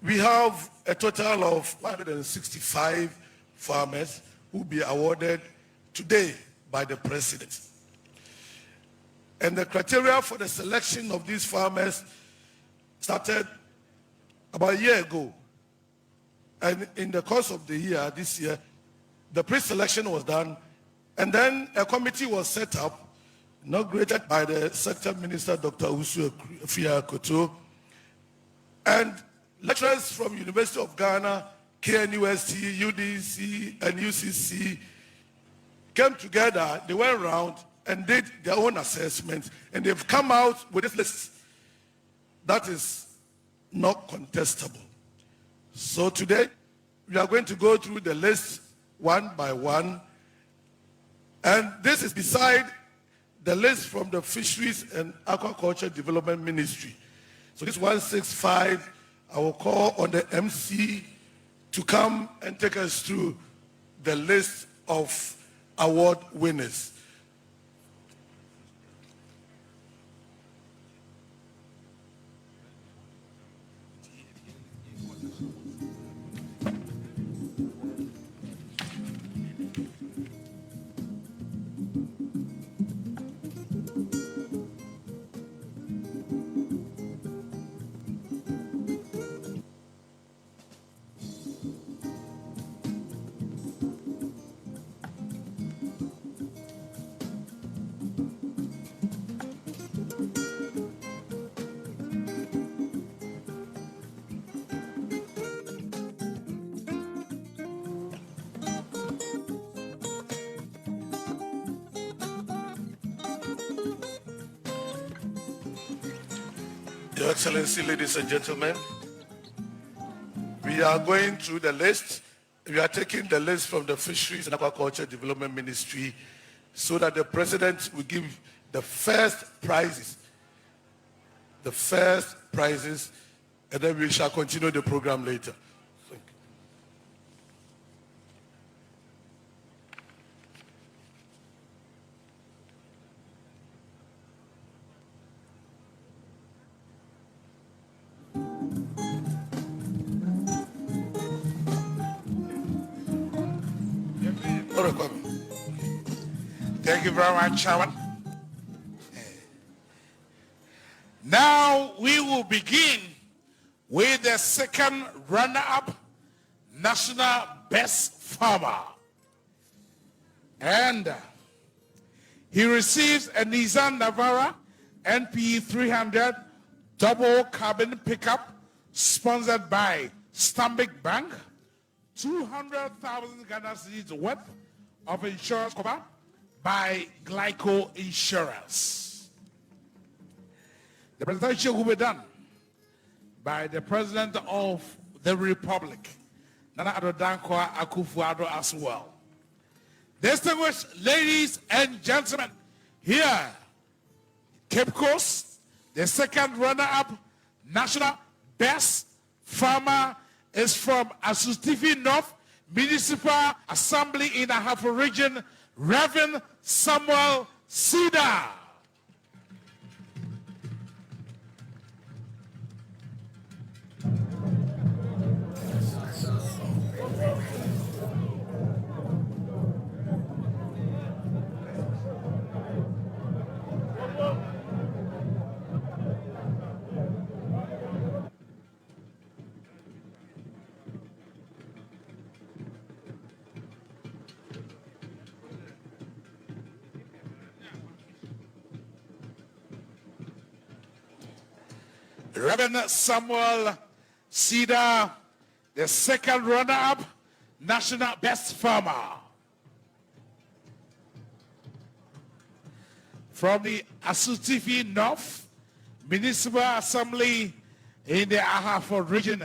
we have a total of 165 farmers who will be awarded today by the President. And the criteria for the selection of these farmers started about a year ago. And in the course of the year, this year, the pre-selection was done, and then a committee was set up, inaugurated by the Sector Minister, Dr. Usu Fiakoto, and lecturers from University of Ghana, KNUST, UDC, and UCC came together. They went around and did their own assessment, and they've come out with this list that is not contestable. So today, we are going to go through the list one by one, and this is beside the list from the Fisheries and Aquaculture Development Ministry. So this 165, I will call on the MC to come and take us through the list of award winners. Your Excellency, ladies and gentlemen, we are going through the list. We are taking the list from the Fisheries and Aquaculture Development Ministry so that the President will give the first prizes, and then we shall continue the program later. Thank you. Thank you very much, Chairman. Now we will begin with the second runner-up, National Best Farmer. And he receives a Nissan Navara NP 300 double cabin pickup sponsored by Stanbic Bank, 200,000 Ghana cedis worth of insurance cover by Glyco Insurance. The presentation will be done by the President of the Republic, Nana Addo Dankwa Akufo-Addo, as well. Distinguished ladies and gentlemen, here, Cape Coast, the second runner-up National Best Farmer is from Asustifi North Municipal Assembly in Ahafo Region, Reverend Samuel Sida. Reverend Samuel Sida, the second runner-up, National Best Farmer. From the Asustifi North Municipal Assembly in the Ahafo Region,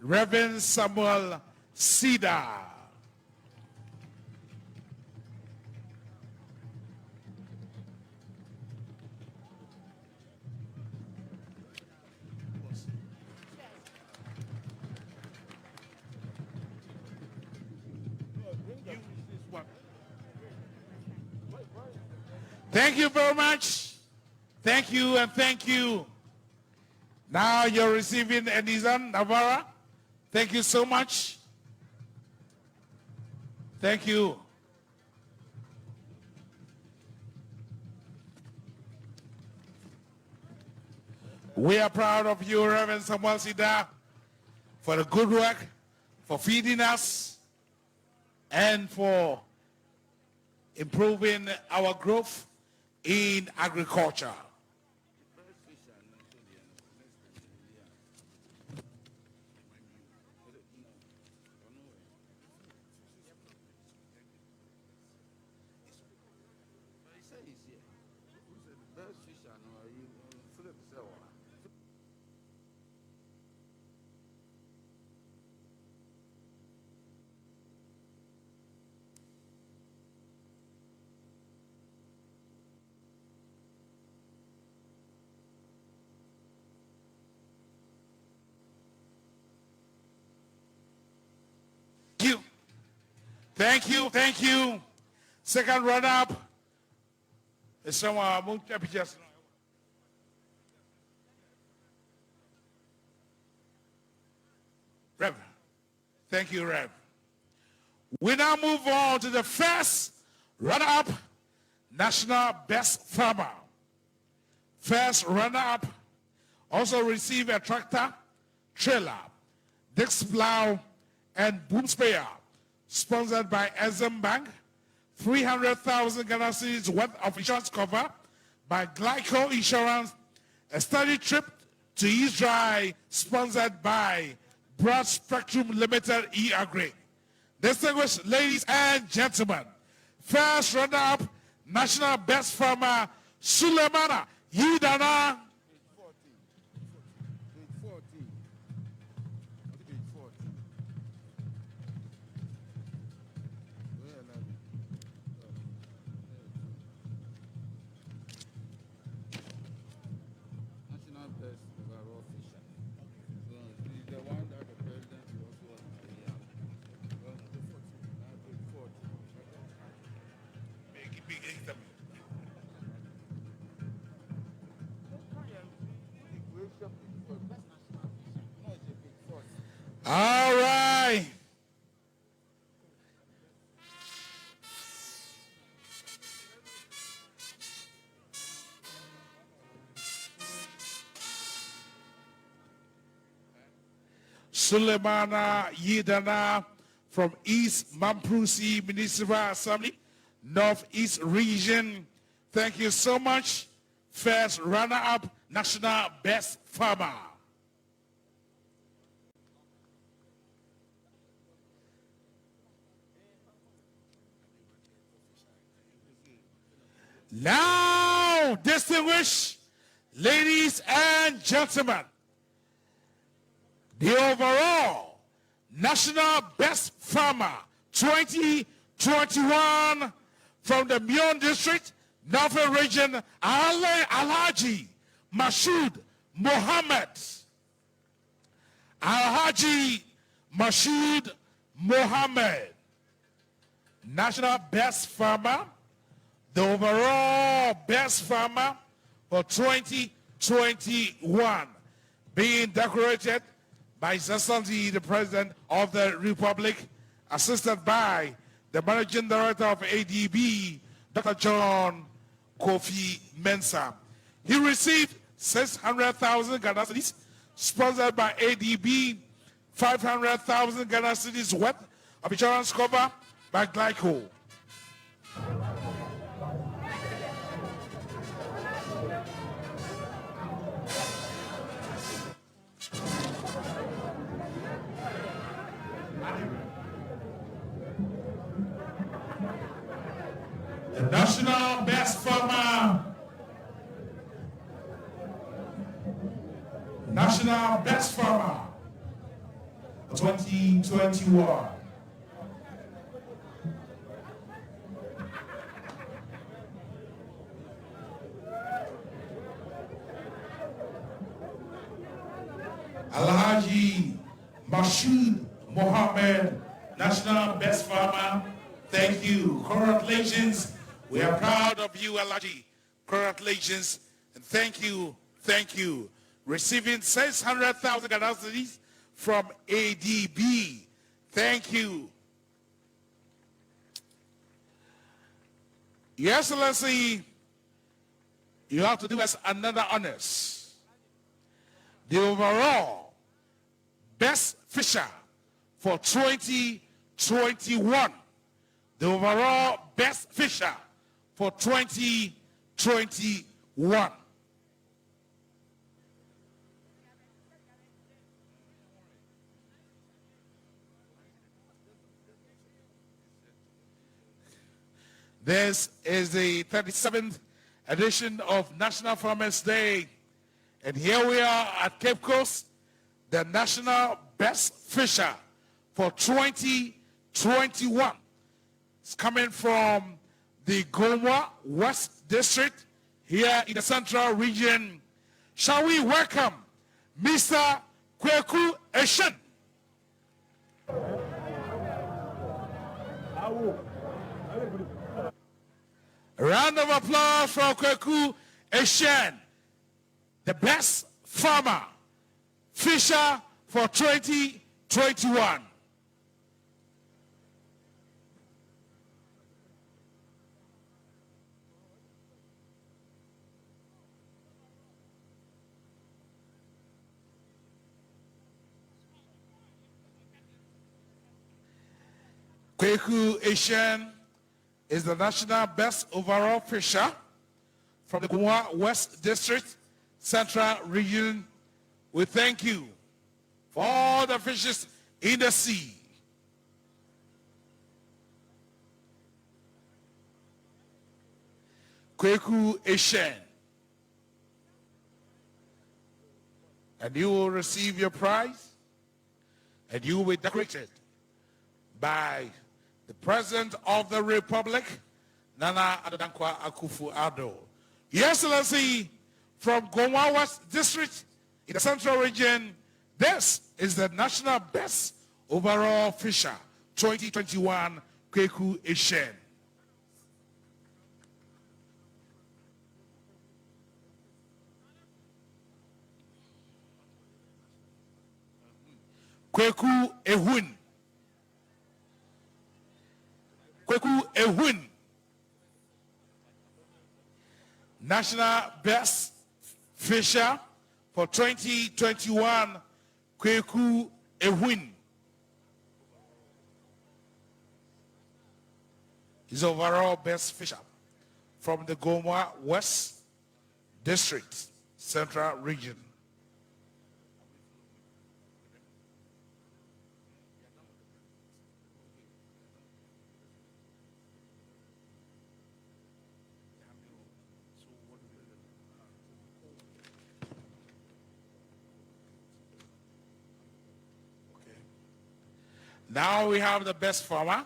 Reverend Samuel Sida. Thank you very much. Thank you and thank you. Now you're receiving a Nissan Navara. Thank you so much. Thank you. We are proud of you, Reverend Samuel Sida, for the good work, for feeding us, and for improving our growth in agriculture. Thank you, thank you. Second runner-up is someone. Rev. Thank you, Rev. We now move on to the first runner-up, National Best Farmer. First runner-up also received a tractor, trailer, disc plow, and boom sprayer, sponsored by Exim Bank, 300,000 Ghana cedis worth of insurance cover by Glyco Insurance, a study trip to Israel, sponsored by Broad Spectrum Limited E-Agri. Distinguished ladies and gentlemen, first runner-up, National Best Farmer, Sulemana Yidana. All right. Sulemana Yidana from East Mamprusi Municipal Assembly, Northeast Region. Thank you so much. First runner-up, National Best Farmer. Now, distinguished ladies and gentlemen, the overall National Best Farmer 2021 from the Mion District, Northern Region, Alhaji Mashood Mohammed. Alhaji Mashood Mohammed, National Best Farmer, the overall best farmer for 2021, being decorated by His Excellency the President of the Republic, assisted by the Managing Director of ADB, Dr. John Kofi Mensah. He received 600,000 Ghana cedis, sponsored by ADB, 500,000 Ghana cedis worth of insurance cover by Glyco. The National Best Farmer, National Best Farmer 2021. Alhaji Mashood Mohammed, National Best Farmer. Thank you. Congratulations. We are proud of you, Alhaji. Congratulations. And thank you. Thank you. Receiving 600,000 Ghana cedis from ADB. Thank you. Your Excellency, you have to do us another honors. the overall best fisher for 2021. The overall best fisher for 2021. This is the 37th edition of National Farmers Day. And here we are at Cape Coast, the national best fisher for 2021. It's coming from the Goma West District here in the Central Region. Shall we welcome Mr. Kweku Eshen? A round of applause for Kweku Eshen, the best farmer, fisher for 2021. Kweku Eshen is the national best overall fisher from the Goma West District, Central Region. We thank you for all the fishes in the sea. Kweku Eshen. And you will receive your prize, and you will be decorated by the President of the Republic, Nana Addankwa Akufo-Addo. Your Excellency, from Goma West District in the Central Region, this is the national best overall fisher 2021, Kweku Eshen. Kweku Ehun. Kweku Ehun, national best fisher for 2021, Kweku Ehun. He's overall best fisher from the Goma West District, Central Region. Now we have the best farmer,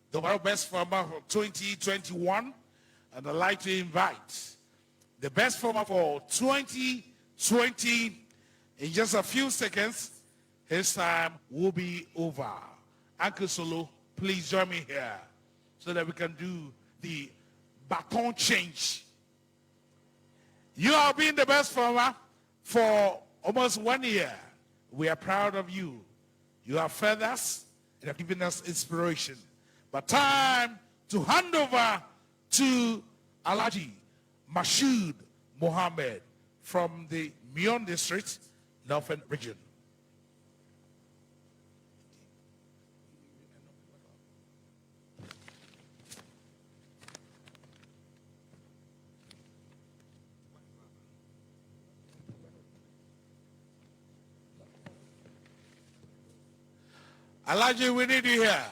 the world best farmer for 2021, and I'd like to invite the best farmer for 2020. In just a few seconds, his time will be over. Uncle Solo, please join me here so that we can do the baton change. You have been the best farmer for almost 1 year. We are proud of you. You have fed us and have given us inspiration. But time to hand over to Alhaji Mashood Mohammed from the Mion District, Northern Region. Alhaji, we need you here.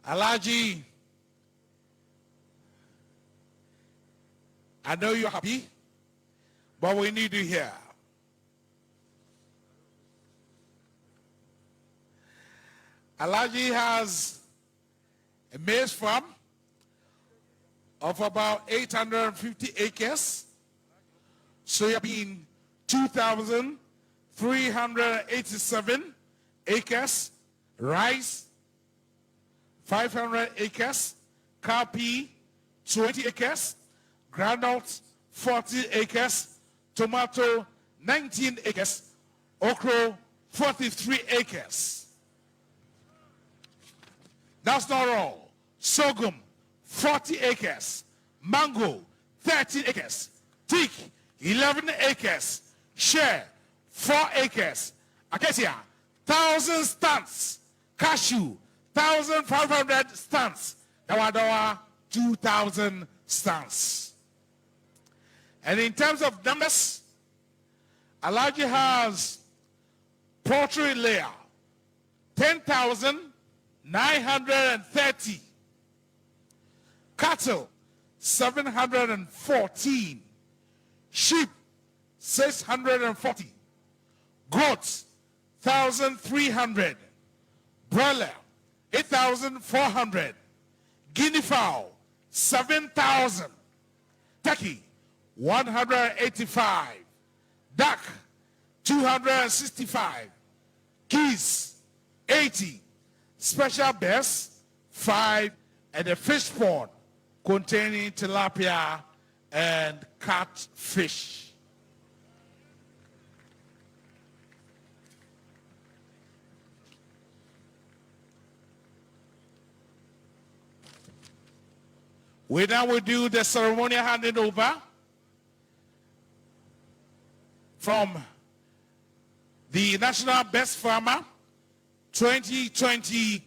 Alhaji, I know you're happy, but we need you here. Alhaji has a maize farm of about 850 acres, soybean 2,387 acres, rice 500 acres, cowpea 20 acres, groundnut 40 acres, tomato 19 acres, okra 43 acres. That's not all. Sorghum 40 acres, mango 13 acres, teak 11 acres. Share, 4 acres. Acacia, 1,000 stands. Cashew, 1,500 stands. Dawa, 2,000 stands. And in terms of numbers, Alaji has poultry layer, 10,930. Cattle, 714. Sheep, 640. Goats, 1,300. Broiler, 8,400. Guinea fowl, 7,000. Turkey, 185. Duck, 265. Geese, 80. Special bass, 5. And a fish pond containing tilapia and catfish. We now will do the ceremonial handing over from the National Best Farmer 2020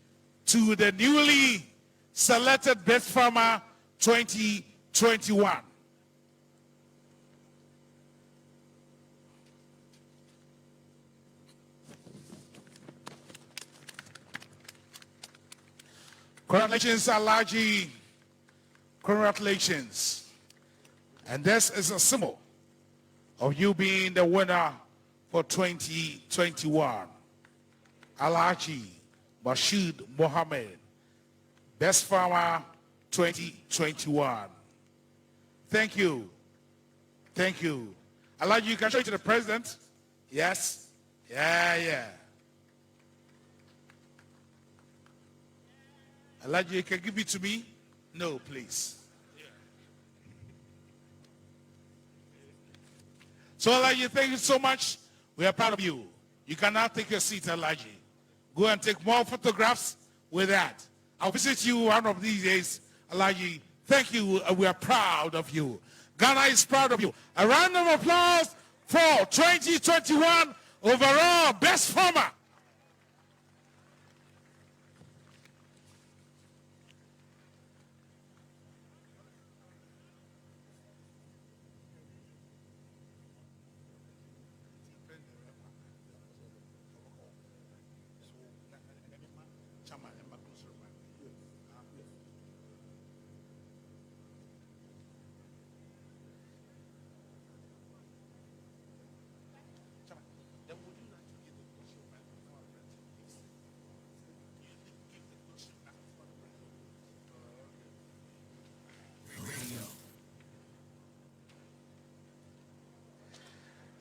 to the newly selected Best Farmer 2021. Congratulations, Alaji. Congratulations. And this is a symbol of you being the winner for 2021. Alaji Bashir Mohammed, Best Farmer 2021. Thank you. Thank you. Alaji, you can show it to the president. Yes? Yeah. Alaji, you can give it to me? No, please. So, Alaji, thank you so much. We are proud of you. You can now take your seat, Alaji. Go and take more photographs with that. I'll visit you one of these days, Alaji. Thank you. We are proud of you. Ghana is proud of you. A round of applause for 2021 overall Best Farmer.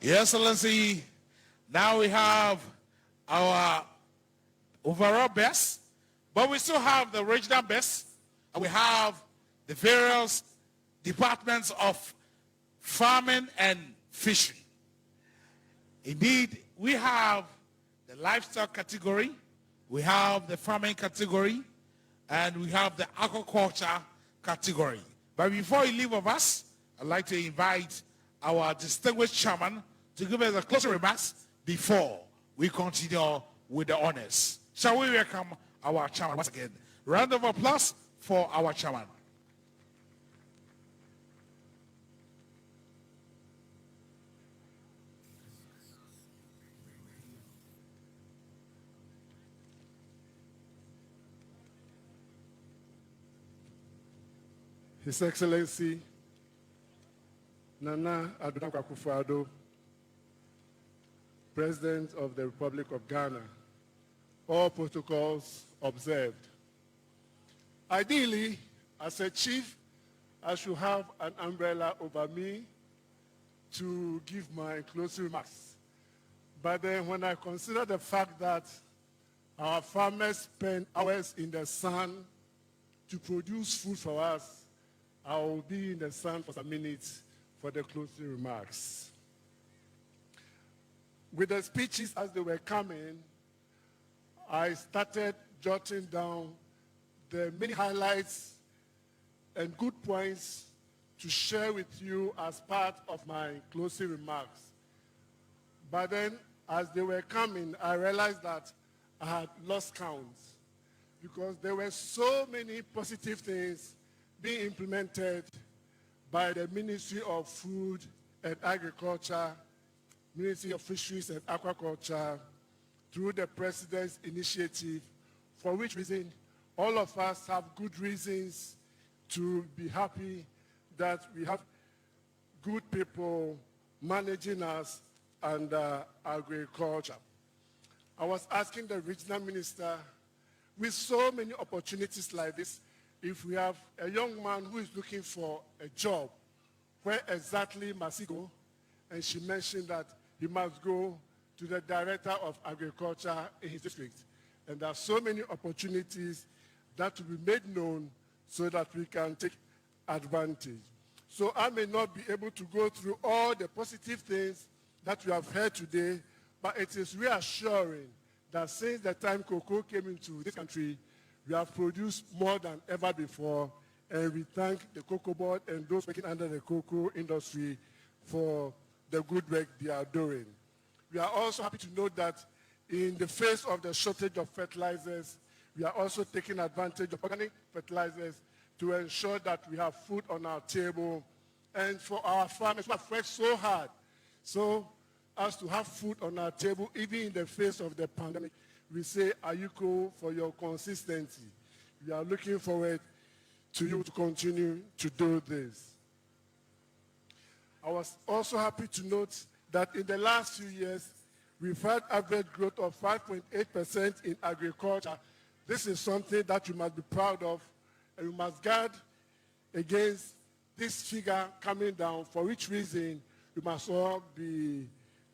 Your Excellency, now we have our overall best, but we still have the regional best, and we have the various departments of farming and fishery. Indeed, we have the livestock category, we have the farming category, and we have the aquaculture category. But before you leave of us, I'd like to invite our distinguished chairman to give us a closing remarks before we continue with the honors. Shall we welcome our chairman once again? Round of applause for our chairman. His Excellency Nana Addo Akufo-Addo, President of the Republic of Ghana, all protocols observed. Ideally, as a chief, I should have an umbrella over me to give my closing remarks. But then when I consider the fact that our farmers spend hours in the sun to produce food for us, I will be in the sun for some minutes for the closing remarks. With the speeches as they were coming, I started jotting down the many highlights and good points to share with you as part of my closing remarks. But then, as they were coming, I realized that I had lost count because there were so many positive things being implemented by the Ministry of Food and Agriculture, Ministry of Fisheries and Aquaculture, through the President's initiative, for which reason all of us have good reasons to be happy that we have good people managing us under agriculture. I was asking the regional minister, with so many opportunities like this, if we have a young man who is looking for a job, where exactly must he go? And she mentioned that he must go to the Director of Agriculture in his district. And there are so many opportunities that will be made known so that we can take advantage. So I may not be able to go through all the positive things that we have heard today, but it is reassuring that since the time cocoa came into this country, we have produced more than ever before, and we thank the Cocoa Board and those working under the cocoa industry for the good work they are doing. We are also happy to note that in the face of the shortage of fertilizers, we are also taking advantage of organic fertilizers to ensure that we have food on our table, and for our farmers who have worked so hard so as to have food on our table, even in the face of the pandemic. We say, Ayuko, for your consistency. We are looking forward to you to continue to do this. I was also happy to note that in the last few years, we've had average growth of 5.8% in agriculture. This is something that you must be proud of, and we must guard against this figure coming down, for which reason we must all be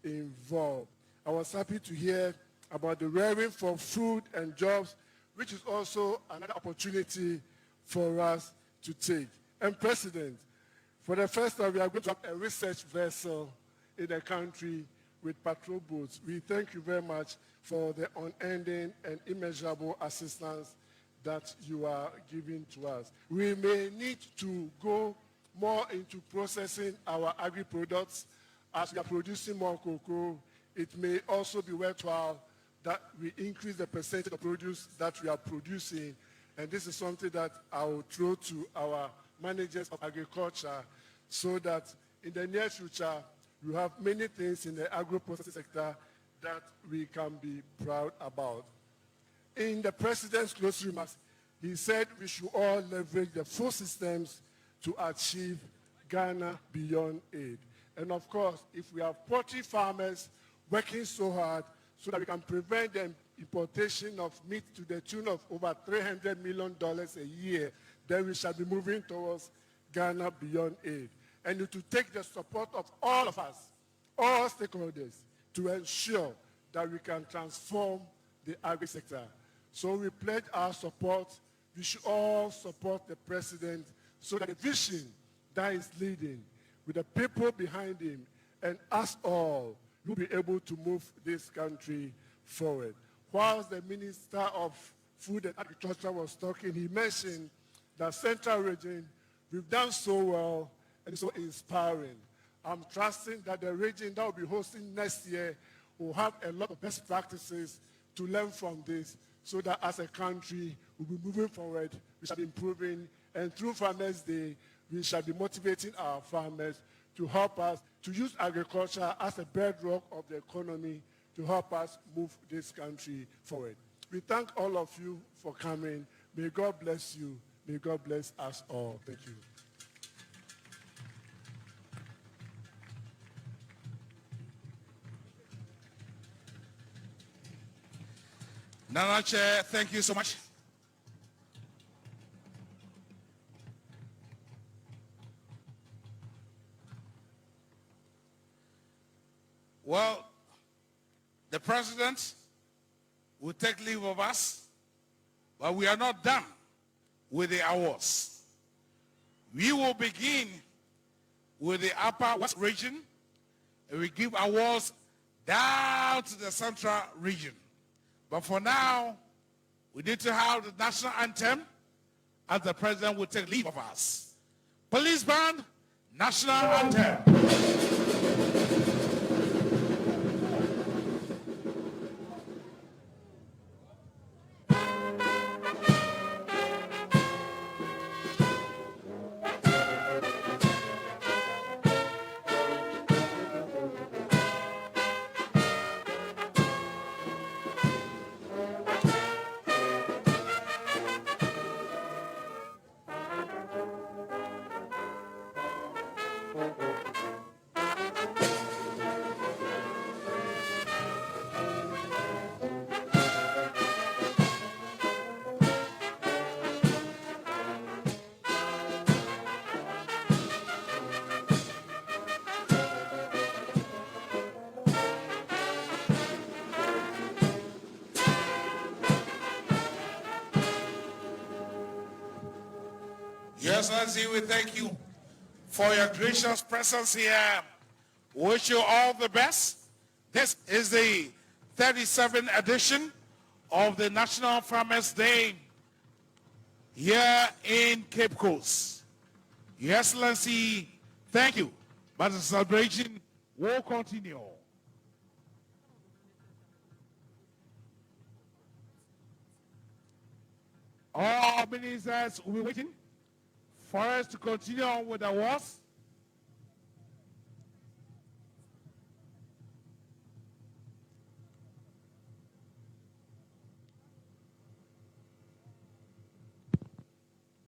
involved. I was happy to hear about the rearing for food and jobs, which is also another opportunity for us to take. And President, for the first time, we are going to have a research vessel in the country with patrol boats. We thank you very much for the unending and immeasurable assistance that you are giving to us. We may need to go more into processing our agri-products. As we are producing more cocoa, it may also be worthwhile that we increase the percentage of produce that we are producing. And this is something that I will throw to our managers of agriculture so that in the near future, we have many things in the agro-processing sector that we can be proud about. In the President's closing remarks, he said we should all leverage the full systems to achieve Ghana beyond aid. And of course, if we have poultry farmers working so hard so that we can prevent the importation of meat to the tune of over $300 million a year, then we shall be moving towards Ghana beyond aid. And it will take the support of all of us, all stakeholders, to ensure that we can transform the agri-sector. So we pledge our support. We should all support the President so that the vision that is leading, with the people behind him, and us all, will be able to move this country forward. Whilst the Minister of Food and Agriculture was talking, he mentioned that Central Region, we've done so well and so inspiring. I'm trusting that the region that will be hosting next year will have a lot of best practices to learn from this, so that as a country, we'll be moving forward, we shall be improving, and through Farmers Day, we shall be motivating our farmers to help us to use agriculture as a bedrock of the economy to help us move this country forward. We thank all of you for coming. May God bless you. May God bless us all. Thank you. Nana Chair, thank you so much. Well, the President will take leave of us, but we are not done with the awards. We will begin with the Upper West region, and we give awards down to the Central region. But for now, we need to have the national anthem as the President will take leave of us. Police band, National Anthem. Your Excellency, we thank you for your gracious presence here. Wish you all the best. This is the 37th edition of the National Farmers Day here in Cape Coast. Your Excellency, thank you. But the celebration will continue. All ministers will be waiting for us to continue on with the awards.